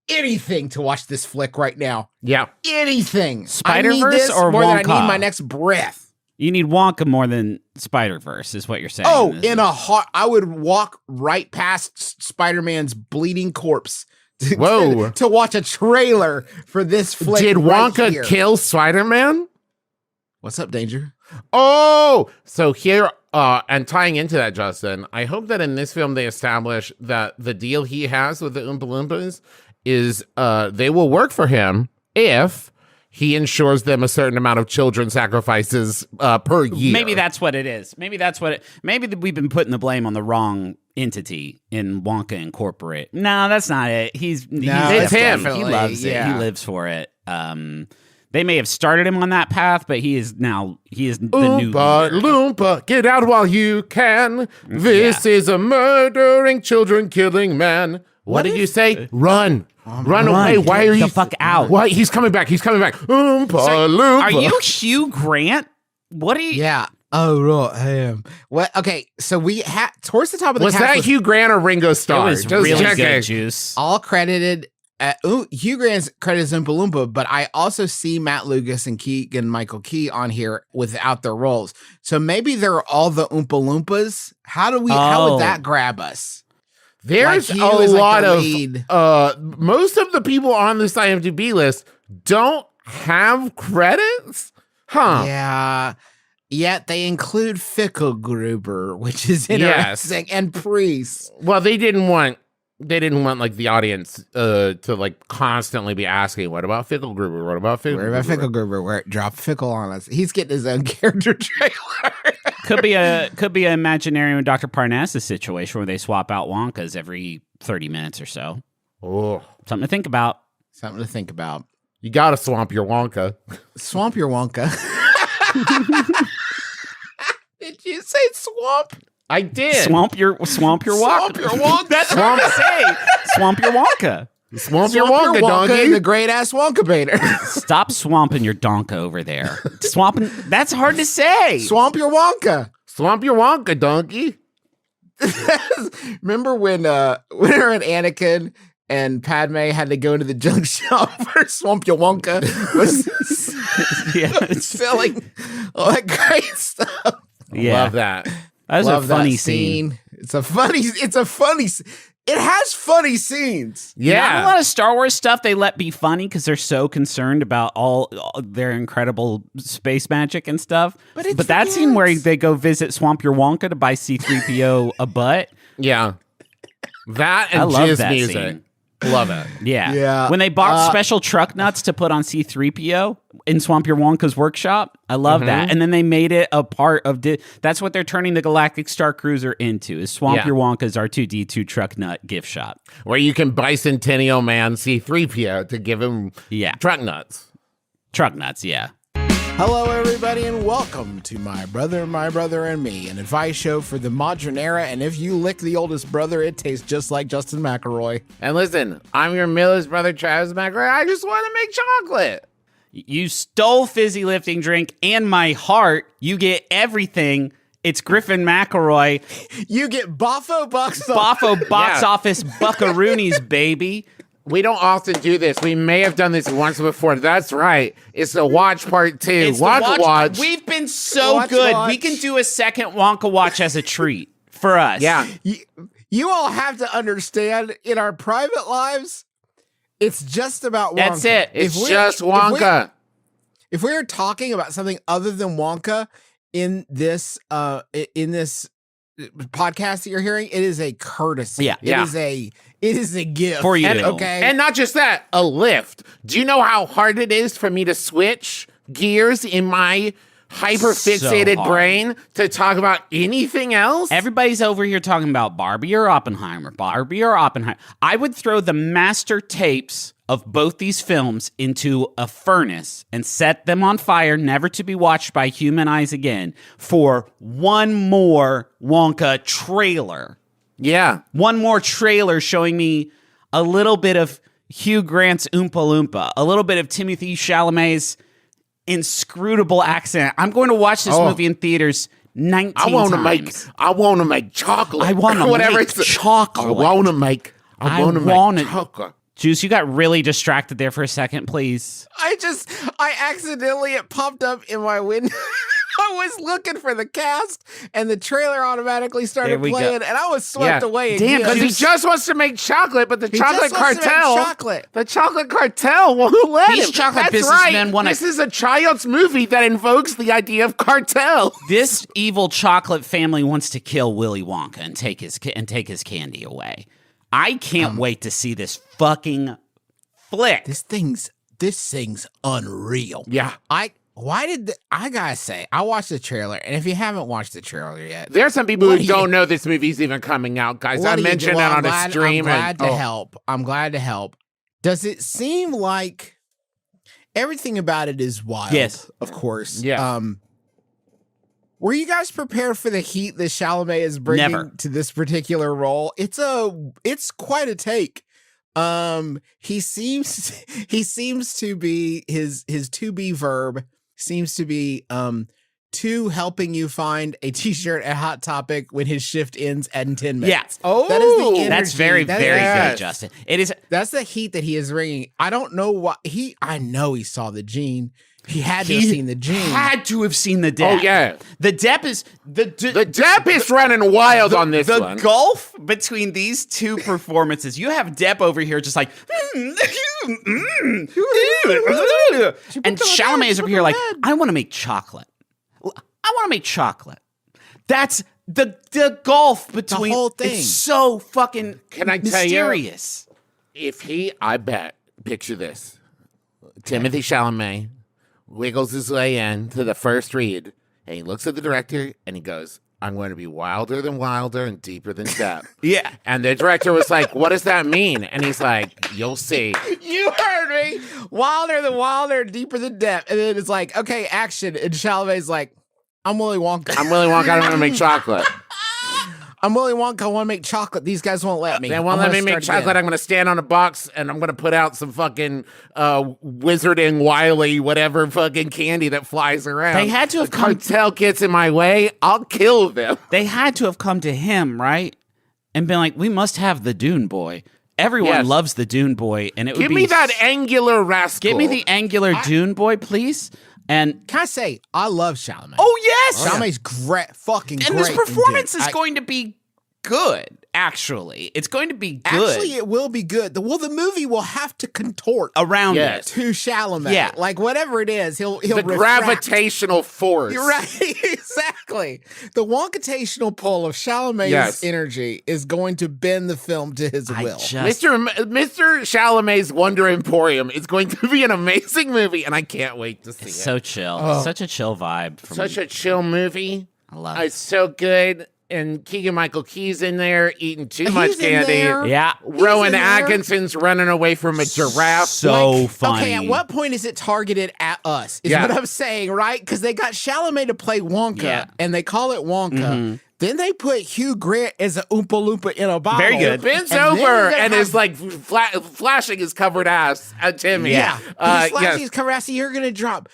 anything to watch this flick right now. Yeah. Anything. Spider-Verse I need this or more than I Wonka? need my next breath. You need Wonka more than Spider-Verse, is what you're saying. Oh, I would walk right past Spider-Man's bleeding corpse to watch a trailer for this flick. Did Wonka right here. kill Spider-Man? What's up, Danger? Oh, so here, and tying into that, Justin, I hope that in this film they establish that the deal he has with the Oompa Loompas is they will work for him if he ensures them a certain amount of children sacrifices per year. Maybe that's what it is. Maybe we've been putting the blame on the wrong entity in Wonka Incorporate. No, that's not it. it's him. He loves it. He lives for it. They may have started him on that path, but he is the new Oompa leader. Loompa, get out while you can. This is a murdering, children killing man. What did you say? Run. Run away. Why are you? the fuck out. Why? He's coming back. Oompa Loompa. Are you Hugh Grant? What are you? Yeah. Oh, right. I am. What? Okay. So we had towards the top of the Was cast that Hugh Grant or Ringo Starr? It was Just really checking. good, Juice. all credited. Hugh Grant's credited as Oompa Loompa, but I also see Matt Lucas and Keegan Michael Key on here without their roles. So maybe they're all the Oompa Loompas. How would that grab us? There's Like, a Hugh is like lot the of lead. most of the people on this IMDb list don't have credits, huh? Yeah. Yet they include Fickelgruber, which is interesting, and Priest. Well, they didn't want like the audience to like constantly be asking, what about Fickelgruber? What about Fickelgruber? Where about Fickelgruber? Where drop Fickle on us? He's getting his own character trailer. Could be an Imaginarium and Dr. Parnassus situation where they swap out Wonkas every 30 minutes or so. Oh, Something to think about. Something to think about. you gotta swamp your Wonka. Swamp your Wonka. Did you say swamp? I did. Swamp your Wonka. Swamp your Wonka. That's what I'm saying. Swamp your Wonka. Swamp your Wonka, donkey. The great ass Wonka baiter. Stop swamping your donka over there. Swamping, that's hard to say. Swamp your Wonka. Swamp your Wonka, donkey. Remember when her and Anakin and Padme had to go into the junk shop for Swamp Your Wonka was selling all that great stuff. Yeah. Love that. That was Love a funny that scene. It has funny scenes. Not a lot of Star Wars stuff they let be funny because they're so concerned about all their incredible space magic and stuff. But that scene where they go visit Swamp Your Wonka to buy C-3PO a butt. Yeah. That and I love jizz that music. scene. Love it. Yeah. When they bought special truck nuts to put on C-3PO in Swamp Your Wonka's workshop. I love that. And then they made it a part of that's what they're turning the Galactic Star Cruiser into, is Swamp Your Wonka's R2-D2 truck nut gift shop. Where you can Bicentennial Man C-3PO to give him truck nuts. Truck nuts, yeah. Hello, everybody, and welcome to My Brother, and Me, an advice show for the modern era. And if you lick the oldest brother, it tastes just like Justin McElroy. And listen, I'm your Miller's brother, Travis McElroy. I just want to make chocolate. You stole fizzy lifting drink and my heart. You get everything. It's Griffin McElroy. You get Boffo box office buckaroonies, baby. We don't often do this. We may have done this once before. That's right. It's the watch part 2. It's Wonka watch. We've been so Watch good. watch. We can do a second Wonka watch as a treat for us. Yeah. You all have to understand, in our private lives, it's just about Wonka. That's it. It's just Wonka. If we're talking about something other than Wonka in this podcast that you're hearing, it is a courtesy. Yeah. It is a gift For you. Okay. And not just that, a lift. Do you know how hard it is for me to switch gears in my hyper-fixated So hard. brain to talk about anything else? Everybody's over here talking about Barbie or Oppenheimer. I would throw the master tapes of both these films into a furnace and set them on fire, never to be watched by human eyes again, for one more Wonka trailer. Yeah. One more trailer showing me a little bit of Hugh Grant's Oompa Loompa, a little bit of Timothée Chalamet's inscrutable accent. I'm going to watch this movie in theaters 19 times. I want to make chocolate. I want to make chocolate. I want to make chocolate. Juice, you got really distracted there for a second, please. I accidentally, it popped up in my window. I was looking for the cast, and the trailer automatically started playing, and I was swept away. Damn, Because he just wants to make chocolate, but the chocolate cartel, the chocolate cartel won't let him. These chocolate That's businessmen right. wanna- This is a child's movie that invokes the idea of cartel. This evil chocolate family wants to kill Willy Wonka and take his candy away. I can't wait to see this fucking flick. This thing's unreal. Yeah. I gotta say, I watched the trailer, and if you haven't watched the trailer yet, There's some people who don't know this movie's even coming out, guys. I mentioned that on a stream. I'm glad to help. Does it seem like everything about it is wild? Yes. Of course. Yeah. Were you guys prepared for the heat that Chalamet is bringing Never. to this particular role? It's quite a take. He seems to be his to be verb seems to be to helping you find a t-shirt at Hot Topic when his shift ends in 10 minutes. Yeah. That is the energy. That's very good, Justin. It is. That's the heat that he is bringing. I don't know what I know he saw the gene. He had to have seen the gene. Had to have seen the Depp. Oh, yeah. The Depp is The Depp is running wild on this the one. gulf between these two performances. You have Depp over here just like, and Chalamet is over here like, I want to make chocolate. I want to make chocolate. That's the gulf between whole thing. It's so fucking Can I tell you? mysterious. I bet, picture this. Timothée Chalamet wiggles his way in to the first read, and he looks at the director, and he goes, I'm going to be wilder than Wilder and deeper than Depp. Yeah. And the director was like, what does that mean? And he's like, you'll see. You heard me. Wilder than Wilder, deeper than Depp. And then it's like, okay, action. And Chalamet's like, I'm Willy Wonka. I'm Willy Wonka. I don't want to make chocolate. I'm Willy Wonka. I want to make chocolate. These guys won't let me. They won't let me make chocolate. I'm going to stand on a box and I'm going to put out some fucking wizarding Wily, whatever fucking candy that flies around. They had to have the cartel gets in my way. I'll kill them. They had to have come to him, right? And been like, we must have the Dune boy. Everyone loves the Dune boy. And it would Give be me that angular rascal. Give me the angular Dune boy, please. And can I say, I love Chalamet. Oh, yes. Chalamet's great, fucking great. And this performance in is Dune. going to be good, actually. It's going to be good. Actually, it will be good. The movie will have to contort Around it. to Chalamet. Yeah. Like, whatever it is, he'll the refract. gravitational force. You're right. Exactly. The wonkatational pull of Chalamet's energy is going to bend the film to his will. Mr. Chalamet's Wonder Emporium is going to be an amazing movie, and I can't wait to see it. So chill. Such a chill vibe. Such a chill movie. I love it. It's so good. And Keegan-Michael Key's in there eating too much candy. Yeah. Rowan Atkinson's running away from a giraffe. So funny. Okay, at what point is it targeted at us? Is what I'm saying, right? Because they got Chalamet to play Wonka, and they call it Wonka. Then they put Hugh Grant as a Oompa Loompa in a bottle. Very good. Bends over and is like flashing his covered ass at Timmy. Yeah. He's flashing his covered ass. You're going to drop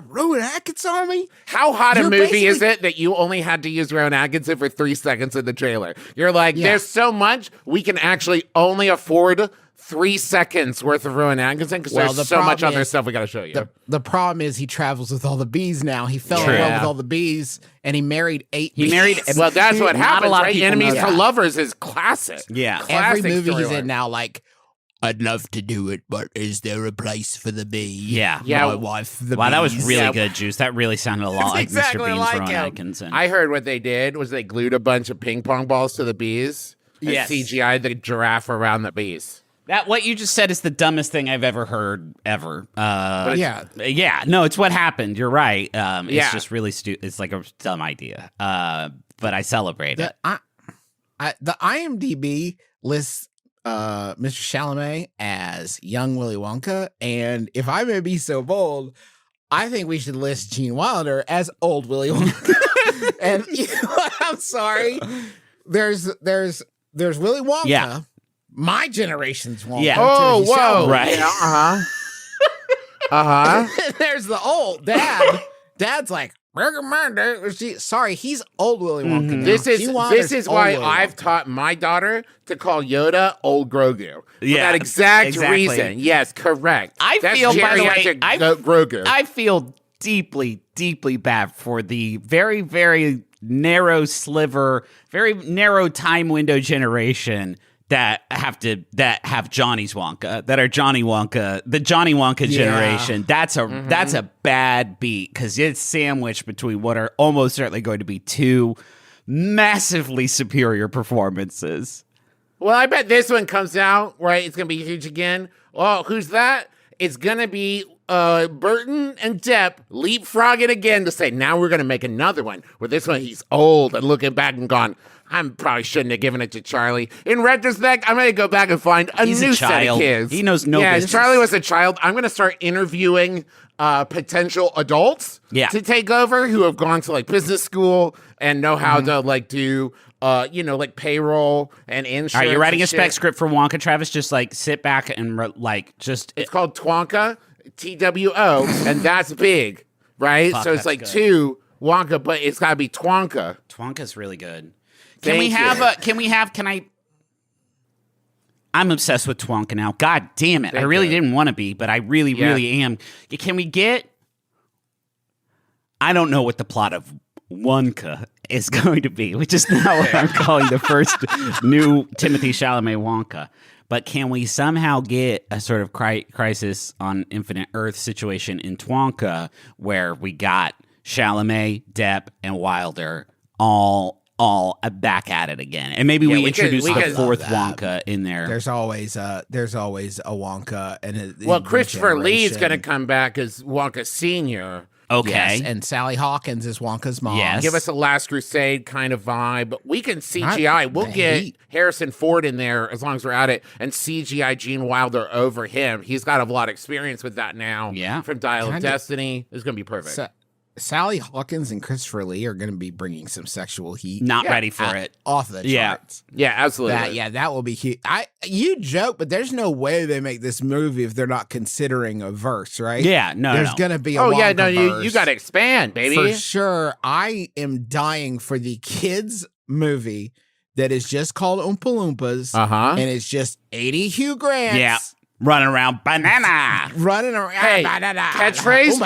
Rowan Atkinson on me? How hot a movie is it that you only had to use Rowan Atkinson for 3 seconds in the trailer? You're like, there's so much, we can actually only afford 3 seconds worth of Rowan Atkinson because there's so much other stuff we got to show you. The problem is he travels with all the bees now. He fell in love with all the bees, and he married 8 bees. Well, that's what happens, right? Enemies to know. lovers is classic. Yeah. Every Classic movie he's storyline. in now, like, I'd love to do it, but is there a place for the bee? Yeah. My wife, the Wow, that was bees. really good, Juice. That really sounded a lot like exactly Mr. Bean's like Rowan him. Atkinson. I heard what they did was they glued a bunch of ping pong balls to the bees and Yes. CGI the giraffe around the bees. That what you just said is the dumbest thing I've ever heard ever. Yeah. No, it's what happened. You're right. It's just really stupid. It's like a dumb idea. But I celebrate it. The IMDb lists Mr. Chalamet as young Willy Wonka, and if I may be so bold, I think we should list Gene Wilder as old Willy Wonka. And I'm sorry, there's Willy Wonka. Yeah. My generation's Wonka. Yeah. Oh, Timothy whoa. Chalamet. Right. Yeah, uh-huh. There's the old dad. Dad's like, sorry, he's old Willy Wonka. Now. This Gene Wilder's is old why Willy I've Wonka. taught my daughter to call Yoda Old Grogu. For Yeah, that exact exactly. reason. Yes, correct. I That's feel, by the way, geriatric Grogu. I feel deeply, deeply bad for the very, very narrow sliver, very narrow time window generation that have Johnny's Wonka, that are Johnny Wonka, the Johnny Wonka generation. That's a bad beat because it's sandwiched between what are almost certainly going to be two massively superior performances. Well, I bet this one comes out, right? It's going to be huge again. Oh, who's that? It's going to be Burton and Depp leapfrogging again to say, now we're going to make another one where this one he's old and looking back and gone, I probably shouldn't have given it to Charlie. In retrospect, I'm going to go back and find a He's new a set of child. kids. He knows no business. Charlie was a child. I'm going to start interviewing potential adults to take over who have gone to like business school and know how to like do like payroll and insurance. All right, you're writing a and spec shit. script for Wonka, Travis. Just like sit back and It's called Twonka, TWO, and that's big, right? Fuck, so it's that's like good. two Wonka, but it's got to be Twonka. Twonka's really good. Thank you. I'm obsessed with Twonka now. God damn it. I really didn't want to be, but I really, really am. Can we get... I don't know what the plot of Wonka is going to be, which is now what I'm calling the first new Timothy Chalamet Wonka. But can we somehow get a sort of Crisis on Infinite Earth situation in Twonka where we got Chalamet, Depp, and Wilder all back at it again, and maybe we introduce the fourth Wonka in there. There's always a Wonka, and Christopher Lee's going to come back as Wonka Senior. Okay, yes, and Sally Hawkins is Wonka's mom. Yes. Give us a Last Crusade kind of vibe. We can CGI. We'll get Harrison Ford in there as long as we're at it, and CGI Gene Wilder over him. He's got a lot of experience with that now. Yeah, from Dial of Destiny. It's going to be perfect. Sally Hawkins and Christopher Lee are going to be bringing some sexual heat. Not ready for it. Off the Yeah. charts. Yeah, absolutely. That will be huge. You joke, but there's no way they make this movie if they're not considering a verse, right? Yeah, no, There's no. going to be a Oh, yeah, Wonka no, you verse. got to expand, baby. For sure. I am dying for the kids movie that is just called Oompa Loompas. Uh-huh. And it's just 80 Hugh Grants. Yeah. Running around banana. Running around. Hey, catchphrase,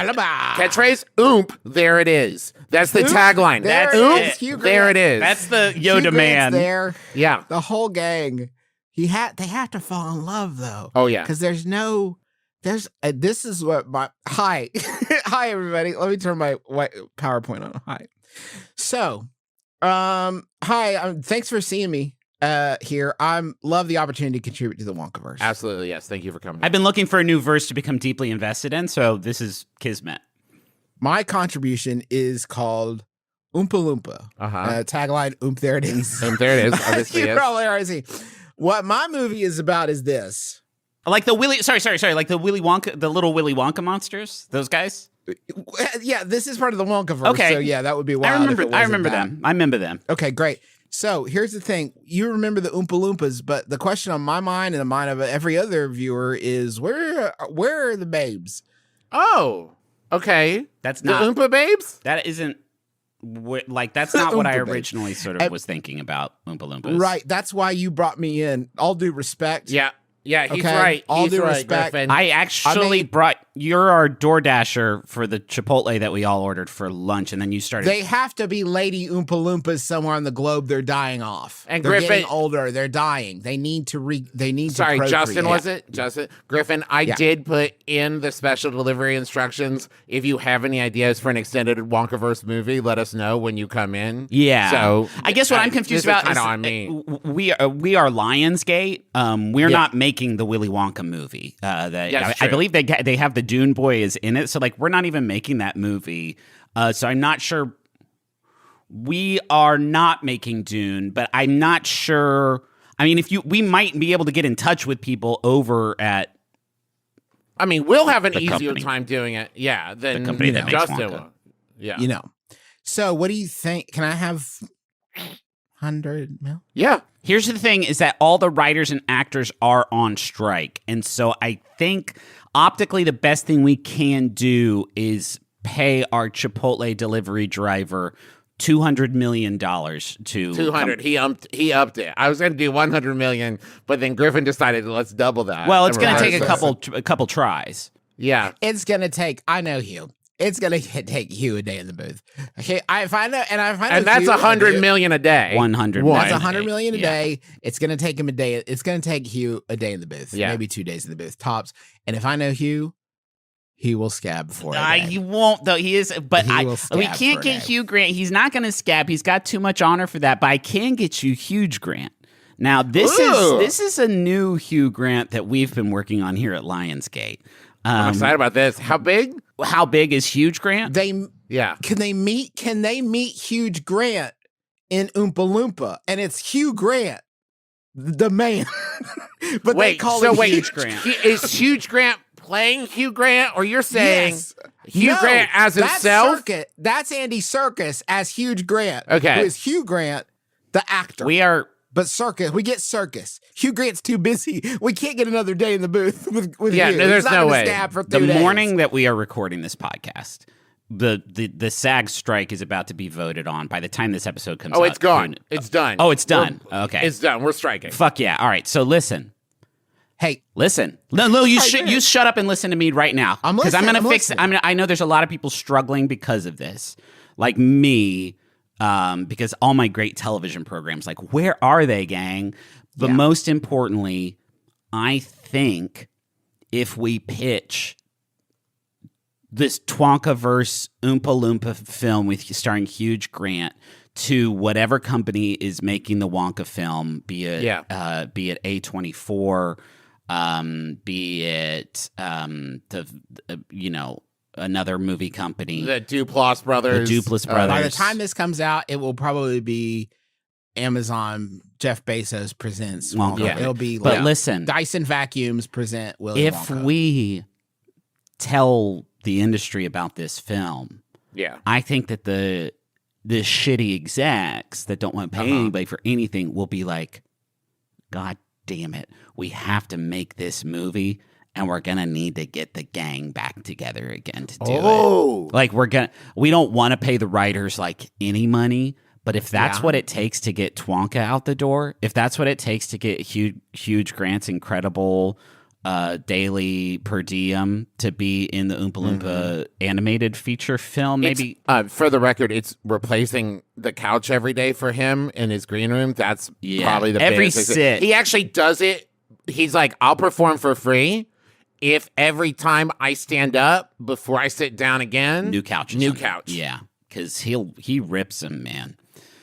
oomp, there it is. That's the tagline. There That's it oomp, is, Hugh there it is. That's the Hugh Yoda Grant's man. there. Yeah. The whole gang. They have to fall in love though. Oh, yeah. Because this is what hi. Hi everybody. Let me turn my white PowerPoint on. Hi. So, hi, thanks for seeing me here. Love the opportunity to contribute to the Wonkaverse. Absolutely, yes. Thank you for coming. I've been looking for a new verse to become deeply invested in, so this is kismet. My contribution is called Oompa Loompa. Tagline, Oomp, there it is. There it is. Obviously, You yes. probably already see. What my movie is about is this. Like the like the Willy Wonka, the little Willy Wonka monsters, those guys. Yeah, this is part of the Wonkaverse. Okay. So yeah, that would be wild. I remember that. them. I remember them. Okay, great. So here's the thing. You remember the Oompa Loompas, but the question on my mind and the mind of every other viewer is where are the babes? Oh, okay. That's The not Oompa Babes? That isn't that's not what I Oompa babes. originally sort of was thinking about Oompa Loompas. Right. That's why you brought me in. All due respect. Yeah. Yeah, he's Okay, right. all He's due right, respect. Griffin. I actually you're our DoorDasher for the Chipotle that we all ordered for lunch, and then you started. They have to be lady Oompa Loompas somewhere on the globe. They're dying off. And they're Griffin- getting older. They're dying. They need to Sorry, procreate. Justin, was it? Justin? Griffin, I Yeah. did put in the special delivery instructions. If you have any ideas for an extended Wonkaverse movie, let us know when you come in. Yeah. So I guess what I'm confused about is on me. we are Lionsgate. We're not making the Willy Wonka movie. Yes, I true. believe they have the Dune boy is in it. So like we're not even making that movie. So I'm not sure. We are not making Dune, but I'm not sure. I mean, we might be able to get in touch with people over at. I mean, we'll have an The easier company. time doing it. Yeah, than The company that makes Justin Wonka. will. Yeah. You know. So what do you think? Can I have 100 mil? Yeah. Here's the thing is that all the writers and actors are on strike. And so I think optically the best thing we can do is pay our Chipotle delivery driver $200 million to 200. He upped it. I was going to do 100 million, but then Griffin decided let's double that. Well, it's going to And take reverse a couple tries. Yeah. It's gonna take. I know Hugh. It's gonna take Hugh a day in the booth. Okay, if I know, And that's Hugh, 100 million a day. 100 One. That's 100 million a Yeah. day. It's gonna take him a day. It's gonna take Hugh a day in the booth. Yeah. Maybe 2 days in the booth tops. And if I know Hugh, he will scab before. He won't though. He is, but He will we scab can't for a get day. Hugh Grant. He's not going to scab. He's got too much honor for that. But I can get you Huge Grant. Now this Ooh. is a new Hugh Grant that we've been working on here at Lionsgate. I'm excited about this. How big? How big is Huge Grant? Yeah. Can they meet Huge Grant in Oompa Loompa? And it's Hugh Grant, the man. But they call him Huge Grant. Is Huge Grant playing Hugh Grant, or you're saying Yes. Hugh No, Grant as himself? That's Andy Serkis as Huge Grant. Okay. Who is Hugh Grant, the actor. But Serkis, we get Serkis. Hugh Grant's too busy. We can't get another day in the booth with Yeah, Hugh. no, there's He's not no gonna way. scab for The 2 days. morning that we are recording this podcast, the SAG strike is about to be voted on. By the time this episode comes out, Oh, it's gone. It's done. Oh, it's done. Okay. It's done. We're striking. Fuck yeah. All right. So listen. Hey, Listen. No, you shut up and listen to me right now. I'm Because I'm listening, going to I'm fix it. listening. I know there's a lot of people struggling because of this. Like me, because all my great television programs, like, where are they, gang? But most importantly, I think if we pitch this Twonkaverse Oompa Loompa film starring Huge Grant to whatever company is making the Wonka film, be it A24, be it another movie company, The Duplass brothers. The Duplass brothers. by the time this comes out, it will probably be Amazon. Jeff Bezos presents Wonka. Yeah. It'll be But like listen, Dyson Vacuums present Willy if Wonka. we tell the industry about this film, Yeah. I think that the shitty execs that don't want to pay anybody for anything will be like, God damn it, we have to make this movie, and we're gonna need to get the gang back together again to do it. Like we don't want to pay the writers like any money, but if that's what it takes to get Twonka out the door, if that's what it takes to get huge Grant's incredible daily per diem to be in the Oompa Loompa animated feature film, maybe. For the record, it's replacing the couch every day for him in his green room. That's probably the every biggest. sit. He actually does it. He's like, I'll perform for free if every time I stand up before I sit down again, New couch. Yeah, because he rips them, man.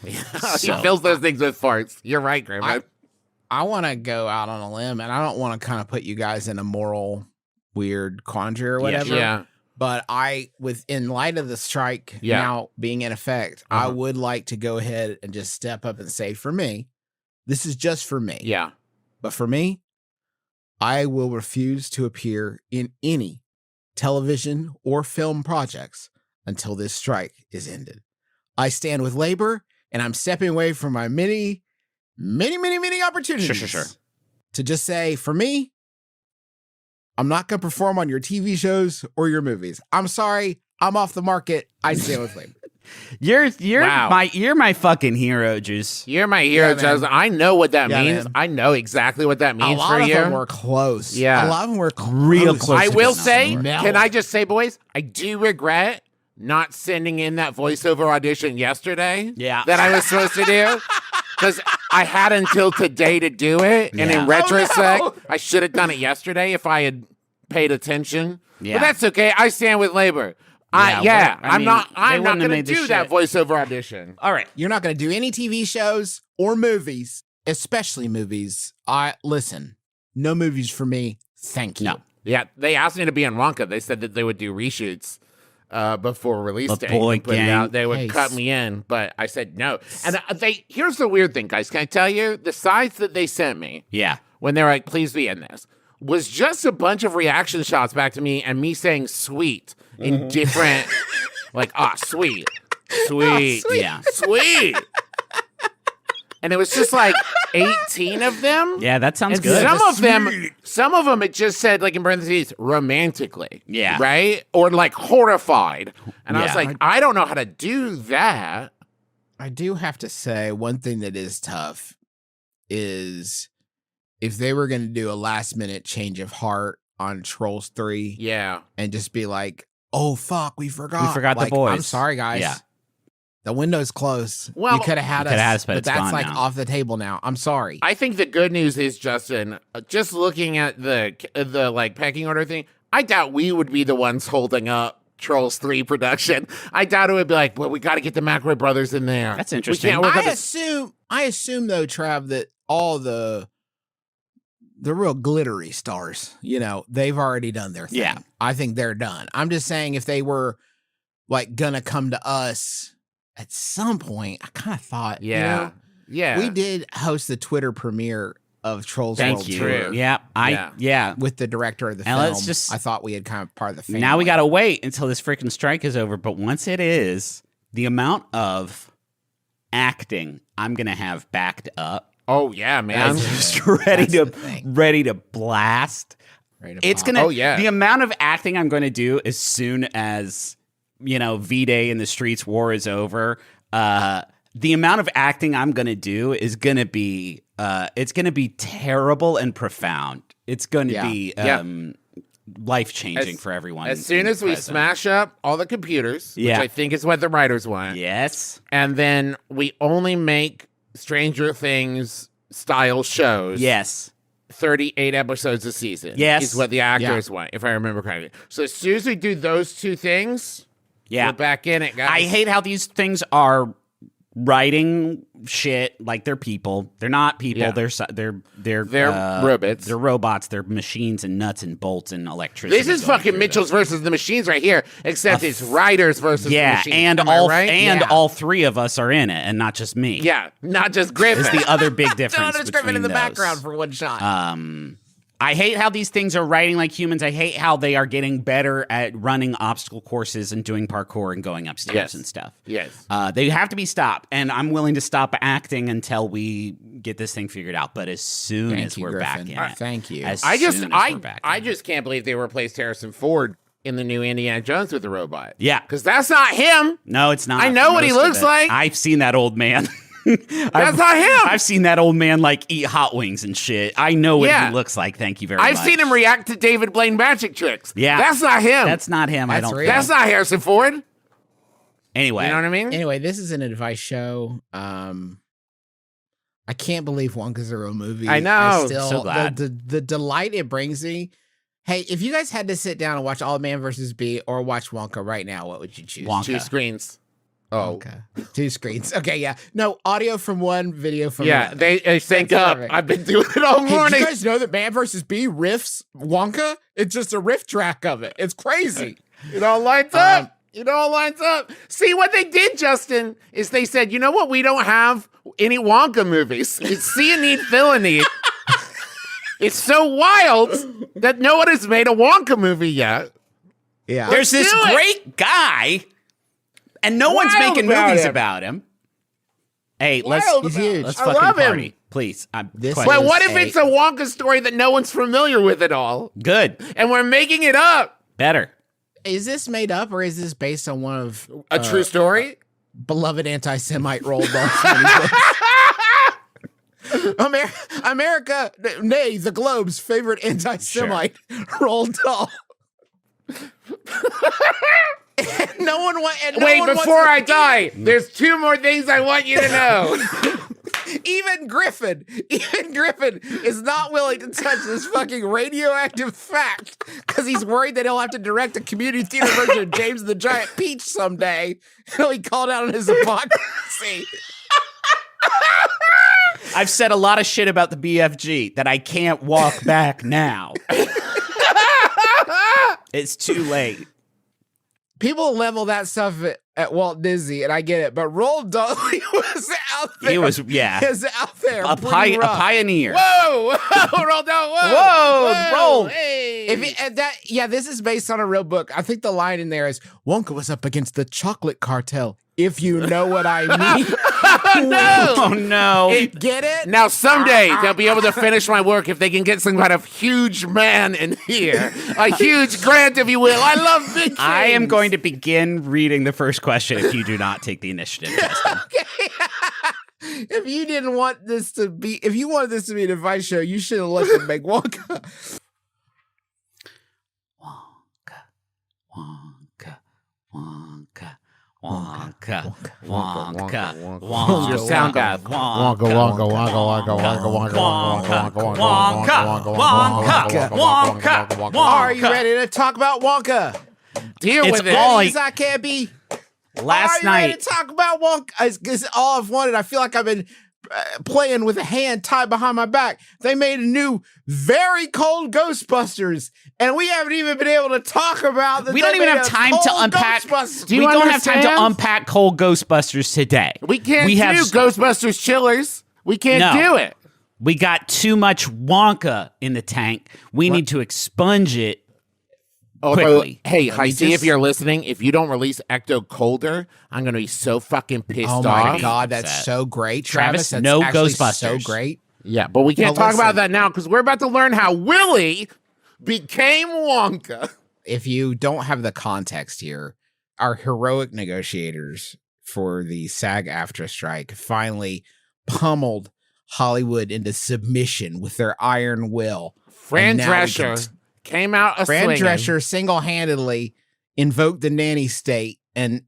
He fills those things with farts. You're right, Grandma. I want to go out on a limb, and I don't want to kind of put you guys in a moral weird quandary or whatever. Yeah. But in light of the strike now being in effect, I would like to go ahead and just step up and say, for me, this is just for me. Yeah. But for me, I will refuse to appear in any television or film projects until this strike is ended. I stand with labor, and I'm stepping away from my many opportunities. Sure. To just say, for me, I'm not going to perform on your TV shows or your movies. I'm sorry. I'm off the market. I stand with labor. You're my fucking hero, Juice. You're my hero, Juice. I know what that means. Man. I know exactly what that means for you. A lot of them were close. Yeah. A lot of them were Real close. I to will this say, number. can I just say, boys, I do regret not sending in that voiceover audition yesterday that I was supposed to do. Because I had until today to do it. And in retrospect, I should have done it yesterday if I had paid attention. Yeah. But that's okay. I stand with labor. I'm not going to do that voiceover audition. All right. You're not going to do any TV shows or movies, especially movies. Listen, no movies for me. Thank you. No. Yeah. They asked me to be on Wonka. They said that they would do reshoots before release date. They would cut me in, but I said no. And here's the weird thing, guys. Can I tell you? The sides that they sent me, when they were like, please be in this, was just a bunch of reaction shots back to me and me saying sweet in different, like, sweet. Yeah. Sweet. And it was just like 18 of them. Yeah, that sounds and good. Some of them, it just said, like, in parentheses, romantically. Yeah. Right? Or, like, horrified. And I was like, I don't know how to do that. I do have to say, one thing that is tough is if they were going to do a last-minute change of heart on Trolls 3. Yeah. And just be like, oh, fuck, we forgot. We forgot the boys. I'm sorry, guys. Yeah. The window's closed. Well, you could have had us, but that's like now. off the table now. I'm sorry. I think the good news is, Justin, just looking at the like pecking order thing, I doubt we would be the ones holding up Trolls 3 production. I doubt it would be like, well, we got to get the McElroy brothers in there. That's interesting. I assume though, Trav, that all the real glittery stars, they've already done their thing. Yeah. I think they're done. I'm just saying if they were like gonna come to us at some point, I kind of thought, yeah, we did host the Twitter premiere of Trolls World Tour. Yeah. With the director of the and film. I thought we had kind of part of the family. Now we got to wait until this freaking strike is over. But once it is, the amount of acting I'm going to have backed up. Oh, yeah, man. Just ready to blast. It's going to, the amount of acting I'm going to do as soon as, V-Day in the streets war is over, the amount of acting I'm going to do is going to be, it's going to be terrible and profound. It's going to be life-changing for everyone. As soon as we smash up all the computers, which I think is what the writers want. Yes. And then we only make Stranger Things style shows. Yes. 38 episodes a season. Yes. Is what the actors want, if I remember correctly. So as soon as we do those two things, we're back in it, guys. I hate how these things are writing shit like they're people. They're not people. Yeah. They're robots. They're robots. They're machines and nuts and bolts and electricity. This is fucking Mitchell's versus the Machines right here, except it's writers versus the machines. And all three of us are in it, and not just me. Yeah, not just Griffin. Is the other big difference. Griffin in the background for one shot. I hate how these things are writing like humans. I hate how they are getting better at running obstacle courses and doing parkour and going upstairs and stuff. Yes. They have to be stopped, and I'm willing to stop acting until we get this thing figured out. But as soon as we're back in it. Thank you. As I just soon as we're back in I it. just can't believe they replaced Harrison Ford in the new Indiana Jones with a robot. Yeah. Because that's not him. No, it's not. I know what he Most of looks it. like. I've seen that old man. That's not him. I've seen that old man like eat hot wings and shit. I know what Yeah. he looks like. Thank you very much. I've seen him react to David Blaine magic tricks. Yeah. That's not him. That's not him. I That's don't real. think. That's not Harrison Ford. You Anyway, know what I mean? Anyway, this is an advice show. I can't believe Wonka's a real movie. I know. So glad. The delight it brings me. Hey, if you guys had to sit down and watch All Man vs. Bee or watch Wonka right now, what would you choose? Wonka. 2 screens. Oh. Wonka. 2 screens. Okay, yeah. No, audio from one, video from Yeah, another. they sync That's up. perfect. I've been doing it all Hey, morning. did you guys know that Man vs. Bee riffs Wonka? It's just a riff track of it. It's crazy. It all lines up. It all lines up. See, what they did, Justin, is they said, you know what? We don't have any Wonka movies. It's See a Need, Fill a Need. It's so wild that no one has made a Wonka movie yet. Yeah. there's this do it. great guy, and no one's Wild making about movies him. about him. Hey, Wild He's about huge. it. let's I fucking love party, him. please. This Question. But is what if a- it's a Wonka story that no one's familiar with at all? Good, And we're making it up. better. Is this made up or is this based on one of A true story? beloved anti-Semite Roald Dahl? America, nay, the globe's favorite anti-Semite Roald Dahl. No one wants. Wait, before I die, there's 2 more things I want you to know. Even Griffin is not willing to touch this fucking radioactive fact because he's worried that he'll have to direct a community theater version of James the Giant Peach someday. He'll be called out on his hypocrisy. I've said a lot of shit about the BFG that I can't walk back now. It's too late. People level that stuff at Walt Disney, and I get it, but Roald Dahl was out there. He was, yeah, He was out there. a pretty rough. pioneer. Whoa, whoa, roll down, whoa. Whoa, roll. Hey. This is based on a real book. I think the line in there is Wonka was up against the chocolate cartel, if you know what I mean. Oh no! Get it? Now, someday they'll be able to finish my work if they can get some kind of huge man in here. A huge grant, if you will. I love big things. I am going to begin reading the first question if you do not take the initiative, Justin. If you didn't want this to be, if you wanted this to be an advice show, you should have let them make Wonka. Wonka, Wonka. Your sound bath. Wonka, Are you ready to talk about Wonka? Deal It's with it. all Please, I can't be. Last Are you ready night, to talk about Wonka? It's all I've wanted. I feel like I've been playing with a hand tied behind my back. They made a new, very cold Ghostbusters, and we haven't even been able to talk about that. we don't they even made have a time to cold unpack. Ghostbusters. Do you We don't have time to understand? unpack cold Ghostbusters today. We can't We do have- Ghostbusters chillers. We can't No. do it. We got too much Wonka in the tank. We need to expunge it. Quickly. Hey, Let me I see if just- you're listening. If you don't release Ecto Colder, I'm going to be so fucking pissed Oh off. my god, that's Upset. so great, Travis, Travis. That's no actually Ghostbusters. So great. Yeah, but we can't Well, talk about listen. that now because we're about to learn how Willie became Wonka. If you don't have the context here, our heroic negotiators for the SAG-AFTRA strike finally pummeled Hollywood into submission with their iron will. Fran And now we can Drescher came out a Fran swinging. Drescher single-handedly invoked the nanny state and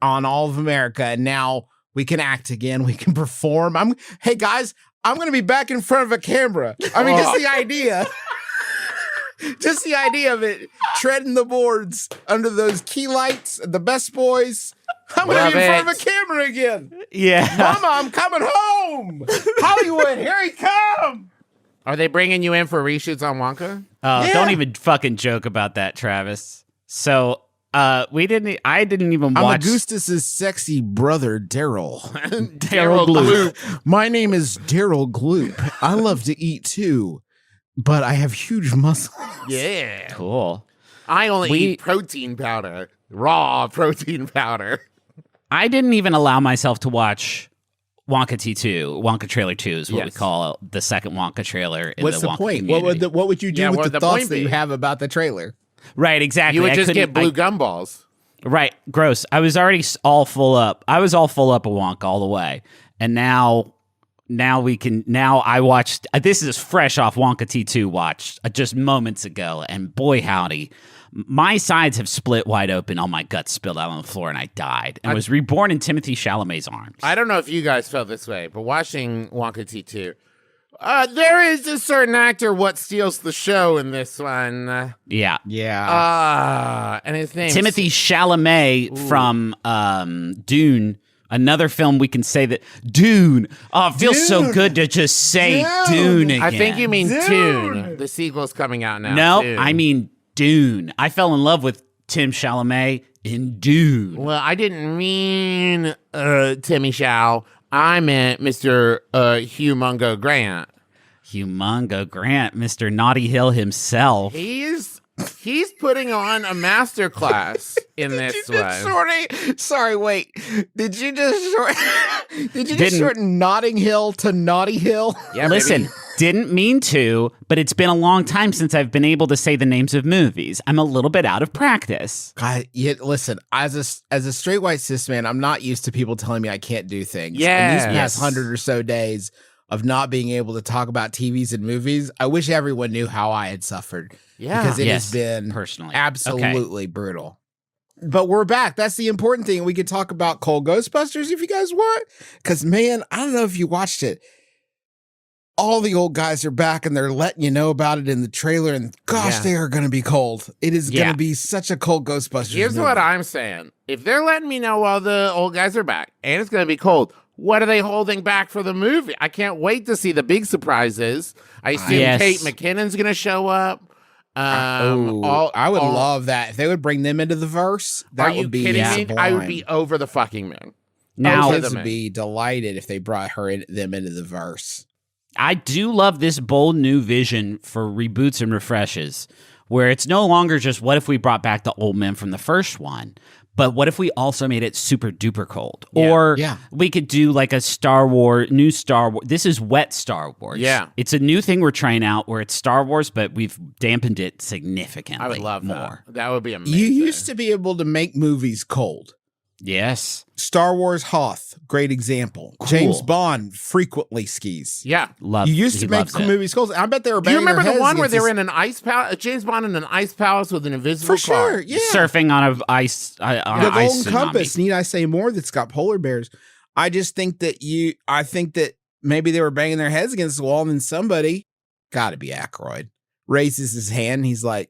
on all of America, and now we can act again. We can perform. Hey guys, I'm going to be back in front of a camera. I mean, just the idea. Just the idea of it, treading the boards under those key lights, the best boys. I'm going to be in front of a camera again. Yeah. Mama, I'm coming home. Hollywood, here he comes. Are they bringing you in for reshoots on Wonka? Oh, Yeah. don't even fucking joke about that, Travis. So, I didn't even I'm watch Augustus's sexy brother, Daryl. Daryl Gloop. My name is Daryl Gloop. I love to eat too. but I have huge muscles. Yeah. Cool. I only eat protein powder, raw protein powder. I didn't even allow myself to watch Wonka T2. Wonka Trailer 2 is what we call the second Wonka trailer in What's the the Wonka point? community. What would you do with what the would the thoughts point that you be? have about the trailer? Right, exactly. You would I just couldn't- get blue gumballs. Right, gross. I was already all full up. I was all full up of Wonka all the way, and now we can. Now I watched. This is fresh off Wonka T2 watched just moments ago, and boy howdy, my sides have split wide open. All my guts spilled out on the floor, and I died and was reborn in Timothy Chalamet's arms. I don't know if you guys felt this way, but watching Wonka T2, there is a certain actor what steals the show in this one. Yeah, And his name Timothy Chalamet from Dune. Another film we can say that Dune. Oh, it feels so good to just say Dune again. I think you mean Tune. The sequel's coming out now. No, Dune. I mean Dune. I fell in love with Tim Chalamet in Dune. Well, I didn't mean Timmy Chow. I meant Mr. Humongo Grant. Humongo Grant, Mr. Naughty Hill himself. He's putting on a master class in this one. Sorry, wait. Did you just Didn't- shorten Notting Hill to Naughty Hill? Yeah, Listen, baby. didn't mean to, but it's been a long time since I've been able to say the names of movies. I'm a little bit out of practice. God, listen, as a straight white cis man, I'm not used to people telling me I can't do things. Yes. And these past 100 or so days of not being able to talk about TVs and movies, I wish everyone knew how I had suffered. Yeah. Because it Yes, has been personally. absolutely brutal. But we're back. That's the important thing. We could talk about Cold Ghostbusters if you guys want. Because, man, I don't know if you watched it. All the old guys are back and they're letting you know about it in the trailer. And gosh, they are going to be cold. It is going to be such a cold Ghostbusters Here's movie. what I'm saying. If they're letting me know while the old guys are back and it's going to be cold, what are they holding back for the movie? I can't wait to see the big surprises. I assume Yes. Kate McKinnon's going to show up. I would love that. If they would bring them into the verse, that Are you would be kidding me? sublime. I would be over the fucking moon. Now, Over Kids the would moon. be delighted if they brought them into the verse. I do love this bold new vision for reboots and refreshes, where it's no longer just what if we brought back the old men from the first one, but what if we also made it super duper cold? Or we could do like a new Star Wars. This is wet Star Wars. Yeah. It's a new thing we're trying out where it's Star Wars, but we've dampened it significantly. I would love more. that would be amazing. You used to be able to make movies cold. Yes. Star Wars Hoth, great example. Cool. James Bond frequently skis. Yeah. Love. You used he to make loves it. movies cold. I bet they were Do you banging their remember the heads one where against they were this- in an ice palace? James Bond in an ice palace with an invisible For sure, car? yeah. surfing on an ice. On The an ice Golden tsunami. Compass, need I say more, that's got polar bears. I just think that maybe they were banging their heads against the wall and then somebody, gotta be Aykroyd, raises his hand. He's like,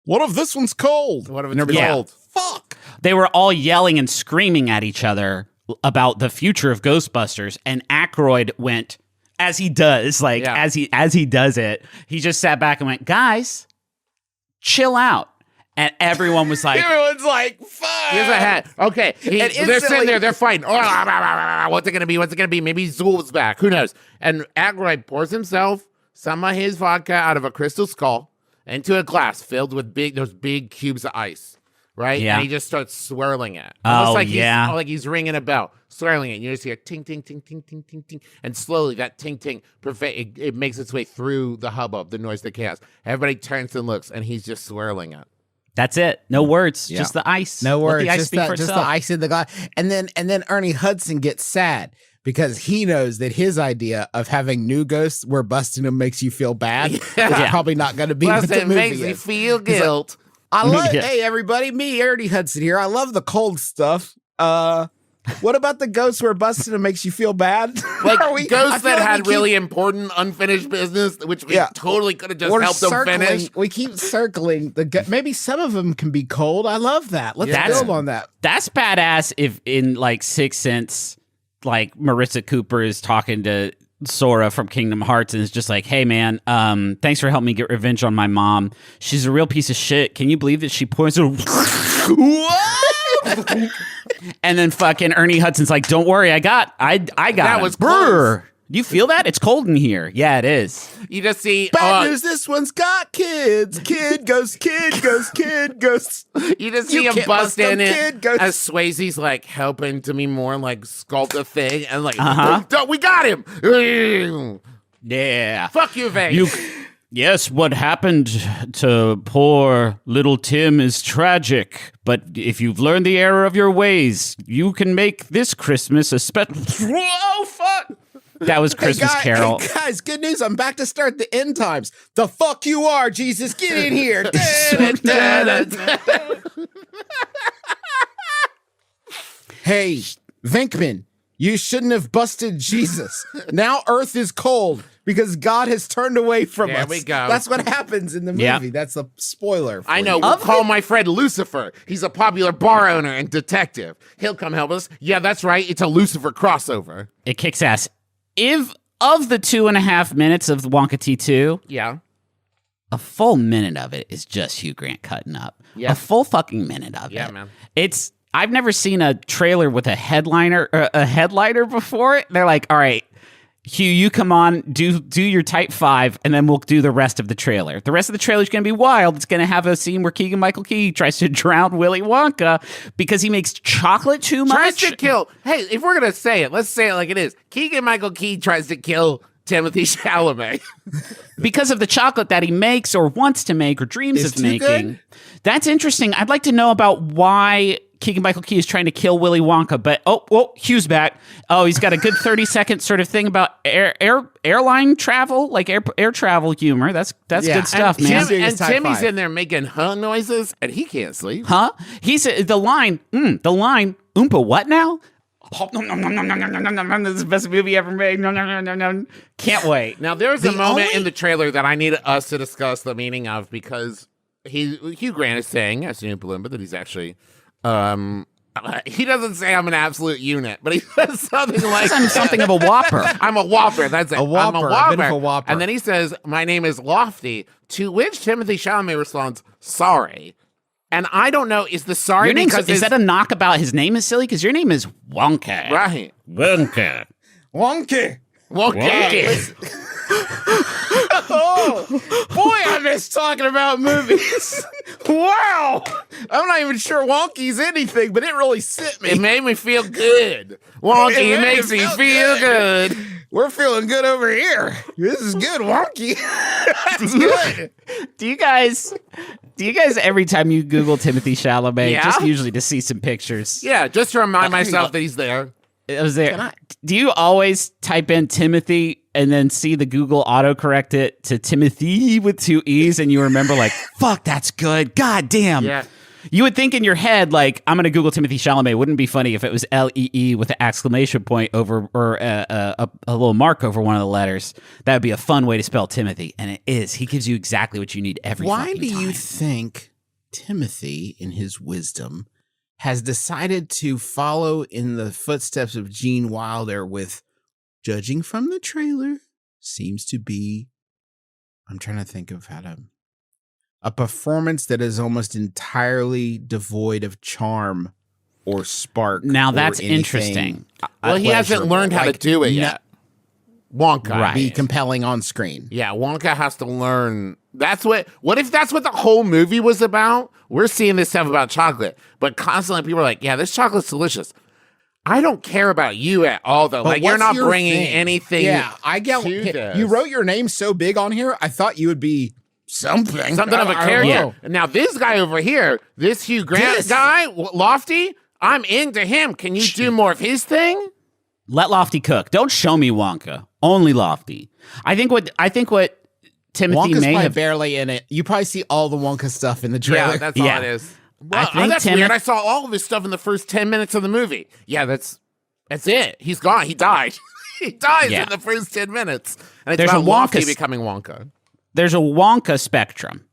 what if this one's cold? What if And it's everybody's cold? like, fuck. They were all yelling and screaming at each other about the future of Ghostbusters, and Aykroyd went, as he does, as he does it, he just sat back and went, guys, chill out. And everyone was like, Everyone's like, fuck. Here's a hat. Okay. And They're sitting instantly- there. They're fighting. What's it going to be? What's it going to be? Maybe Zool's back. Who knows? And Aykroyd pours himself some of his vodka out of a crystal skull into a glass filled with those big cubes of ice. Right? Yeah. And he just starts swirling it. Oh, Almost like yeah. like he's ringing a bell, swirling it. You just hear ting, ting, ting, ting, ting, ting, ting. And slowly that ting, ting, it makes its way through the hubbub, the noise, the chaos. Everybody turns and looks, and he's just swirling it. that's it. No words, just the ice. No Let words, the ice just speak for the itself. ice in the glass. And then Ernie Hudson gets sad because he knows that his idea of having new ghosts where busting them makes you feel bad is probably not going to be Plus, what the it movie makes me is. feel guilt. I love, Yeah. hey everybody, me Ernie Hudson here. I love the cold stuff. What about the ghosts where busting them makes you feel bad? Like Are we- I ghosts feel that like had we keep- really important unfinished business, which we totally could have just we're helped them circling- finish. We keep circling maybe some of them can be cold. I love that. Let's Yeah. build on that. That's badass if in like Sixth Sense, like Marissa Cooper is talking to Sora from Kingdom Hearts and is just like, hey man, thanks for helping me get revenge on my mom. She's a real piece of shit. Can you believe that she pours and then fucking Ernie Hudson's like, don't worry, I got That him. was Brr. Do you feel that? It's cold in here. Yeah, it is. You just see Bad news, this one's got kids. Kid goes, kid goes, kid goes. You just see him can't bust in it kid goes. as Swayze's like helping to me more like sculpt a thing and like we got him. Yeah. Fuck you, Vegas. Yes, what happened to poor little Tim is tragic, but if you've learned the error of your ways, you can make this Christmas a special. Oh, fuck! That was Christmas Carol. Hey guys, good news. I'm back to start the end times. The fuck you are, Jesus. Get in here. Hey, Venkman, you shouldn't have busted Jesus. Now Earth is cold because God has turned away from us. There we go. That's what happens in the movie. Yeah. That's a spoiler. For I know. you. We'll call my friend Lucifer. He's a popular bar owner and detective. He'll come help us. Yeah, that's right. It's a Lucifer crossover. It kicks ass. If of the 2.5 minutes of Wonka T2, Yeah. a full minute of it is just Hugh Grant cutting up. Yeah. A full fucking minute of it. Yeah, man. I've never seen a trailer with a headliner before. They're like, all right, Hugh, you come on, do your type 5, and then we'll do the rest of the trailer. The rest of the trailer is going to be wild. It's going to have a scene where Keegan-Michael Key tries to drown Willy Wonka because he makes chocolate too much. Tries to kill. Hey, if we're going to say it, let's say it like it is. Keegan-Michael Key tries to kill Timothy Chalamet. Because of the chocolate that he makes or wants to make or dreams It's of too making. good? That's interesting. I'd like to know about why Keegan-Michael Key is trying to kill Willy Wonka, but Hugh's back. Oh, he's got a good 30-second sort of thing about airline travel, like air travel humor. That's Yeah, good stuff, and man. Serious And type Timmy's 5. in there making noises, and he can't sleep. Huh? He's the line, Oompa what now? This is the best movie ever made. No. Can't wait. Now, there's a The moment only- in the trailer that I need us to discuss the meaning of because Hugh Grant is saying, as an Oompa Loompa, that he's actually, he doesn't say I'm an absolute unit, but he says something like I'm something of a whopper. I'm a whopper. That's it. A whopper, I'm a bit of a whopper. And then he says, my name is Lofty, to which Timothy Chalamet responds, sorry. And I don't know, is the sorry Your name because is that a knock about his name is silly? Because your name is Wonka. right. Wonka. Wonky. Wonka. Oh, boy, I miss talking about movies. Wow. I'm not even sure Wonky's anything, but it really sit me. It made me feel good. Wonky It made makes me me feel feel good. We're feeling good over here. This is good, Wonky. That's good. Do you guys every time you Google Timothy Chalamet, Yeah? just usually to see some pictures? Yeah, just to remind myself that he's there. It was there. Do you always type in Timothy and then see the Google autocorrect it to Timothy with 2 E's and you remember like, fuck, that's good. God damn. Yeah. You would think in your head, like, I'm going to Google Timothy Chalamet. Wouldn't it be funny if it was Lee with an exclamation point over or a little mark over one of the letters? That would be a fun way to spell Timothy. And it is. He gives you exactly what you need every Why fucking do you time. think Timothy, in his wisdom, has decided to follow in the footsteps of Gene Wilder with, judging from the trailer, seems to be, I'm trying to think of how to, a performance that is almost entirely devoid of charm or spark. Now or that's anything interesting. Well, he hasn't pleasurable. learned how to Like, do it yet. Wonka. Right. Be compelling on screen. Yeah, Wonka has to learn. What if that's what the whole movie was about? We're seeing this stuff about chocolate, but constantly people are like, yeah, this chocolate's delicious. I don't care about you at all, though. But Like, you're what's not your bringing thing? anything. Yeah, I get to this. you wrote your name so big on here. I thought you would be something Something of a I don't character. know. Now, this guy over here, this Hugh Grant This- guy, Lofty, I'm into him. Can you do more of his thing? Let Lofty cook. Don't show me Wonka. Only Lofty. I think what Timothy Wonka's may probably have. barely in it. You probably see all the Wonka stuff in the trailer. Yeah, that's all Yeah. it is. I Well, think that's Tim- weird. I saw all of his stuff in the first 10 minutes of the movie. Yeah, that's it. He's gone. He died. He dies Yeah. in the first 10 minutes. And it's There's about a Lofty Wonka- becoming Wonka. There's a Wonka spectrum.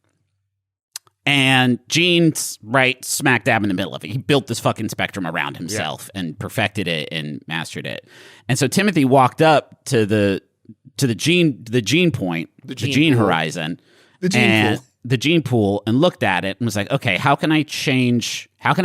And Gene's right smack dab in the middle of it. He built this fucking spectrum around himself and perfected it and mastered it. And so Timothy walked up to the gene point, the gene pool. horizon. The gene and pool. the gene pool and looked at it and was like, okay, how can I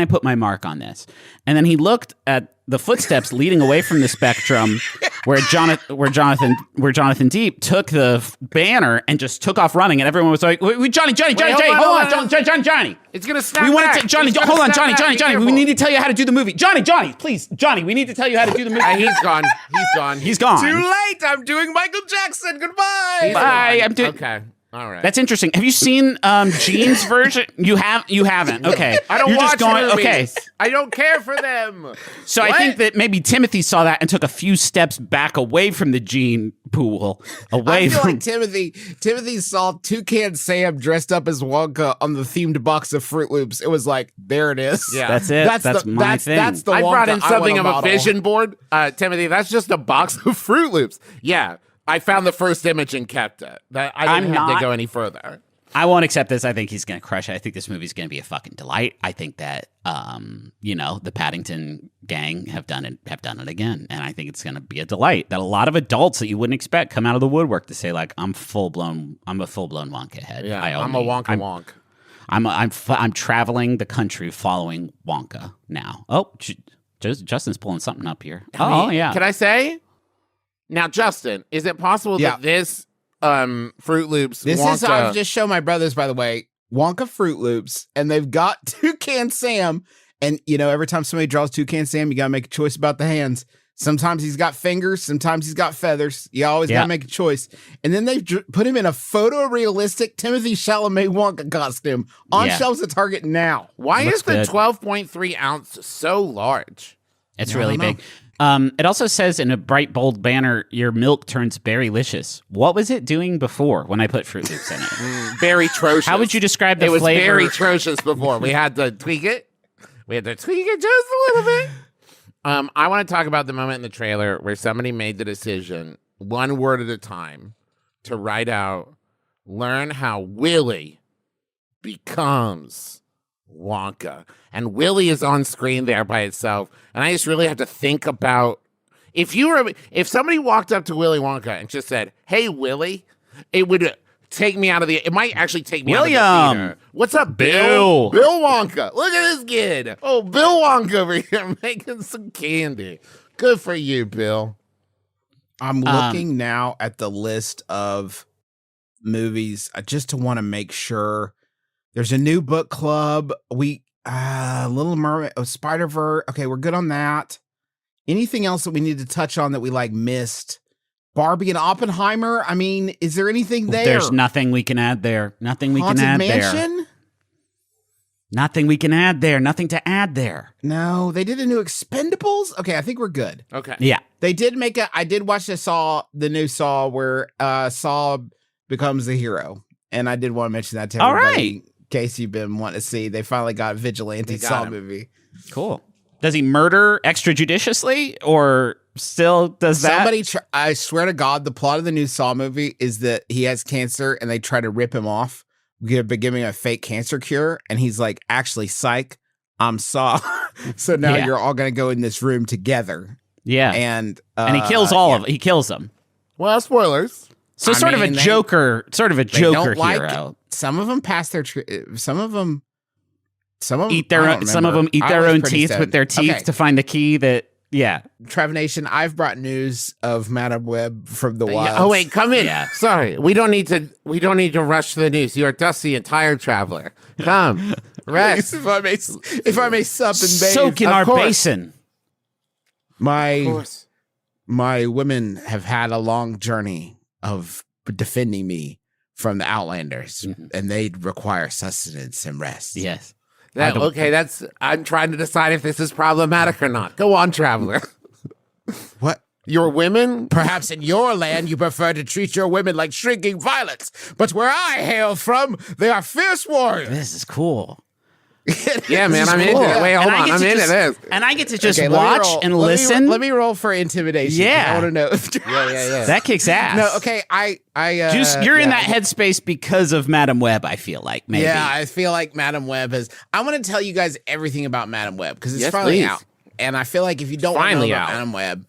put my mark on this? And then he looked at the footsteps leading away from the spectrum where Jonathan Deep took the banner and just took off running, and everyone was like, wait, Johnny, hold on, Johnny. It's going to snap We want back. to Johnny, hold on, Johnny. We need to tell you how to do the movie. Johnny, please, Johnny, we need to tell you how to do the movie. He's gone. Too late. I'm doing Michael Jackson. Goodbye. Bye. I'm doing. Okay. All right. That's interesting. Have you seen Gene's version? You haven't. Okay. I don't You're watch just going, movies. okay. I don't care for them. So I think that maybe Timothy saw that and took a few steps back away from the gene pool. I feel like Timothy saw Toucan Sam dressed up as Wonka on the themed box of Fruit Loops. It was like, there it is. Yeah. That's it. That's my thing. That's the I Wonka brought in something I of wanna a model. vision board. Timothy, that's just a box of Fruit Loops. Yeah. I found the first image and kept it. I didn't have to go any further. I won't accept this. I think he's going to crush it. I think this movie's going to be a fucking delight. I think that, the Paddington gang have done it again. And I think it's going to be a delight that a lot of adults that you wouldn't expect come out of the woodwork to say, like, I'm a full-blown Wonka head. Yeah, I'm a Wonka. I'm traveling the country following Wonka now. Oh, Justin's pulling something up here. Yeah. Can I say? Now, Justin, is it possible that this Fruit Loops Wonka... I've just shown my brothers, by the way, Wonka Fruit Loops, and they've got Toucan Sam. And, every time somebody draws Toucan Sam, you got to make a choice about the hands. Sometimes he's got fingers. Sometimes he's got feathers. You always got to make a choice. And then they've put him in a photorealistic Timothée Chalamet Wonka costume on shelves at Target now. Why is the good. 12.3 ounce so large? It's really big. It also says in a bright, bold banner, your milk turns berry-licious. What was it doing before when I put Fruit Loops in it? Very atrocious. How would you describe the flavor? flavor? It was very atrocious before. We had to tweak it. Just a little bit. I want to talk about the moment in the trailer where somebody made the decision, one word at a time, to write out, learn how Willy becomes Wonka. And Willy is on screen there by itself. And I just really have to think about if somebody walked up to Willy Wonka and just said, "Hey, Willy," it would take me out of it might actually take me out of the theater. What's up, Bill? Bill Wonka. Look at this kid. Oh, Bill Wonka over here making some candy. Good for you, Bill. I'm looking now at the list of movies just to want to make sure. There's a new book club. Little Mermaid, Spider-Verse. Okay, we're good on that. Anything else that we need to touch on that we missed? Barbie and Oppenheimer. I mean, is there anything there? There's nothing we can add there. Nothing we Haunted can add Mansion? there. Nothing we can add there. Nothing to add there. No, they did a new Expendables. Okay, I think we're good. Okay. Yeah. They did I did watch the new Saw where Saw becomes the hero. And I did want to mention that to everybody. All right. In case you've been wanting to see, they finally got a vigilante Saw movie. Cool. Does he murder extrajudiciously or still does that? I swear to God, the plot of the new Saw movie is that he has cancer and they try to rip him off. We have been giving him a fake cancer cure. And he's like, actually, psych, I'm Saw. So now you're all going to go in this room together. Yeah. And he kills he kills them. Well, spoilers. So sort of a Joker hero. Some of them pass some of them eat their own teeth with their teeth to find the key that Trev Nation, I've brought news of Madame Web from the wild. Oh wait, come in. Yeah. Sorry, we don't need to rush the news. You are Dusty and Tired Traveler. Come, rest. if I may sup and bathe. Soak in our basin. My women have had a long journey of defending me from the Outlanders, and they require sustenance and rest. Yes. I'm trying to decide if this is problematic or not. Go on, Traveler. What? Your women? Perhaps in your land you prefer to treat your women like shrinking violets, but where I hail from, they are fierce warriors. This is cool. Yeah, man, I'm into it. Wait, hold on. I'm into this. And I get to just watch and listen. Let me roll for intimidation. Yeah. I want to know. Yeah. That kicks ass. No, okay. You're in that headspace because of Madame Web, I feel like, maybe. Yeah, I feel like Madame Web has. I want to tell you guys everything about Madame Web because it's finally out. And I feel like if you don't know about Madame Web,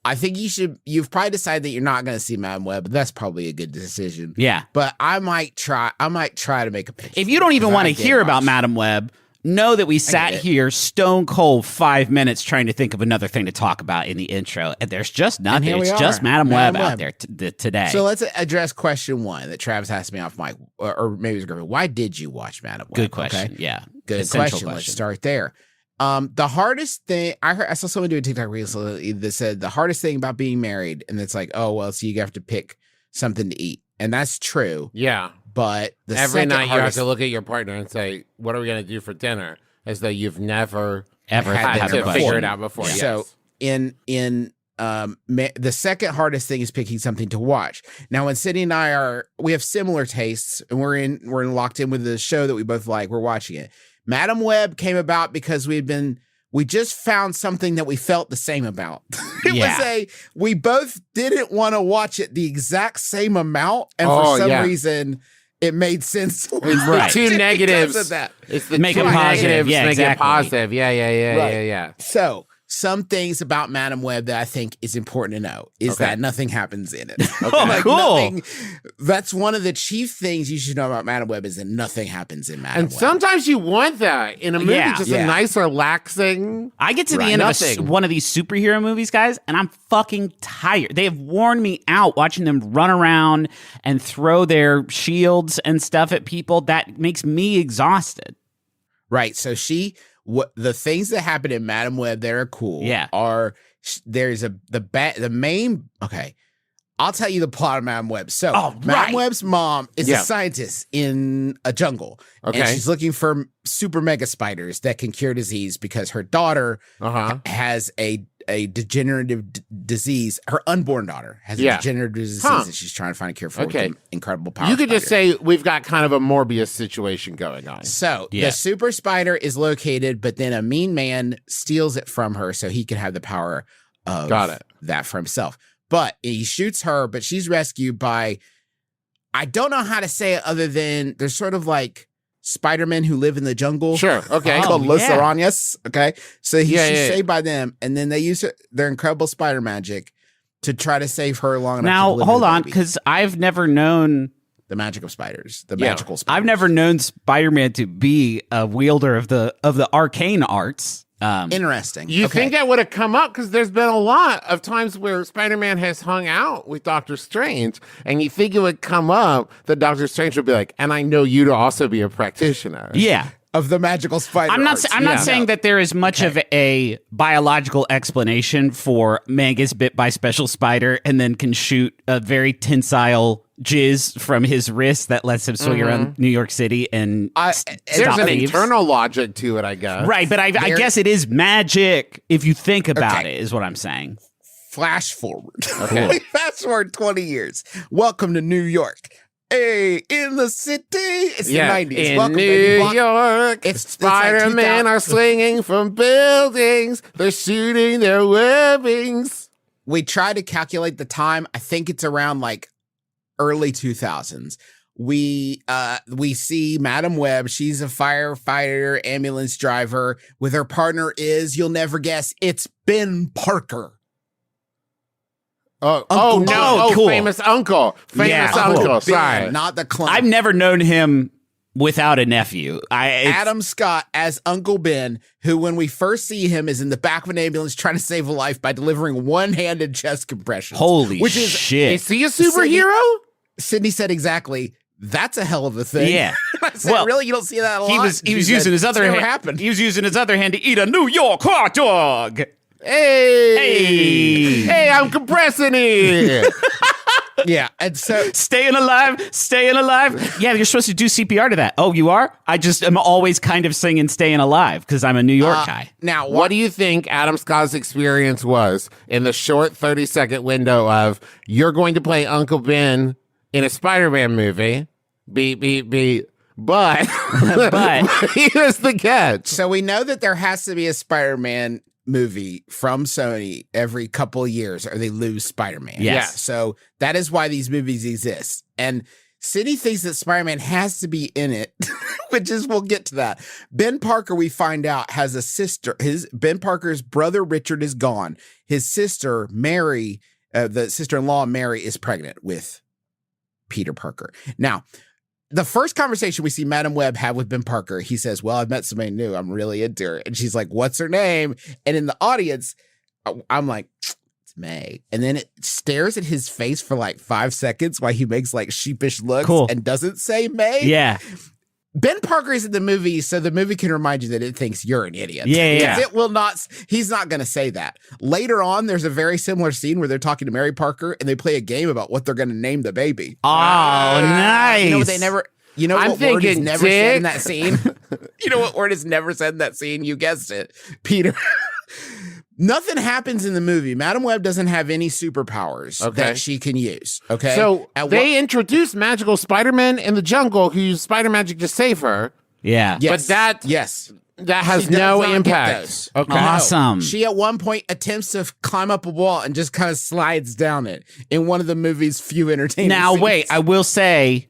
I think you've probably decided that you're not going to see Madam Web. That's probably a good decision. Yeah. But I might try to make a pitch. If you don't even want to hear about Madam Web, know that we sat here stone cold 5 minutes trying to think of another thing to talk about in the intro, and there's just nothing. It's just Madam Web out there today. So let's address question 1 that Travis asked me off mic, or maybe it was Griffin. Why did you watch Madam Web? Good question. Okay? Yeah. Good Essential question. Let's start there. The hardest thing I saw someone do a TikTok recently that said the hardest thing about being married, and it's like, oh well, so you have to pick something to eat, and that's true. Yeah. But every night you have to look at your partner and say, "What are we going to do for dinner?" As though you've never ever had to figure it out before. Yeah. So in the second hardest thing is picking something to watch. Now, when Sydney and I we have similar tastes, and we're locked in with the show that we both like. We're watching it. Madam Web came about because we just found something that we felt the same about. We both didn't want to watch it the exact same amount, and for some reason it made sense. It's the two negatives. It's the make two it positive. negatives Yeah, make exactly. it positive. Yeah. So some things about Madam Web that I think is important to know is that nothing happens in it. Cool. That's one of the chief things you should know about Madam Web is that nothing happens in Madam And Web. sometimes you want that in a movie, just a nice, relaxing. I get to the end of one of these superhero movies, guys, and I'm fucking tired. They have worn me out watching them run around and throw their shields and stuff at people. That makes me exhausted. Right. So the things that happen in Madam Web that are cool the main. Okay. I'll tell you the plot of Madam Web. So Madam Web's mom is a scientist in a jungle. Okay. And she's looking for super mega spiders that can cure disease because her daughter has a degenerative disease. Her unborn daughter has a degenerative disease that she's trying to find a cure for with incredible power. You could just say we've got kind of a Morbius situation going on. So the super spider is located, but then a mean man steals it from her so he can have the power of that for himself. But he shoots her, but she's rescued by, I don't know how to say it other than there's sort of like Spider-Men who live in the jungle. Sure. Okay. Called Los Arañas. Okay. So she's saved by them, and then they use their incredible spider magic to try to save her long enough. Now, hold on, because I've never known the magic of spiders, the magical spiders. I've never known Spider-Man to be a wielder of the arcane arts. Interesting. You think that would have come up because there's been a lot of times where Spider-Man has hung out with Doctor Strange, and you think it would come up that Doctor Strange would be like, and I know you to also be a practitioner. Yeah. Of the magical spider. I'm not saying that there is much of a biological explanation for man gets bit by special spider and then can shoot a very tensile jizz from his wrist that lets him swing around New York City and there's an internal logic to it, I guess. Right, but I guess it is magic if you think about it, is what I'm saying. Flash forward. Okay. Fast forward 20 years. Welcome to New York. Hey, in the city. It's the 90s. In Welcome, New York, Spider-Man are swinging from buildings. They're shooting their webbings. We try to calculate the time. I think it's around like early 2000s. We see Madam Web. She's a firefighter, ambulance driver. With her partner you'll never guess, it's Ben Parker. Cool. Famous uncle. Uncle. Sorry. Not the clone. I've never known him without a nephew. Adam Scott as Uncle Ben, who when we first see him is in the back of an ambulance trying to save a life by delivering one-handed chest compressions. Holy shit. Is he a superhero? Sydney said exactly. That's a hell of a thing. Yeah. I said, really? You don't see that a lot? He was using his other hand. He was using his other hand to eat a New York hot dog. Hey, I'm compressing it. Yeah, and so staying alive. Yeah, you're supposed to do CPR to that. Oh, you are? I just am always kind of singing "Staying Alive" because I'm a New York guy. Now, what do you think Adam Scott's experience was in the short 30-second window of you're going to play Uncle Ben in a Spider-Man movie? But here's the catch. So we know that there has to be a Spider-Man movie from Sony every couple of years or they lose Spider-Man. Yes. So that is why these movies exist. And Sydney thinks that Spider-Man has to be in it, which is, we'll get to that. Ben Parker, we find out, has a sister. Ben Parker's brother Richard is gone. His sister Mary, the sister-in-law Mary, is pregnant with Peter Parker. Now, the first conversation we see Madam Web have with Ben Parker, he says, well, I've met somebody new. I'm really into her. And she's like, what's her name? And in the audience, I'm like, it's May. And then it stares at his face for like 5 seconds while he makes like sheepish looks and doesn't say May. Yeah. Ben Parker is in the movie, so the movie can remind you that it thinks you're an idiot. Yeah. It will not, he's not going to say that. Later on, there's a very similar scene where they're talking to Mary Parker and they play a game about what they're going to name the baby. Oh, nice. You know what they never, you know what word is never said in that scene? You know what word is never said in that scene? You guessed it. Peter. Nothing happens in the movie. Madam Web doesn't have any superpowers that she can use. Okay. So they introduced magical Spider-Man in the jungle who used spider magic to save her. Yeah. Yes. But that has no impact. Okay. Awesome. She at one point attempts to climb up a wall and just kind of slides down it in one of the movie's few entertaining Now, scenes. wait, I will say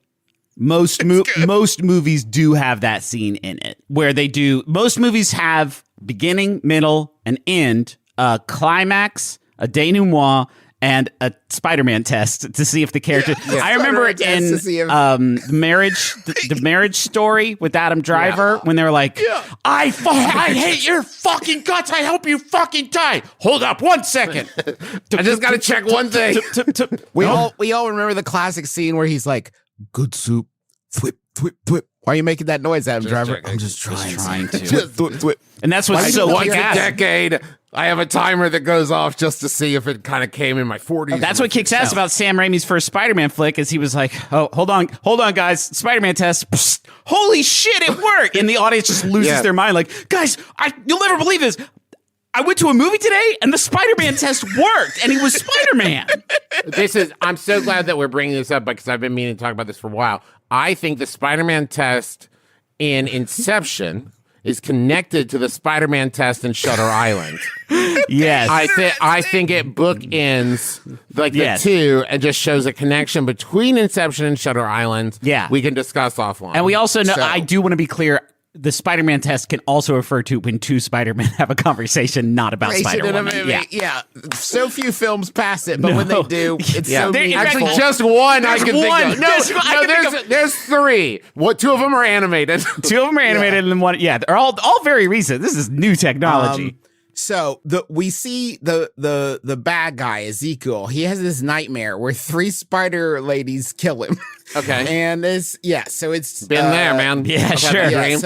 most movies do have that scene in it where they do. Most movies have beginning, middle, and end, a climax, a denouement, and a Spider-Man test to see if the character. I remember it in the marriage story with Adam Driver when they were like, I hate your fucking guts. I hope you fucking die. Hold up 1 second. I just got to check one thing. We all remember the classic scene where he's like, good soup, thwip, thwip, thwip. Why are you making that noise, Adam Driver? I'm just trying to. Thwip, thwip. And that's what's so once a decade. I have a timer that goes off just to see if it kind of came in my 40s. That's what kicks ass about Sam Raimi's first Spider-Man flick is he was like, oh, hold on, guys. Spider-Man test. Psst, holy shit, it worked. And the audience just loses their mind. Like, guys, you'll never believe this. I went to a movie today and the Spider-Man test worked and he was Spider-Man. I'm so glad that we're bringing this up because I've been meaning to talk about this for a while. I think the Spider-Man test in Inception is connected to the Spider-Man test in Shutter Island. Yes. I think it bookends the two and just shows a connection between Inception and Shutter Island. Yeah. We can discuss offline. And we also know, I do want to be clear, the Spider-Man test can also refer to when two Spider-Men have a conversation not about Spider-Woman. Yeah. So few films pass it, but when they do, it's so meaningful. Actually, just one I can think of. There's three. Two of them are animated. Two of them are animated, and then one. Yeah, they're all very recent. This is new technology. So we see the bad guy, Ezekiel. He has this nightmare where 3 spider ladies kill him. Okay. And so it's been there, man. Yeah, sure. Yeah,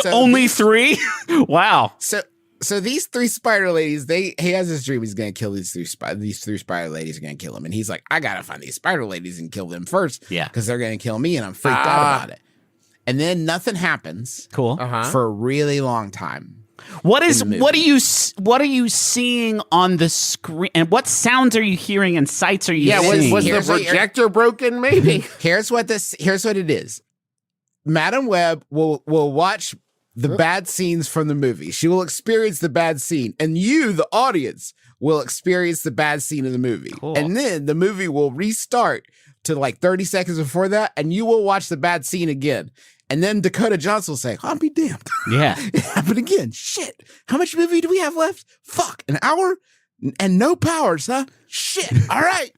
only 3? Wow. So these 3 spider ladies, he has this dream he's gonna kill these 3 spider ladies are gonna kill him. And he's like, I gotta find these spider ladies and kill them first. Yeah. Because they're gonna kill me and I'm freaked out about it. And then nothing happens for a really long time. What are you seeing on the screen, and what sounds are you hearing and sights are you seeing? Was the projector broken? Maybe. Here's what it is. Madam Web will watch the bad scenes from the movie. She will experience the bad scene, and you, the audience, will experience the bad scene of the movie. Cool. And then the movie will restart to like 30 seconds before that, and you will watch the bad scene again. And then Dakota Johnson will say, I'll be damned. Yeah. It happened again. Shit. How much movie do we have left? Fuck. An hour? And no powers, huh? Shit. All right.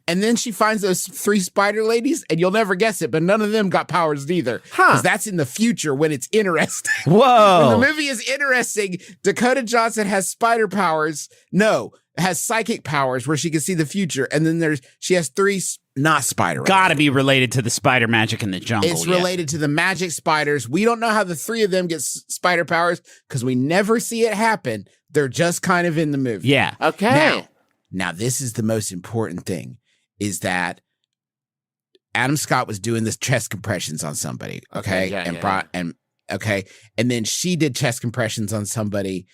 And then she finds those 3 spider ladies, and you'll never guess it, but none of them got powers either. Because that's in the future when it's interesting. Whoa. When the movie is interesting, Dakota Johnson has spider powers. No, has psychic powers where she can see the future. And then she has 3 not spider. Gotta be related to the spider magic in the jungle. It's related to the magic spiders. We don't know how the 3 of them get spider powers because we never see it happen. They're just kind of in the movie. Yeah. Okay. Now this is the most important thing, is that Adam Scott was doing this chest compressions on somebody. Okay. And then she did chest compressions on somebody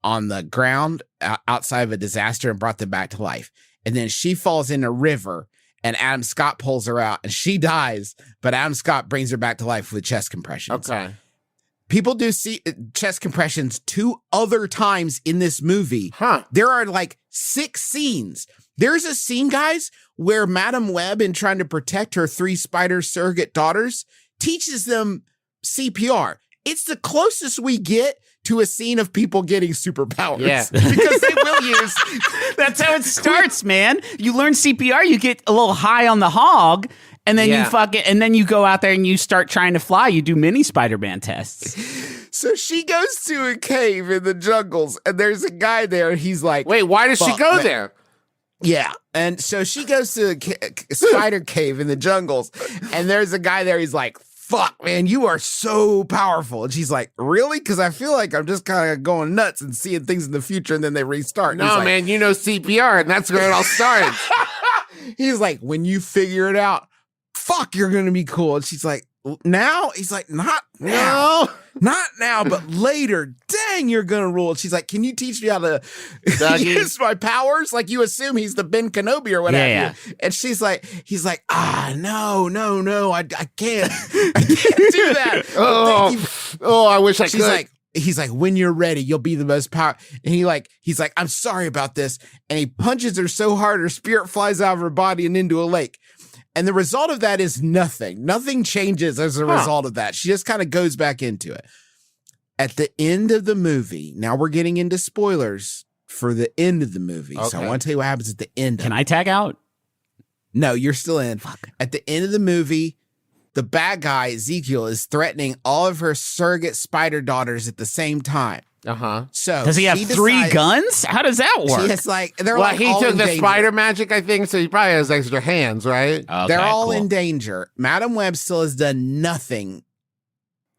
on the ground outside of a disaster and brought them back to life. And then she falls in a river and Adam Scott pulls her out and she dies, but Adam Scott brings her back to life with chest compressions. Okay. People do see chest compressions 2 other times in this movie. There are like 6 scenes. There's a scene, guys, where Madam Web, in trying to protect her 3 spider surrogate daughters, teaches them CPR. It's the closest we get to a scene of people getting superpowers. Yeah. Because they will use... That's how it starts, man. You learn CPR, you get a little high on the hog, and then and then you go out there and you start trying to fly. You do mini Spider-Man tests. So she goes to a cave in the jungles, and there's a guy there, and he's like... Wait, why does she go there? Yeah, and so she goes to a spider cave in the jungles, and there's a guy there, he's like, fuck, man, you are so powerful. And she's like, really? Because I feel like I'm just kind of going nuts and seeing things in the future, and then they restart. No, man, you know CPR, and that's where it all starts. He's like, when you figure it out, fuck, you're going to be cool. And she's like, now? He's like, not now. Not now, but later. Dang, you're going to rule. And she's like, can you teach me how to use my powers? Like, you assume he's the Ben Kenobi or whatever. Yeah. And he's like, no, I can't. I can't do that. I wish I could. He's like, when you're ready, you'll be the most powerful. And he's like, I'm sorry about this. And he punches her so hard, her spirit flies out of her body and into a lake. And the result of that is nothing. Nothing changes as a result of that. She just kind of goes back into it. At the end of the movie, now we're getting into spoilers for the end of the movie. Okay. So I want to tell you what happens at the end. Can I tag out? No, you're still in. Fuck. At the end of the movie, the bad guy, Ezekiel, is threatening all of her surrogate spider daughters at the same time. So does he have 3 guns? How does that work? It's like he took the spider magic, I think, so he probably has extra hands, right? Okay, they're all in danger. Madam Web still has done nothing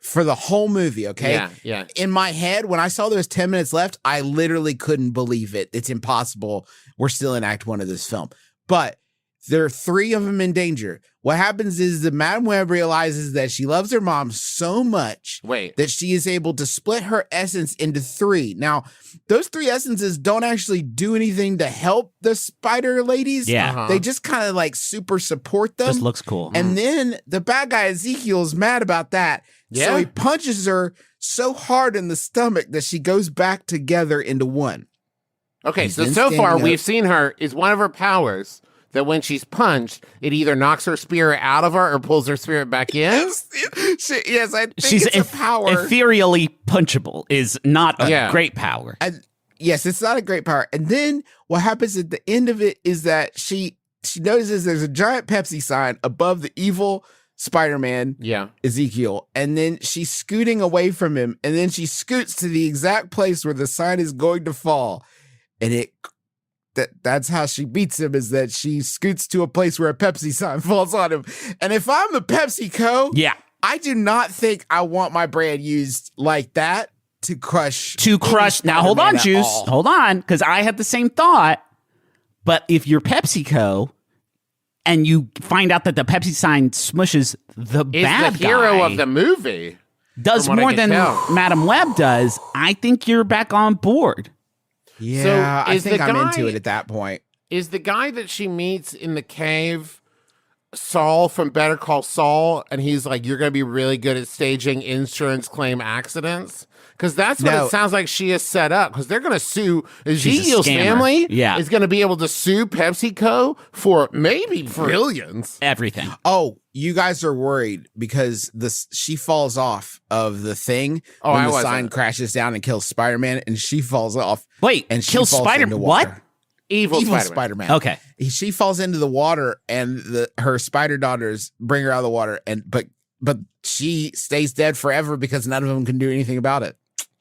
for the whole movie, okay? Yeah. In my head, when I saw there was 10 minutes left, I literally couldn't believe it. It's impossible. We're still in Act 1 of this film. But there are 3 of them in danger. What happens is that Madam Web realizes that she loves her mom so much that she is able to split her essence into 3. Now, those 3 essences don't actually do anything to help the spider ladies. Yeah. They just kind of like super support them. Just looks cool. And then the bad guy Ezekiel is mad about that. Yeah. So he punches her so hard in the stomach that she goes back together into 1. Okay, so far we've seen her, is one of her powers that when she's punched, it either knocks her spirit out of her or pulls her spirit back in. Yes, I think She's it's a power. Ethereally punchable is not a great power. Yes, it's not a great power. And then what happens at the end of it is that she notices there's a giant Pepsi sign above the evil Spider-Man, Ezekiel, and then she's scooting away from him, and then she scoots to the exact place where the sign is going to fall, and that's how she beats him, is that she scoots to a place where a Pepsi sign falls on him. And if I'm the PepsiCo, I do not think I want my brand used like that to crush. Now, hold on, Juice. Hold on, because I had the same thought. But if you're PepsiCo and you find out that the Pepsi sign smushes the bad the hero guy, of the movie, does more than Madam Web does, I think you're back on board. Yeah, so I think I'm into it at that point. Is the guy that she meets in the cave Saul from Better Call Saul, and he's like, you're going to be really good at staging insurance claim accidents? Because that's what it sounds like she is set up, because they're going to sue Ezekiel's family. Yeah. Is going to be able to sue PepsiCo for maybe billions. Everything. Oh, you guys are worried because she falls off of the thing when the sign crashes down and kills Spider-Man, and she falls off. Wait, and kills Spider-Man? What? Evil Spider-Man. Okay. She falls into the water, and her spider daughters bring her out of the water, but she stays dead forever because none of them can do anything about it.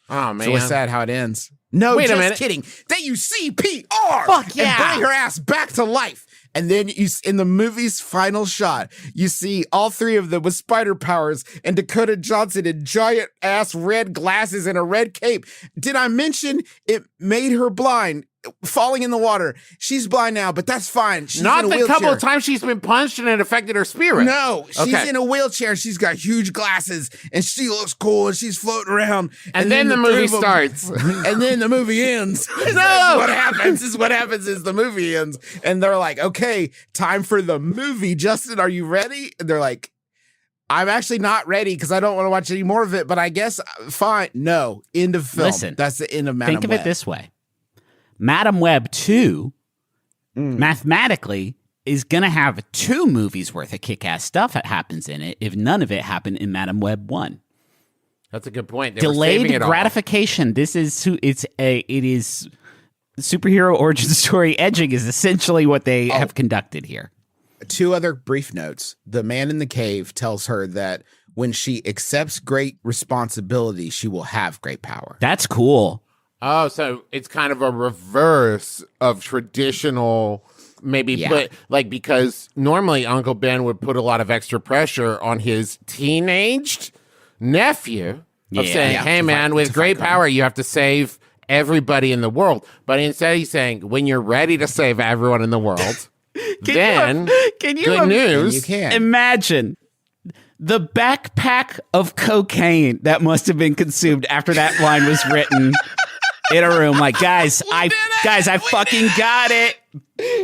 Oh, man. So it's sad how it ends. No, Wait just a minute. kidding. They use CPR. Fuck yeah. And bring her ass back to life. And then in the movie's final shot, you see all 3 of them with spider powers and Dakota Johnson in giant ass red glasses and a red cape. Did I mention it made her blind? Falling in the water. She's blind now, but that's fine. She's not in a the wheelchair. couple of times she's been punched and it affected her spirit. No, she's in a wheelchair. She's got huge glasses and she looks cool and she's floating around. And then the movie starts. And then the movie ends. No! What happens is the movie ends. And they're like, okay, time for the movie. Justin, are you ready? And they're like, I'm actually not ready because I don't want to watch any more of it, but I guess fine. No, end of film. Listen, that's the end of Madam Web. Think of it this way. Madam Web 2, mathematically, is going to have 2 movies worth of kick-ass stuff that happens in it if none of it happened in Madam Web 1. That's a good point. They were Delayed saving it all. gratification. It is superhero origin story edging is essentially what they have conducted here. 2 other brief notes. The man in the cave tells her that when she accepts great responsibility, she will have great power. That's cool. Oh, so it's kind of a reverse of traditional, because normally Uncle Ben would put a lot of extra pressure on his teenaged nephew of saying, hey, man, with great power, you have to save everybody in the world. But instead, he's saying, when you're ready to save everyone in the world, good news. You can. Imagine the backpack of cocaine that must have been consumed after that line was written in a room. Like, guys, I fucking got it.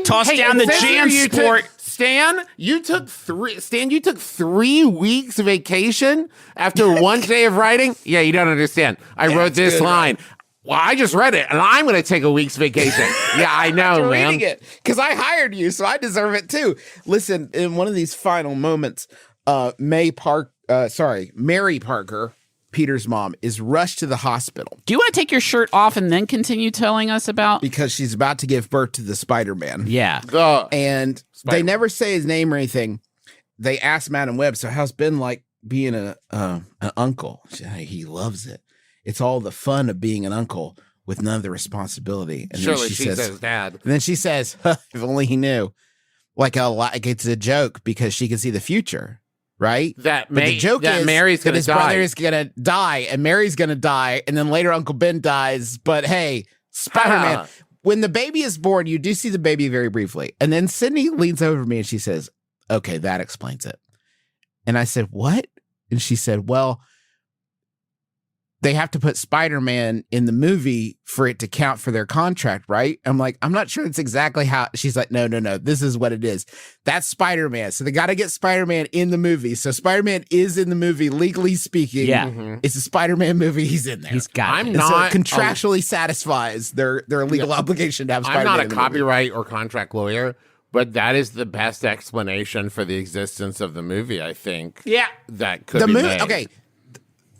Toss down the JanSport. Stan, you took 3 weeks vacation after one day of writing? Yeah, you don't understand. I wrote this line. Right? Well, I just read it, and I'm going to take a week's vacation. Yeah, I know, man. Reading it, because I hired you, so I deserve it too. Listen, in one of these final moments, Mary Parker, Peter's mom, is rushed to the hospital. Do you want to take your shirt off and then continue telling us about? Because she's about to give birth to the Spider-Man. Yeah. And they never say his name or anything. They ask Madam Web, so how's Ben like being an uncle? He loves it. It's all the fun of being an uncle with none of the responsibility. And surely she says, Dad. And then she says, if only he knew. Like it's a joke because she can see the future, right? The joke is Mary's going to die. His brother is going to die, and Mary's going to die, and then later Uncle Ben dies. But hey, Spider-Man. When the baby is born, you do see the baby very briefly. And then Sydney leans over to me and she says, okay, that explains it. And I said, what? And she said, well, they have to put Spider-Man in the movie for it to count for their contract, right? I'm like, I'm not sure it's exactly how. She's like, no. This is what it is. That's Spider-Man. So they got to get Spider-Man in the movie. So Spider-Man is in the movie, legally speaking. Yeah. Mm-hmm. It's a Spider-Man movie. He's in there. He's got it. So it contractually satisfies their legal obligation to have Spider-Man. I'm not a in the copyright or contract lawyer, but that is the best explanation for the existence of the movie, I think. Yeah. That could be made. Okay.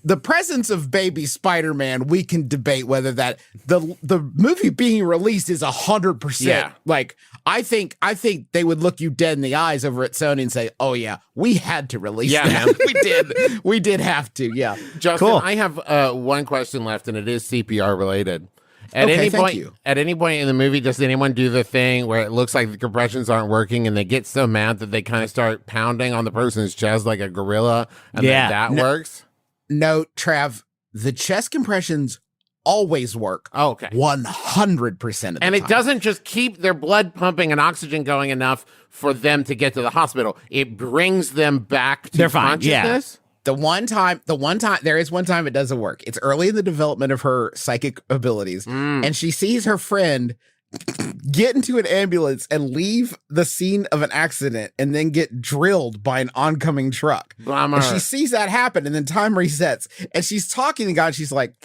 The presence of baby Spider-Man, we can debate whether that the movie being released is 100%. Yeah. Like, I think they would look you dead in the eyes over at Sony and say, "Oh yeah, we had to release that. We did have to." Yeah. Justin, cool. I have one question left, and it is CPR related. At thank you. At any point in the movie, does anyone do the thing where it looks like the compressions aren't working, and they get so mad that they kind of start pounding on the person's chest like a gorilla, and then that works? No, Trav, the chest compressions always work. Oh, okay. 100% of the time. And it doesn't just keep their blood pumping and oxygen going enough for them to get to the hospital. It brings them back to consciousness. The one time, there is one time it doesn't work. It's early in the development of her psychic abilities. And she sees her friend get into an ambulance and leave the scene of an accident and then get drilled by an oncoming truck. Bummer. And she sees that happen and then time resets. And she's talking to God and she's like,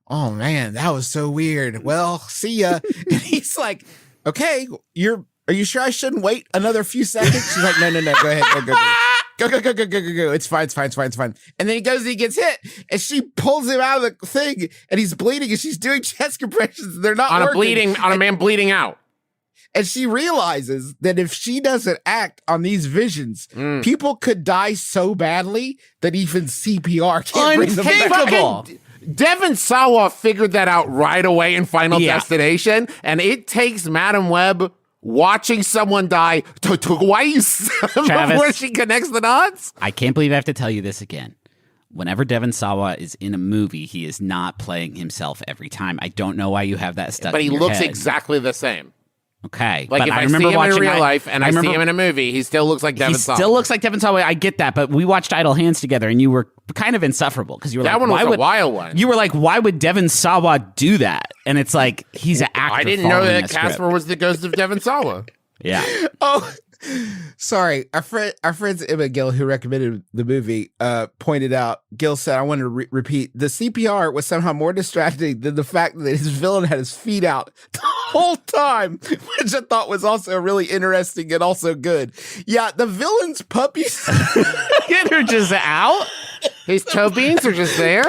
oh man, that was so weird. Well, see ya. And he's like, okay, are you sure I shouldn't wait another few seconds? She's like, no, go ahead, go. It's fine. And then he goes and he gets hit, and she pulls him out of the thing, and he's bleeding, and she's doing chest compressions. They're not working. On a man bleeding out. And she realizes that if she doesn't act on these visions, people could die so badly that even CPR can't bring them back. Devon Sawa figured that out right away in Final Destination, and it takes Madam Web watching someone die twice before she connects the dots. I can't believe I have to tell you this again. Whenever Devon Sawa is in a movie, he is not playing himself every time. I don't know why you have that stuck in your head. But he looks exactly the same. Okay. Like, but if I remember see him watching in real life and I see him in a movie, he still looks like Devon Sawa. He still looks like Devon Sawa. I get that, but we watched Idle Hands together, and you were kind of insufferable because you were that like, one was a wild one. You were like, why would Devon Sawa do that? And it's like, he's an actor. I didn't know that Casper was the ghost of Devon Sawa. Yeah. Oh, Sorry, our friends Emma Gill, who recommended the movie, pointed out. Gil said, "I want to repeat. The CPR was somehow more distracting than the fact that his villain had his feet out the whole time, which I thought was also really interesting and also good. Yeah, the villain's puppies. They're just out. His toe beans are just there.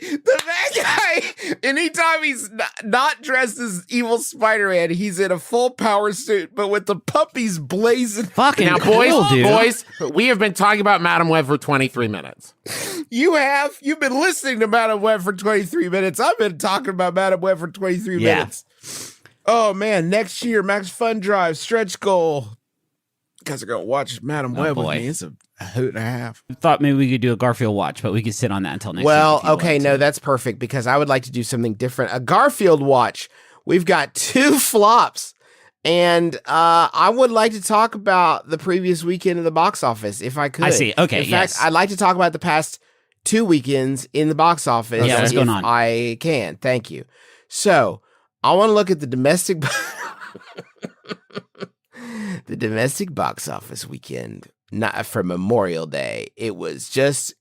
The bad guy, anytime he's not dressed as evil Spider-Man, he's in a full power suit, but with the puppies blazing. Fucking Now, cool, dude. boys, we have been talking about Madam Web for 23 minutes. You've been listening to Madam Web for 23 minutes. I've been talking about Madam Web for 23 minutes. Oh man, next year, Max Fun Drive, stretch goal. You guys are going to watch Madam Web with me. It's a hoot and a half. Thought maybe we could do a Garfield watch, but we could sit on that until next Well, week. okay, no, that's perfect because I would like to do something different. A Garfield watch. We've got 2 flops, and I would like to talk about the previous weekend in the box office if I could. I see. Okay, in fact, I'd like to talk about the past 2 weekends in the box office. Yeah, what's going on? I can. Thank you. So I want to look at the domestic. The domestic box office weekend, not for Memorial Day. It was just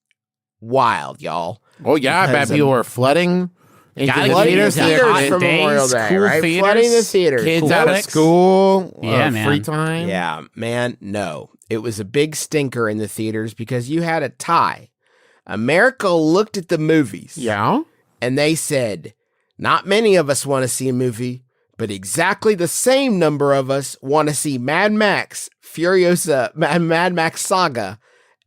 wild, y'all. Oh, yeah, I bet Because, people were flooding into Gotta the get theaters. into Theaters hot for days, Memorial Day, cool right? theaters, Flooding the theaters. Kids Cool out of flicks. school, Yeah, man. free time. Yeah, man, no. It was a big stinker in the theaters because you had a tie. America looked at the movies. Yeah. And they said, not many of us want to see a movie, but exactly the same number of us want to see Mad Max, Mad Max Saga,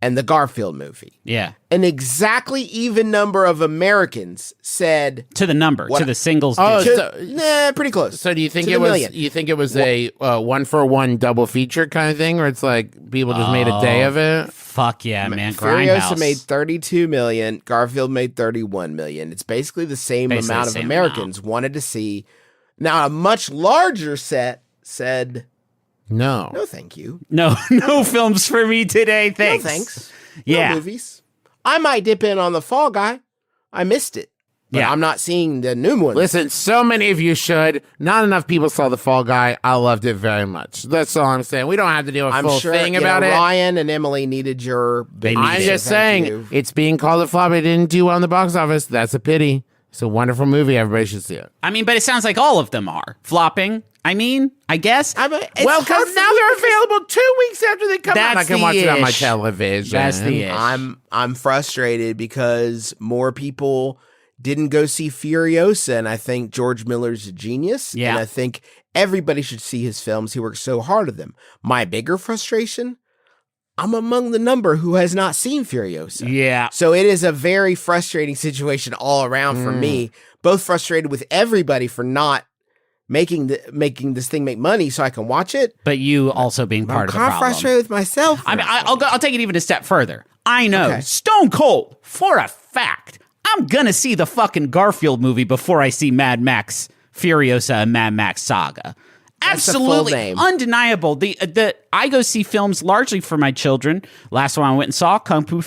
and the Garfield movie. Yeah. An exactly even number of Americans said To the number, What- to the singles. Oh, digit. pretty close. So do you think To it the was? million. You think it was a 1-for-1 double feature kind of thing, where it's like people just made a day of it? Fuck yeah, man. Furiosa Grindhouse. made 32 million. Garfield made 31 million. It's basically the same Basically amount the of same Americans wanted to see. Now, a much larger set said, No. no, thank you. no films for me today. Thanks. No, thanks. Yeah. No movies. I might dip in on the Fall Guy. I missed it. But Yeah. I'm not seeing the new one. Listen, so many of you should. Not enough people saw The Fall Guy. I loved it very much. That's all I'm saying. We don't have to do a I'm full sure thing you about know, it. Ryan and Emily needed your. They I'm needed just Thank saying, you. it's being called a flop. It didn't do well in the box office. That's a pity. It's a wonderful movie. Everybody should see it. I mean, but it sounds like all of them are flopping. I mean, I guess. Well, Well, because now they're available 2 weeks after they come out. That's I can the watch it on my ish. television. That's the ish. I'm frustrated because more people didn't go see Furiosa, and I think George Miller's a genius. Yeah. And I think everybody should see his films. He works so hard at them. My bigger frustration, I'm among the number who has not seen Furiosa. Yeah. So it is a very frustrating situation all around for me. Both frustrated with everybody for not making this thing make money so I can watch it. But you also being part I'm of the kind of problem. frustrated with myself. I mean, I'll take it even a step further. I know Okay. Stone Cold for a fact. I'm gonna see the fucking Garfield movie before I see Mad Max Furiosa and Mad Max Saga. That's the full Absolutely name. undeniable. The I go see films largely for my children. Last one I went and saw Kung Fu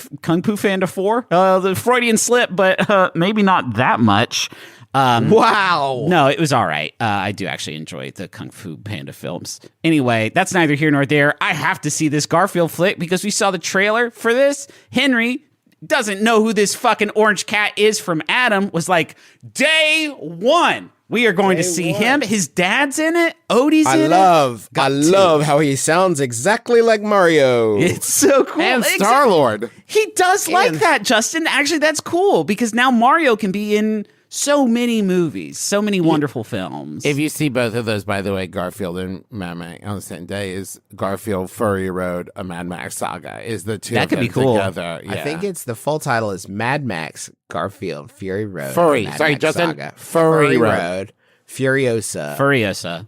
Panda 4. The Freudian slip, but maybe not that much. wow. No, it was all right. I do actually enjoy the Kung Fu Panda films. Anyway, that's neither here nor there. I have to see this Garfield flick because we saw the trailer for this. Henry doesn't know who this fucking orange cat is from Adam, was like, day one, we are going to see him. His dad's in it. Odie's I in love it. how he sounds exactly like Mario. It's so cool. And Star-Lord. He does like that, Justin. Actually, that's cool because now Mario can be in so many movies, so many wonderful films. If you see both of those, by the way, Garfield and Mad Max on the same day, is Garfield Furry Road, a Mad Max saga, is the two That of could them be cool. together. Yeah. I think it's the full title is Mad Max Garfield Fury Road. Furry. Mad Sorry, Max Justin. Saga. Furry Road. Road. Furiosa. Furiosa,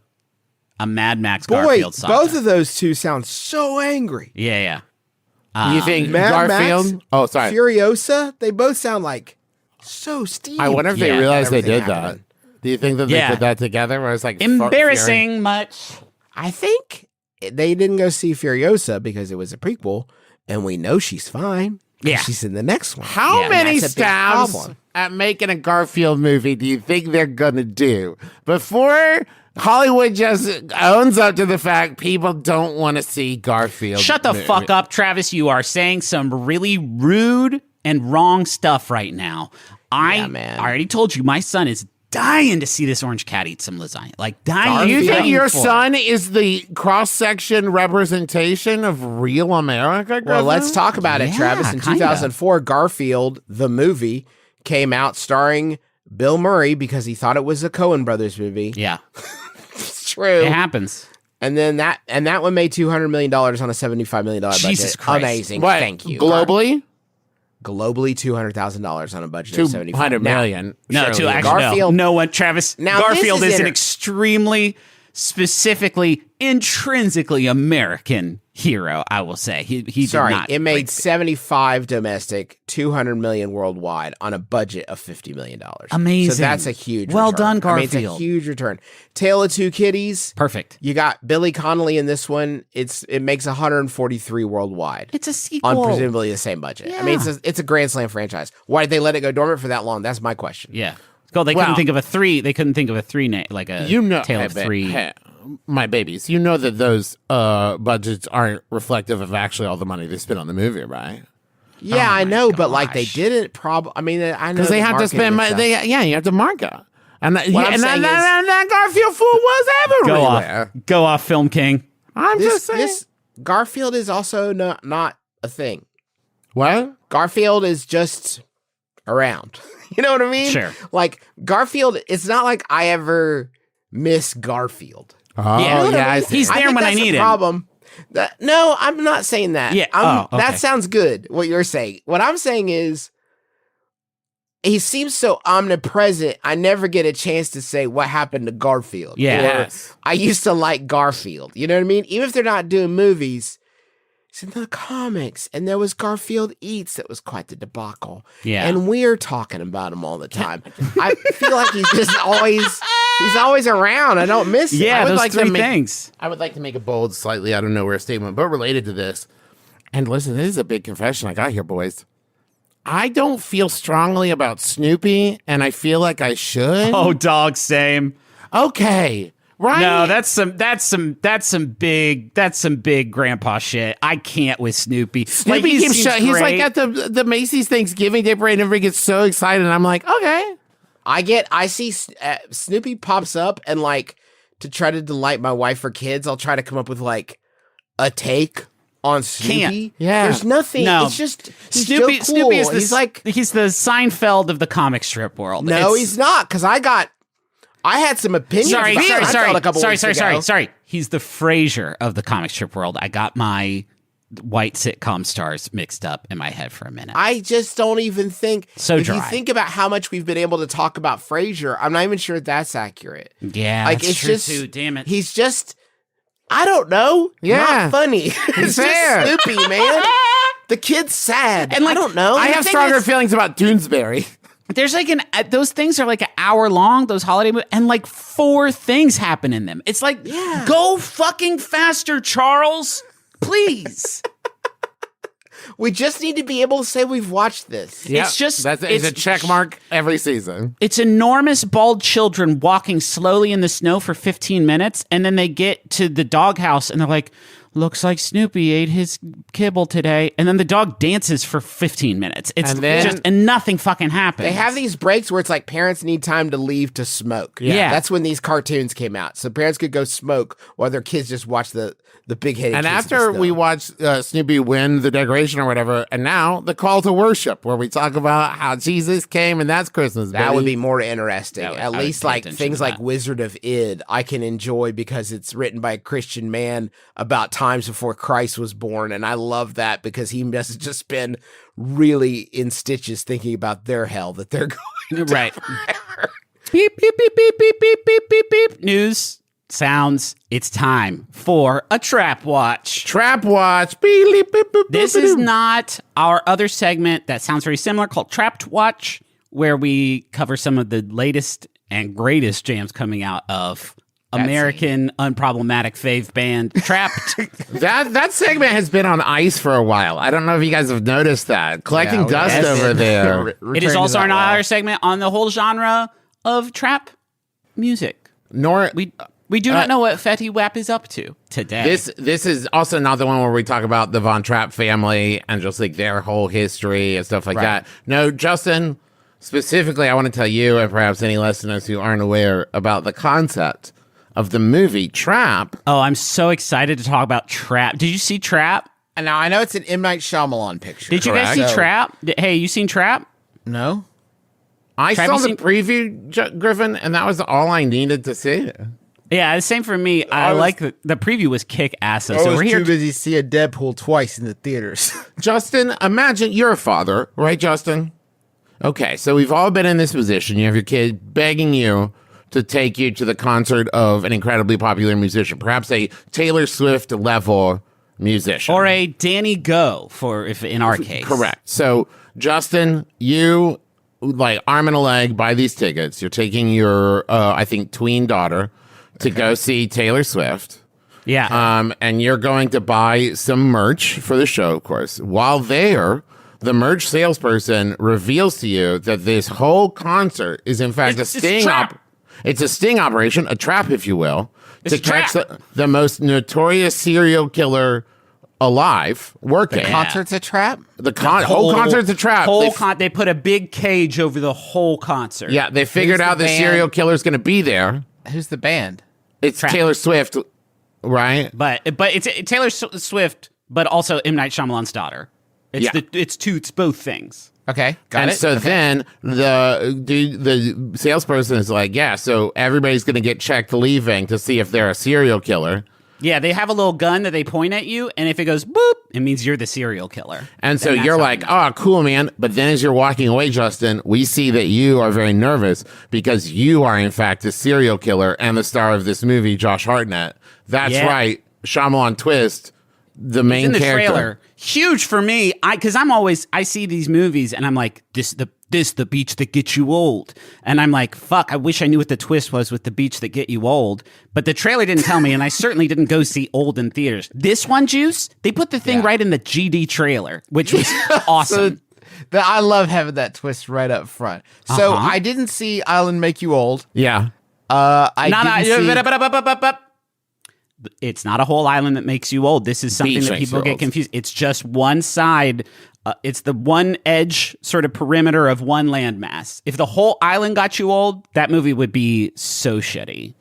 a Mad Max Boy, Garfield saga. both of those two sound so angry. Yeah. You think Mad Garfield? Max, Oh, sorry. Furiosa, they both sound like so steamy. I wonder if they Yeah. realized they Everything did that. happening. Do you think that they Yeah. put that together? Where it's like Embarrassing much. I think they didn't go see Furiosa because it was a prequel, and we know she's fine. Yeah. She's in the next one. How Yeah, many that's a big stabs problem. at making a Garfield movie do you think they're going to do before Hollywood just owns up to the fact people don't want to see Garfield? Shut the fuck up, Travis. You are saying some really rude and wrong stuff right now. I man. already told you my son is dying to see this orange cat eat some lasagna. Like dying. Do you think dying your for it. son is the cross-section representation of real America, Griffin? Well, let's talk about it, Yeah, Travis. In kinda. 2004, Garfield, the movie, came out starring Bill Murray because he thought it was a Coen Brothers movie. Yeah, It's true. it happens. And then that one made $200 million on a $75 million budget. Jesus Christ. Amazing. What, Thank you. globally? Globally, $200,000 on a budget of 75. $200 million. No, Surely. to actually Garfield- no one. Travis. Now, this Garfield is is an inter- extremely specifically intrinsically American hero. I will say he did Sorry, not. it made 75 domestic, 200 million worldwide on a budget of $50 million. Amazing. So that's a huge Well return. done, I mean, it's a Garfield. huge return. Tale of Two Kitties. Perfect. You got Billy Connolly in this one. It makes 143 worldwide It's a sequel. on presumably the same budget. I mean, Yeah. it's a Grand Slam franchise. Why did they let it go dormant for that long? That's my question. Yeah. Well, they Well- couldn't think of a three. They couldn't think of a three name like a Tale of Three. Hey, my babies, you know that those budgets aren't reflective of actually all the money they spent on the movie, right? Yeah, I know, but like they gosh. didn't probably. I mean, I know Because they the have to marketing spend and money. stuff. You have to mark it. And that, What I'm and saying that Garfield fool was Go everywhere. off. Go off, Film King. I'm just saying. This Garfield is also not a thing. What? Garfield is just around. You know what I mean? Sure. Like Garfield, it's not like I ever miss Garfield. Oh, Yeah. yeah, I see. He's I there think when I that's the need him. problem. No, I'm not saying that. Yeah. I'm, Oh, okay. That sounds good, what you're saying. What I'm saying is, he seems so omnipresent, I never get a chance to say what happened to Garfield. Yeah. Or, Yes. I used to like Garfield. You know what I mean? Even if they're not doing movies, it's in the comics. And there was Garfield Eats that was quite the debacle. Yeah. And we're talking about him all the time. I feel like he's always around. I don't miss him. Yeah, I would those like to three make- things. I would like to make a bold, slightly out of nowhere statement, but related to this. And listen, this is a big confession I got here, boys. I don't feel strongly about Snoopy, and I feel like I should. Oh, dog, same. Okay. Right? No, that's some big grandpa shit. I can't with Snoopy. Snoopy he keeps seems he's like great. at the Macy's Thanksgiving Day parade, and everybody gets so excited, and I'm like, okay. I see Snoopy pops up, and like to try to delight my wife or kids, I'll try to come up with like a take on Snoopy. Can't. Yeah. There's nothing. No. It's just he's Snoopy. Joe Snoopy Cool. is the he's like he's the Seinfeld of the comic strip world. no, It's- he's not because I had some opinions. Sorry, about Seinfeld a couple weeks ago. sorry. He's the Frasier of the comic strip world. I got my white sitcom stars mixed up in my head for a minute. I just don't even think. So if you dry. think about how much we've been able to talk about Frasier, I'm not even sure that's accurate. yeah, Like that's it's true just too. Damn it. He's just. I don't know. Yeah. Not funny. It's fair. just Snoopy, man. The kid's sad. And, like, I don't know. I The have thing stronger is- feelings about Doonesbury. There's like those things are like an hour long, those holiday movies, and like 4 things happen in them. It's like, go fucking faster, Charles. Please. We just need to be able to say we've watched this. It's just- it's a it's- check mark every season. It's enormous bald children walking slowly in the snow for 15 minutes, and then they get to the doghouse and they're like, looks like Snoopy ate his kibble today. And then the dog dances for 15 minutes. It's And then- just, and nothing fucking happens. They have these breaks where it's like parents need time to leave to smoke. Yeah. That's when these cartoons came out. So parents could go smoke while their kids just watch the big headed And kids in the after we snow. watched Snoopy win the decoration or whatever, and now the call to worship, where we talk about how Jesus came, and that's Christmas. That would baby. be more interesting. That would- At I would least pay like attention things to like that. Wizard of Id, I can enjoy because it's written by a Christian man about times before Christ was born. And I love that because he must have just been really in stitches thinking about their hell that they're going to. Right. Beep, beep, beep, beep, beep, beep, beep, beep, beep. News, sounds, it's time for a Trap Watch. Trap Watch. Beep, beep, beep, beep, This beep, is beep. not our other segment that sounds very similar called Trapped Watch, where we cover some of the latest and greatest jams coming out of American unproblematic fave band, Trapped. That segment has been on ice for a while. I don't know if you guys have noticed that. Collecting dust over there. It is also another segment on the whole genre of trap music. We do not know what Fetty Wap is up to today. This is also not the one where we talk about the Von Trapp family and just like their whole history and stuff like that. No, Justin, specifically, I want to tell you and perhaps any listeners who aren't aware about the concept of the movie Trap. Oh, I'm so excited to talk about Trap. Did you see Trap? And now I know it's an M. Night Shyamalan picture. Did you guys see Trap? Hey, you seen Trap? No. I saw the preview, Griffin, and that was all I needed to see. Yeah, the same for me. I like the preview was kick ass. So I was we're here too busy seeing Deadpool twice in the theaters. Justin, imagine you're a father, right, Justin? Okay, so we've all been in this position. You have your kid begging you to take you to the concert of an incredibly popular musician, perhaps a Taylor Swift level musician. Or a Danny Go, if in our case. Correct. So, Justin, you, like, arm and a leg, buy these tickets. You're taking your, I think, tween daughter to go see Taylor Swift. Yeah. And you're going to buy some merch for the show, of course. While there, the merch salesperson reveals to you that this whole concert is, in fact, It's a sting operation, a trap, if you will, It's to catch trap. the most notorious serial killer alive working. The concert's a trap? Whole concert's a trap. They put a big cage over the whole concert. Yeah, they figured Who's out the the band? serial killer's going to be there. Who's the band? It's Trap. Taylor Swift, right? But it's Taylor Swift, but also M. Night Shyamalan's daughter. It's both things. Okay, got And it. so then the salesperson is like, yeah, so everybody's going to get checked leaving to see if they're a serial killer. Yeah, they have a little gun that they point at you, and if it goes boop, it means you're the serial killer. And so that's you're how like, you know. oh, cool, man. But then as you're walking away, Justin, we see that you are very nervous because you are, in fact, the serial killer and the star of this movie, Josh Hartnett. That's Yeah. right. Shyamalan twist, the main in the character. trailer. Huge for me, because I see these movies and I'm like, this the beach that gets you old, and I'm like, fuck, I wish I knew what the twist was with the beach that get you old, but the trailer didn't tell me, and I certainly didn't go see Old in theaters. This one, Juice, they put the thing right in the GD trailer, which was awesome. I love having that twist right up front. So I didn't see Island Make You Old. Yeah. It's not a whole island that makes you old. This is something Beach that makes people you get old. confused. It's just one side. It's the one edge sort of perimeter of one landmass. If the whole island got you old, that movie would be so shitty.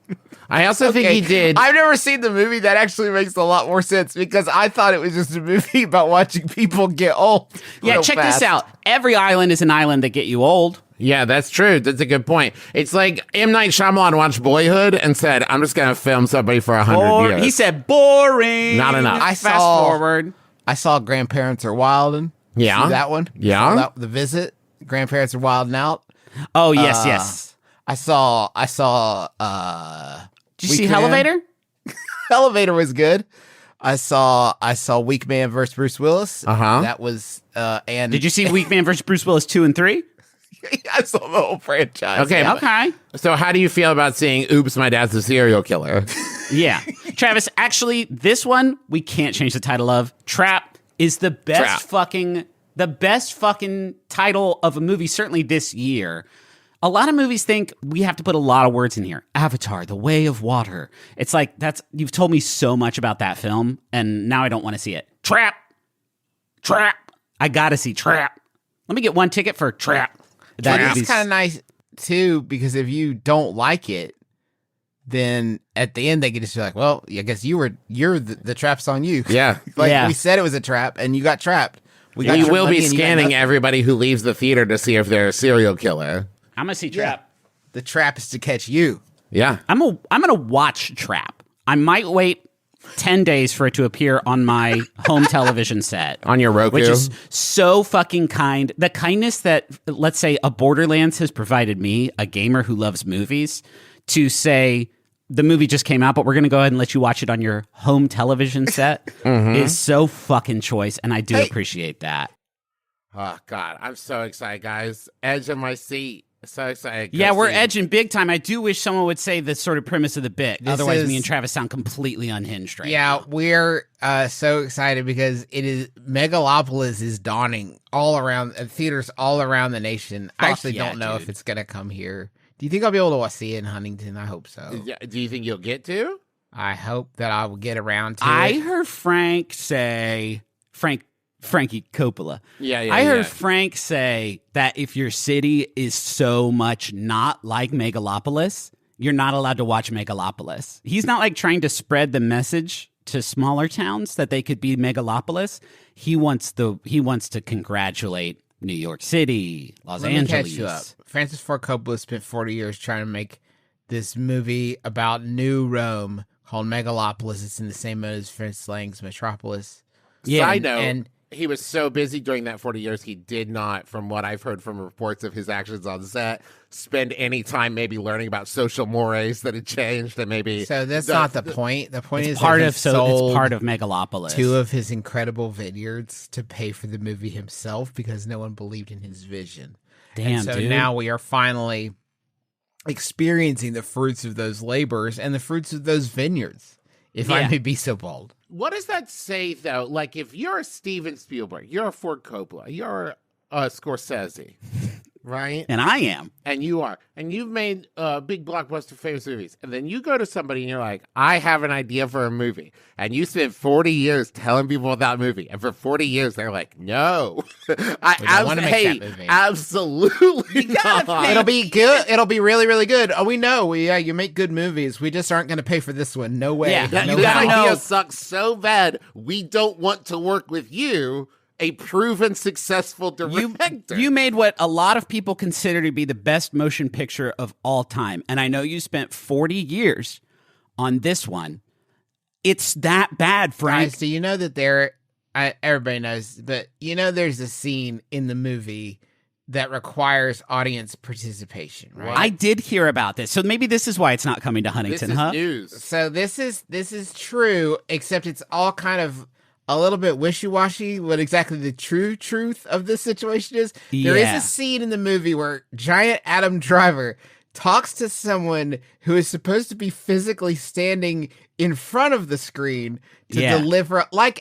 I also think he did. I've never seen the movie. That actually makes a lot more sense because I thought it was just a movie about watching people get old. Yeah, real check fast. this out. Every island is an island that get you old. Yeah, that's true. That's a good point. It's like M. Night Shyamalan watched Boyhood and said, I'm just going to film somebody for 100 years. He said boring. Not enough. I Fast saw- forward. I saw Grandparents Are Wildin'. Yeah. See that one? Yeah. Saw The Visit. Grandparents Are Wildin' Out. Oh yes, yes. I saw Did you see Weak Man. Elevator? Elevator was good. I saw Weak Man versus Bruce Willis. Uh-huh. That was and Did you see Weak Man versus Bruce Willis 2 and 3? I saw the whole franchise. Okay. Yeah. Okay. So how do you feel about seeing Oops, My Dad's a Serial Killer? Yeah. Travis, actually, this one we can't change the title of. Trap is the best fucking title of a movie, certainly this year. A lot of movies think we have to put a lot of words in here. Avatar, The Way of Water. It's like, you've told me so much about that film, and now I don't want to see it. Trap. I gotta see Trap. Let me get one ticket for Trap. That is kind of nice too, because if you don't like it, then at the end they can just be like, "Well, I guess you're the trap's on you." Yeah. Like we said it was a trap, and you got trapped. We got your will money be and you got scanning nothing. everybody who leaves the theater to see if they're a serial killer. I'm gonna see Trap. The trap is to catch you. Yeah. I'm gonna watch Trap. I might wait 10 days for it to appear on my home television set. On your Roku. Which is so fucking kind. The kindness that, let's say, a Borderlands has provided me, a gamer who loves movies, to say, the movie just came out, but we're going to go ahead and let you watch it on your home television set is so fucking choice, and I do appreciate that. Oh, God. I'm so excited, guys. Edge of my seat. So excited. Yeah, we're edging big time. I do wish someone would say the sort of premise of the bit. Otherwise, me and Travis sound completely unhinged right now. Yeah, we're so excited because Megalopolis is dawning all around theaters all around the nation. I actually don't know if it's going to come here. Do you think I'll be able to see it in Huntington? I hope so. Yeah, do you think you'll get to? I hope that I will get around to it. I heard Frankie Coppola. Yeah. I heard Frank say that if your city is so much not like Megalopolis, you're not allowed to watch Megalopolis. He's not like trying to spread the message to smaller towns that they could be Megalopolis. He wants to congratulate New York City, Los Angeles. Let me catch you up. Francis Ford Coppola spent 40 years trying to make this movie about New Rome called Megalopolis. It's in the same mode as Fritz Lang's Metropolis. Yeah, I know. And he was so busy during that 40 years, he did not, from what I've heard from reports of his actions on set, spend any time maybe learning about social mores that had changed and maybe. So that's not the point. The point is it's part of Megalopolis. 2 of his incredible vineyards to pay for the movie himself because no one believed in his vision. Damn, so dude. Now we are finally experiencing the fruits of those labors and the fruits of those vineyards, if I may be so bold. What does that say, though? Like, if you're a Steven Spielberg, you're a Ford Coppola, you're a Scorsese, right? And I am. And you are. And you've made big blockbuster famous movies. And then you go to somebody and you're like, I have an idea for a movie. And you spend 40 years telling people about that movie. And for 40 years, they're like, no. I want to make that movie. Absolutely not. It'll be good. It'll be really, really good. Oh, we know. You make good movies. We just aren't going to pay for this one. No way. Yeah, this idea sucks so bad. We don't want to work with you. A proven successful director. You made what a lot of people consider to be the best motion picture of all time. And I know you spent 40 years on this one. It's that bad, Frank. Guys, do you know that everybody knows, but there's a scene in the movie that requires audience participation, right? I did hear about this. So maybe this is why it's not coming to Huntington, this is news. So this is true, except it's all kind of a little bit wishy-washy what exactly the true truth of this situation is. There is a scene in the movie where giant Adam Driver talks to someone who is supposed to be physically standing in front of the screen to deliver, I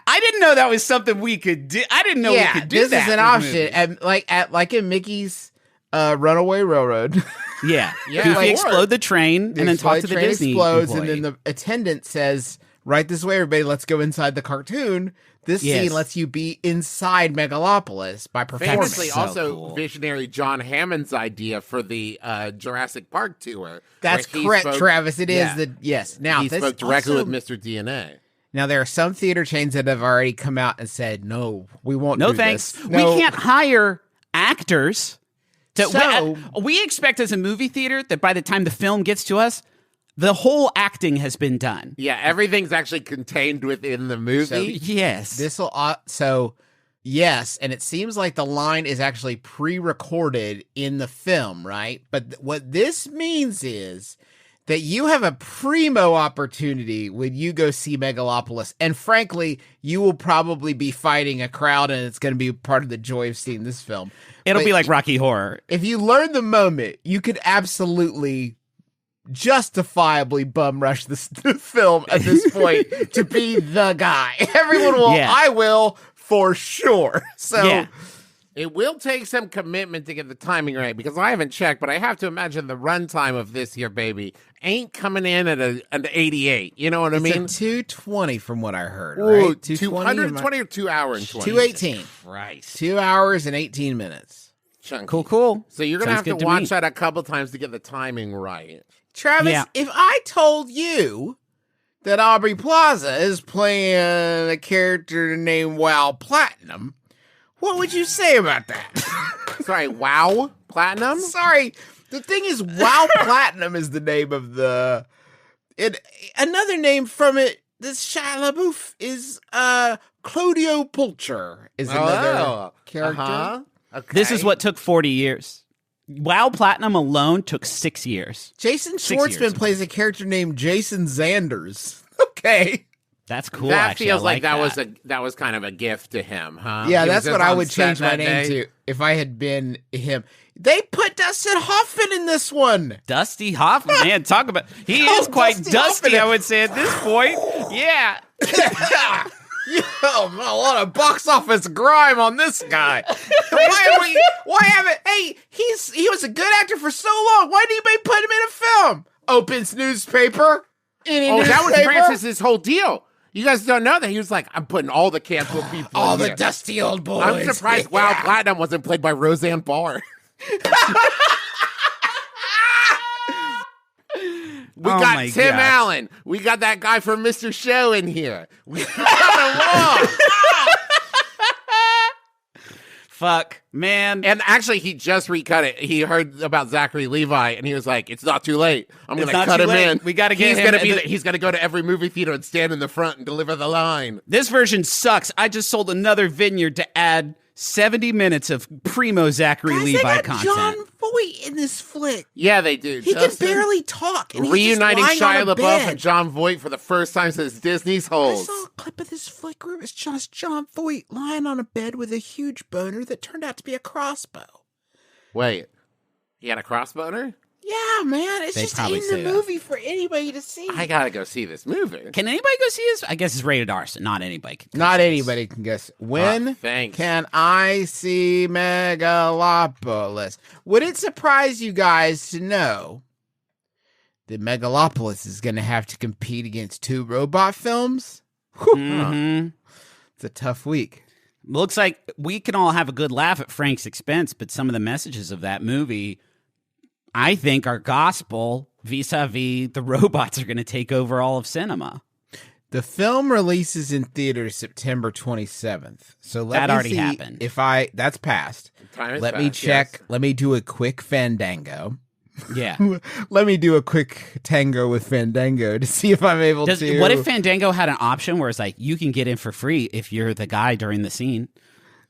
didn't know that was something we could do. I didn't know we could do that. This is an option. And like in Mickey's Runaway Railroad. Yeah. Goofy explode the train and then talk to the Disney explodes employee. And then the attendant says, right this way, everybody, let's go inside the cartoon. This scene lets you be inside Megalopolis by performing. Famously, also visionary John Hammond's idea for the Jurassic Park tour. That's correct, Travis. It is yes. Now he spoke directly with Mr. DNA. Now there are some theater chains that have already come out and said, "No, we won't. No do thanks. This. No. We can't hire actors." So we expect as a movie theater that by the time the film gets to us, the whole acting has been done. Yeah, everything's actually contained within the movie. So, yes. Yes, and it seems like the line is actually pre-recorded in the film, right? But what this means is that you have a primo opportunity when you go see Megalopolis. And frankly, you will probably be fighting a crowd, and it's going to be part of the joy of seeing this film. It'll be like Rocky Horror. If you learn the moment, you could absolutely justifiably bum rush the film at this point to be the guy. Everyone will. Yeah. I will for sure. So it will take some commitment to get the timing right, because I haven't checked, but I have to imagine the runtime of this here baby ain't coming in at an 88. You know what I mean? It's a 220 from what I heard. Ooh, right? 220 or 2 hours and 20? 218. Christ. 2 hours and 18 minutes. Chunky. Cool. So you're going to have to watch that a couple times to get the timing right. Travis, if I told you that Aubrey Plaza is playing a character named Wow Platinum, what would you say about that? Sorry, Wow Platinum? Sorry. The thing is, Wow Platinum is the name of another name from it, this Shia LaBeouf, is Claudio Pulcher is another character. Uh-huh. Okay. This is what took 40 years. WoW Platinum alone took 6 years. Jason Schwartzman plays a character named Jason Zanders. Okay. That's cool. That actually. feels like that. that was kind of a gift to him, huh? Yeah, He that's was what just I on would set change my that name day. to if I had been him. They put Dustin Hoffman in this one. Dusty Hoffman, man, talk about he is quite dusty, I would say at this point. Yeah. Oh, a lot of box office grime on this guy. Why haven't? Hey, he was a good actor for so long. Why did anybody put him in a film? Opens newspaper. That was Francis's whole deal. You guys don't know that he was like, I'm putting all the canceled people. All in the here. dusty old boys. I'm surprised Wild Platinum wasn't played by Roseanne Barr. We got my Tim gosh. Allen. We got that guy from Mr. Show in here. We got them all. Fuck, man. And actually, he just recut it. He heard about Zachary Levi, and he was like, "It's not too late. I'm going to not cut too him late. in. We gotta get He's him gonna in be. the- He's going to go to every movie theater and stand in the front and deliver the line." This version sucks. I just sold another vineyard to add 70 minutes of primo Zachary Guys, Levi they got content. John Voight in this flick. Yeah, they do. He can Justin. barely talk. And Reuniting he's just lying Shia on a LaBeouf bed. and John Voight for the first time since Disney's I Holes. saw a clip of this flick where it was just John Voight lying on a bed with a huge boner that turned out to be a crossbow. Wait, he had a crossboner? Yeah, man, it's They just probably in say the that. movie for anybody to see. I gotta go see this movie. Can anybody go see this? I guess it's rated R, so not anybody can go Not see this. anybody can guess. When Thanks. can I see Megalopolis? Would it surprise you guys to know that Megalopolis is going to have to compete against 2 robot films? Mhm. It's a tough week. Looks like we can all have a good laugh at Frank's expense, but some of the messages of that movie, I think, are gospel vis-a-vis the robots are going to take over all of cinema. The film releases in theaters September 27th. So let That me already see happened. that's passed. Time is Let me fast, check. yes. Let me do a quick Fandango. Yeah. Let me do a quick tango with Fandango to see if I'm able to. What if Fandango had an option where it's like, you can get in for free if you're the guy during the scene?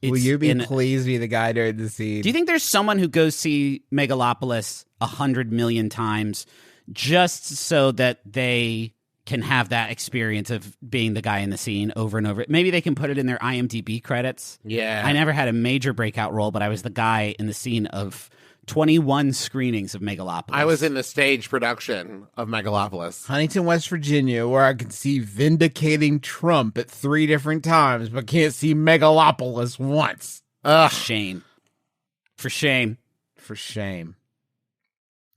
Will It's you be in- pleased to be the guy during the scene? Do you think there's someone who goes see Megalopolis 100 million times just so that they can have that experience of being the guy in the scene over and over? Maybe they can put it in their IMDb credits. Yeah. I never had a major breakout role, but I was the guy in the scene of 21 screenings of Megalopolis. I was in the stage production of Megalopolis. Huntington, West Virginia, where I can see Vindicating Trump at 3 different times, but can't see Megalopolis once. Ugh. Shame. For shame. For shame.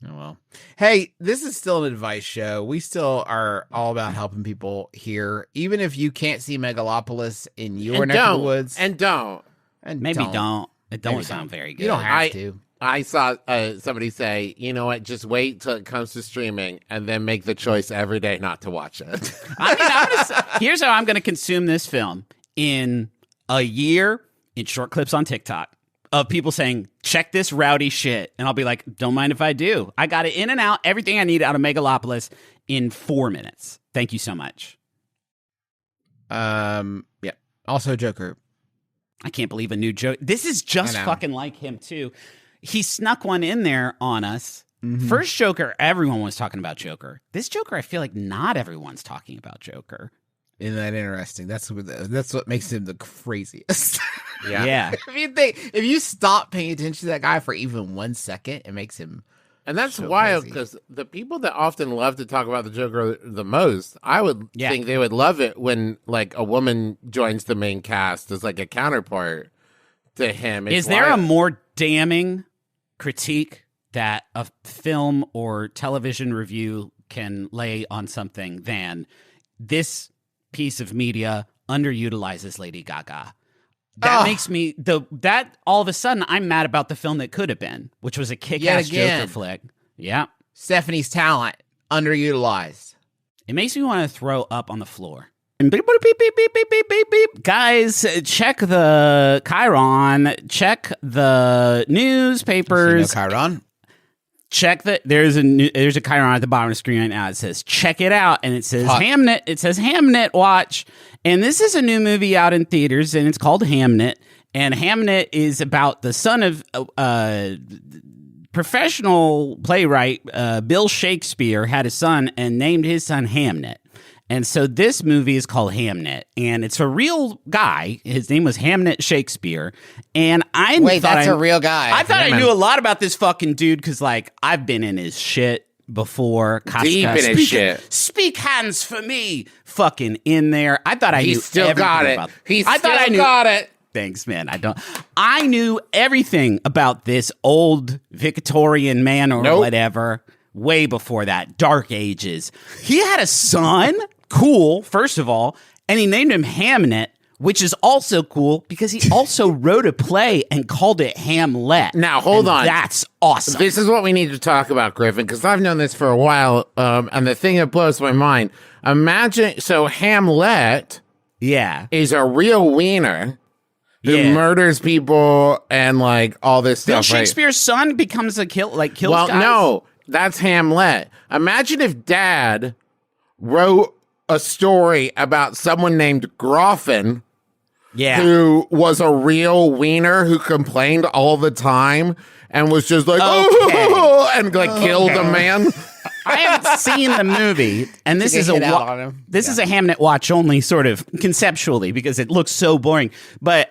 Oh, well. Hey, this is still an advice show. We still are all about helping people here, even if you can't see Megalopolis in your neck of the woods. And don't. And Maybe don't. It don't Maybe sound don't. very good. You don't have to. I saw somebody say, you know what, just wait till it comes to streaming and then make the choice every day not to watch it. Here's how I'm going to consume this film. In a year, in short clips on TikTok of people saying, check this rowdy shit. And I'll be like, don't mind if I do. I got it in and out, everything I need out of Megalopolis in 4 minutes. Thank you so much. Yeah. Also, Joker. I can't believe a new joke. This is just I know. fucking like him, too. He snuck one in there on us. Mm-hmm. First Joker, everyone was talking about Joker. This Joker, I feel like not everyone's talking about Joker. Isn't that interesting? That's what makes him the craziest. Yeah. If you stop paying attention to that guy for even 1 second, it makes him. And that's So wild crazy. because the people that often love to talk about the Joker the most, I would Yeah. think they would love it when like a woman joins the main cast as like a counterpart to him. It's Is there a wild. more damning critique that a film or television review can lay on something than this piece of media underutilizes Lady Gaga? That makes me that all of a sudden I'm mad about the film that could have been, which was a kick-ass again. Joker flick. Yeah. Stephanie's talent underutilized. It makes me want to throw up on the floor. Beep, beep, beep, beep, beep, beep, beep, beep. Guys, check the Chiron, check the newspapers. Chiron. Check that there's a Chiron at the bottom of the screen right now. It says check it out, and it says Hot. Hamnet. It says Hamnet watch, and this is a new movie out in theaters, and it's called Hamnet. And Hamnet is about the son of professional playwright Bill Shakespeare had a son and named his son Hamnet. And so this movie is called Hamnet, and it's a real guy. His name was Hamnet Shakespeare, and that's a real guy. I thought I knew a lot about this fucking dude because, like, I've been in his shit before. Deep in his shit. Speak hands for me, fucking in there. I thought I knew. Still got it. He still got it. Thanks, man. I knew everything about this old Victorian man or whatever way before that. Dark Ages. He had a son. Cool, first of all, and he named him Hamnet, which is also cool because he also wrote a play and called it Hamlet. Now, hold on. That's awesome. This is what we need to talk about, Griffin, because I've known this for a while, and the thing that blows my mind, imagine, so Hamlet is a real wiener who murders people and, like, all this Bill stuff. Shakespeare's son becomes kills guys? Well, no, that's Hamlet. Imagine if Dad wrote a story about someone named Groffin, who was a real wiener who complained all the time and was just like, and like killed a man. I haven't seen the movie, and this is a Hamnet watch only, sort of conceptually, because it looks so boring. But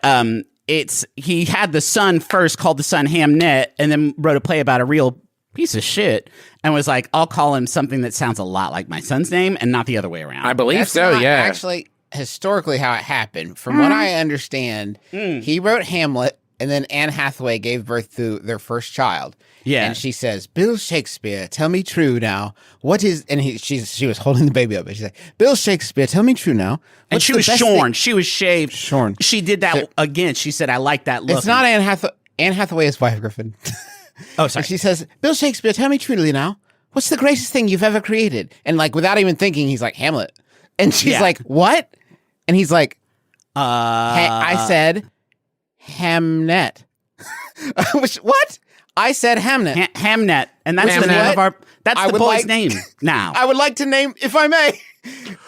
he had the son first, called the son Hamnet, and then wrote a play about a real piece of shit and was like, I'll call him something that sounds a lot like my son's name and not the other way around. I believe That's so, not yeah. Actually, historically how it happened, from what I understand, he wrote Hamlet, and then Anne Hathaway gave birth to their first child. Yeah. And she says, Bill Shakespeare, tell me true now. What is, and she was holding the baby up, and she's like, Bill Shakespeare, tell me true now. And she was shorn. She was shaved. Shorn. She did that again. She said, I like that look. It's not Anne Hathaway. Anne Hathaway's wife, Griffin. Oh, sorry. And she says, Bill Shakespeare, tell me truly now, what's the greatest thing you've ever created? And like, without even thinking, he's like, Hamlet. And she's like, what? And he's like, I said Hamnet. What? I said Hamnet. Hamnet. And that's the name of our, that's the boy's name now. I would like to name, if I may,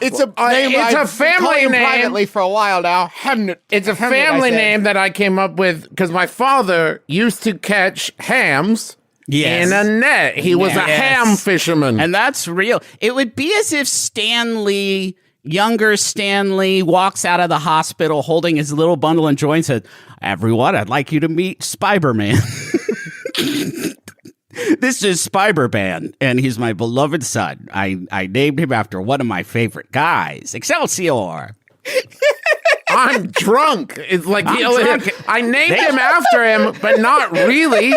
it's a name it's I've a family been calling name privately for a while now. Hamnet. It's a family name that I came up with because my father used to catch hams in a net. He was a ham fisherman. And that's real. It would be as if younger Stanley walks out of the hospital holding his little bundle of joy and said, everyone, I'd like you to meet Spider-Man. This is MBMBaM, and he's my beloved son. I named him after one of my favorite guys. Excelsior. I'm drunk. It's like drunk. I named him after him, but not really.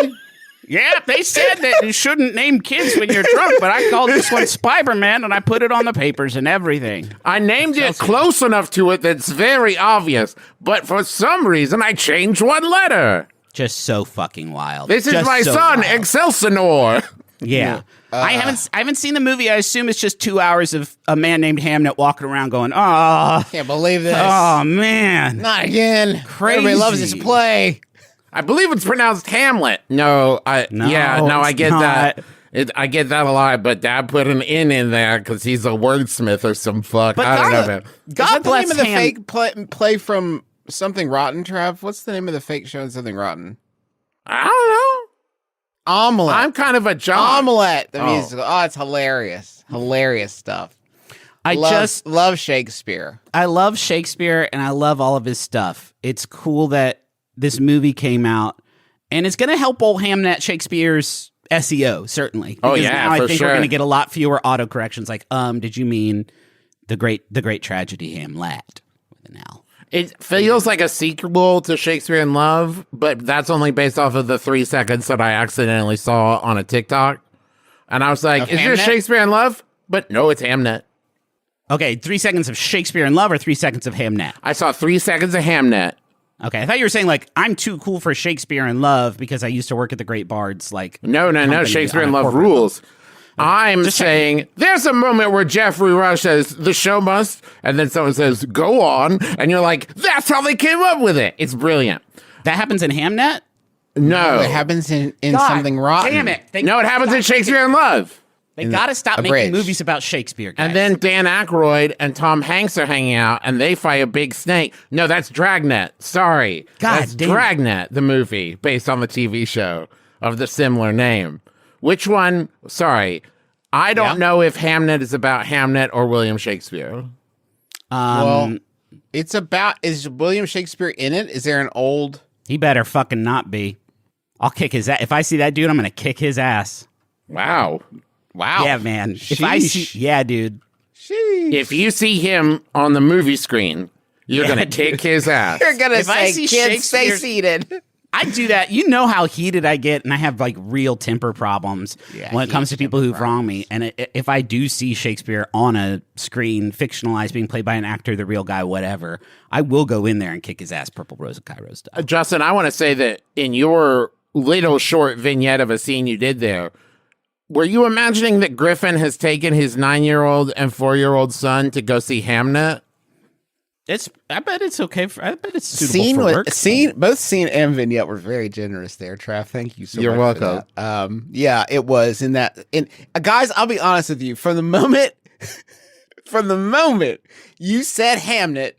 Yeah, they said that you shouldn't name kids when you're drunk, but I called this one Spider-Man, and I put it on the papers and everything. I named it close enough to it that's very obvious, but for some reason I changed one letter. Just so fucking wild. This is Just my so son, wild. Excelsior. Yeah. I haven't seen the movie. I assume it's just 2 hours of a man named Hamnet walking around going, Can't believe this. Oh, man. Not again. Crazy. Everybody loves this play. I believe it's pronounced Hamlet. I get that. I get that a lot, but Dad put an in there because he's a wordsmith or some fuck. I don't know, man. God bless the name of the fake play from Something Rotten, Trav? What's the name of the fake show in Something Rotten? I don't know. Omelette. I'm kind of a jock. Omelette, the musical. Oh, it's hilarious. Hilarious stuff. I love Shakespeare. I love Shakespeare, and I love all of his stuff. It's cool that this movie came out, and it's going to help old Hamnet Shakespeare's SEO, certainly. Because now I think we're going to get a lot fewer autocorrections like, did you mean the great tragedy Hamlet with an L? It feels like a sequel to Shakespeare in Love, but that's only based off of the 3 seconds that I accidentally saw on a TikTok. And I was like, is there Shakespeare in Love? But no, it's Hamnet. Okay, 3 seconds of Shakespeare in Love or 3 seconds of Hamnet? I saw 3 seconds of Hamnet. Okay, I thought you were saying, like, I'm too cool for Shakespeare in Love because I used to work at the Great Bards, like... No, Shakespeare in Love rules. I'm saying there's a moment where Jeffrey Rush says, the show must, and then someone says, go on, and you're like, that's how they came up with it. It's brilliant. That happens in Hamnet? No. It happens in Something Rotten. Damn it. It happens in Shakespeare in Love. They gotta stop making movies about Shakespeare, guys. And then Dan Aykroyd and Tom Hanks are hanging out, and they fight a big snake. No, that's Dragnet. Sorry. God that's damn. Dragnet, the movie, based on the TV show. of the similar name. Which one? Sorry. I don't know if Hamnet is about Hamnet or William Shakespeare. Well, it's about, is William Shakespeare in it? Is there an old? He better fucking not be. I'll kick his ass. If I see that dude, I'm going to kick his ass. Wow. Yeah, man. If I see, yeah, dude. Sheesh. If you see him on the movie screen, you're going to kick his ass. You're going to If I say, see kids, stay Shakespeare- seated. I do that. You know how heated I get, and I have like real temper problems when it comes to people who've wronged me. And if I do see Shakespeare on a screen, fictionalized, being played by an actor, the real guy, whatever, I will go in there and kick his ass, Purple Rose of Cairo style. Justin, I want to say that in your little short vignette of a scene you did there, were you imagining that Griffin has taken his 9-year-old and 4-year-old son to go see Hamnet? I bet it's okay. I bet it's suitable for work. Both scene and vignette were very generous there, Trav. Thank you so You're much. welcome. For that. Yeah, it was in that. Guys, I'll be honest with you. From the moment you said Hamnet,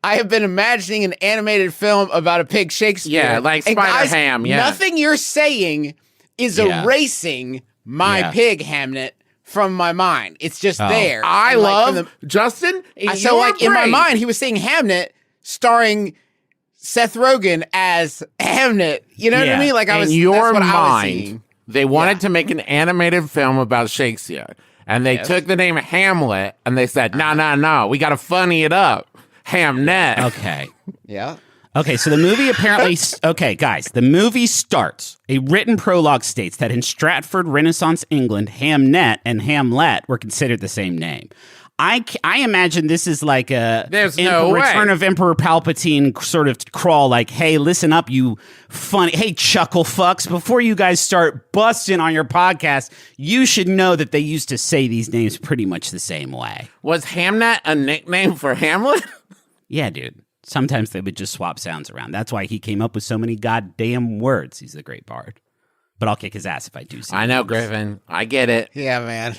I have been imagining an animated film about a pig Shakespeare. Yeah, like And Spider guys, Ham. Yeah, nothing you're saying is erasing my pig Hamnet from my mind. It's just there. I And, love Justin. so like in my mind, he was saying Hamnet starring Seth Rogen as Hamnet. You know what I mean? Like I was in your that's what I was mind, seeing. they wanted to make an animated film about Shakespeare, and they took the name Hamlet and they said, "No, we got to funny it up, Hamnet." Okay. Yeah. Okay, so the movie apparently... Okay, guys, the movie starts. A written prologue states that in Stratford, Renaissance England, Hamnet and Hamlet were considered the same name. I imagine this is like a There's no way. Return of Emperor Palpatine sort of crawl, like, hey, listen up, you funny... Hey, chuckle fucks, before you guys start busting on your podcast, you should know that they used to say these names pretty much the same way. Was Hamnet a nickname for Hamlet? Yeah, dude. Sometimes they would just swap sounds around. That's why he came up with so many goddamn words. He's a great bard. But I'll kick his ass if I do see I know, him. Griffin. I get it. Yeah, man.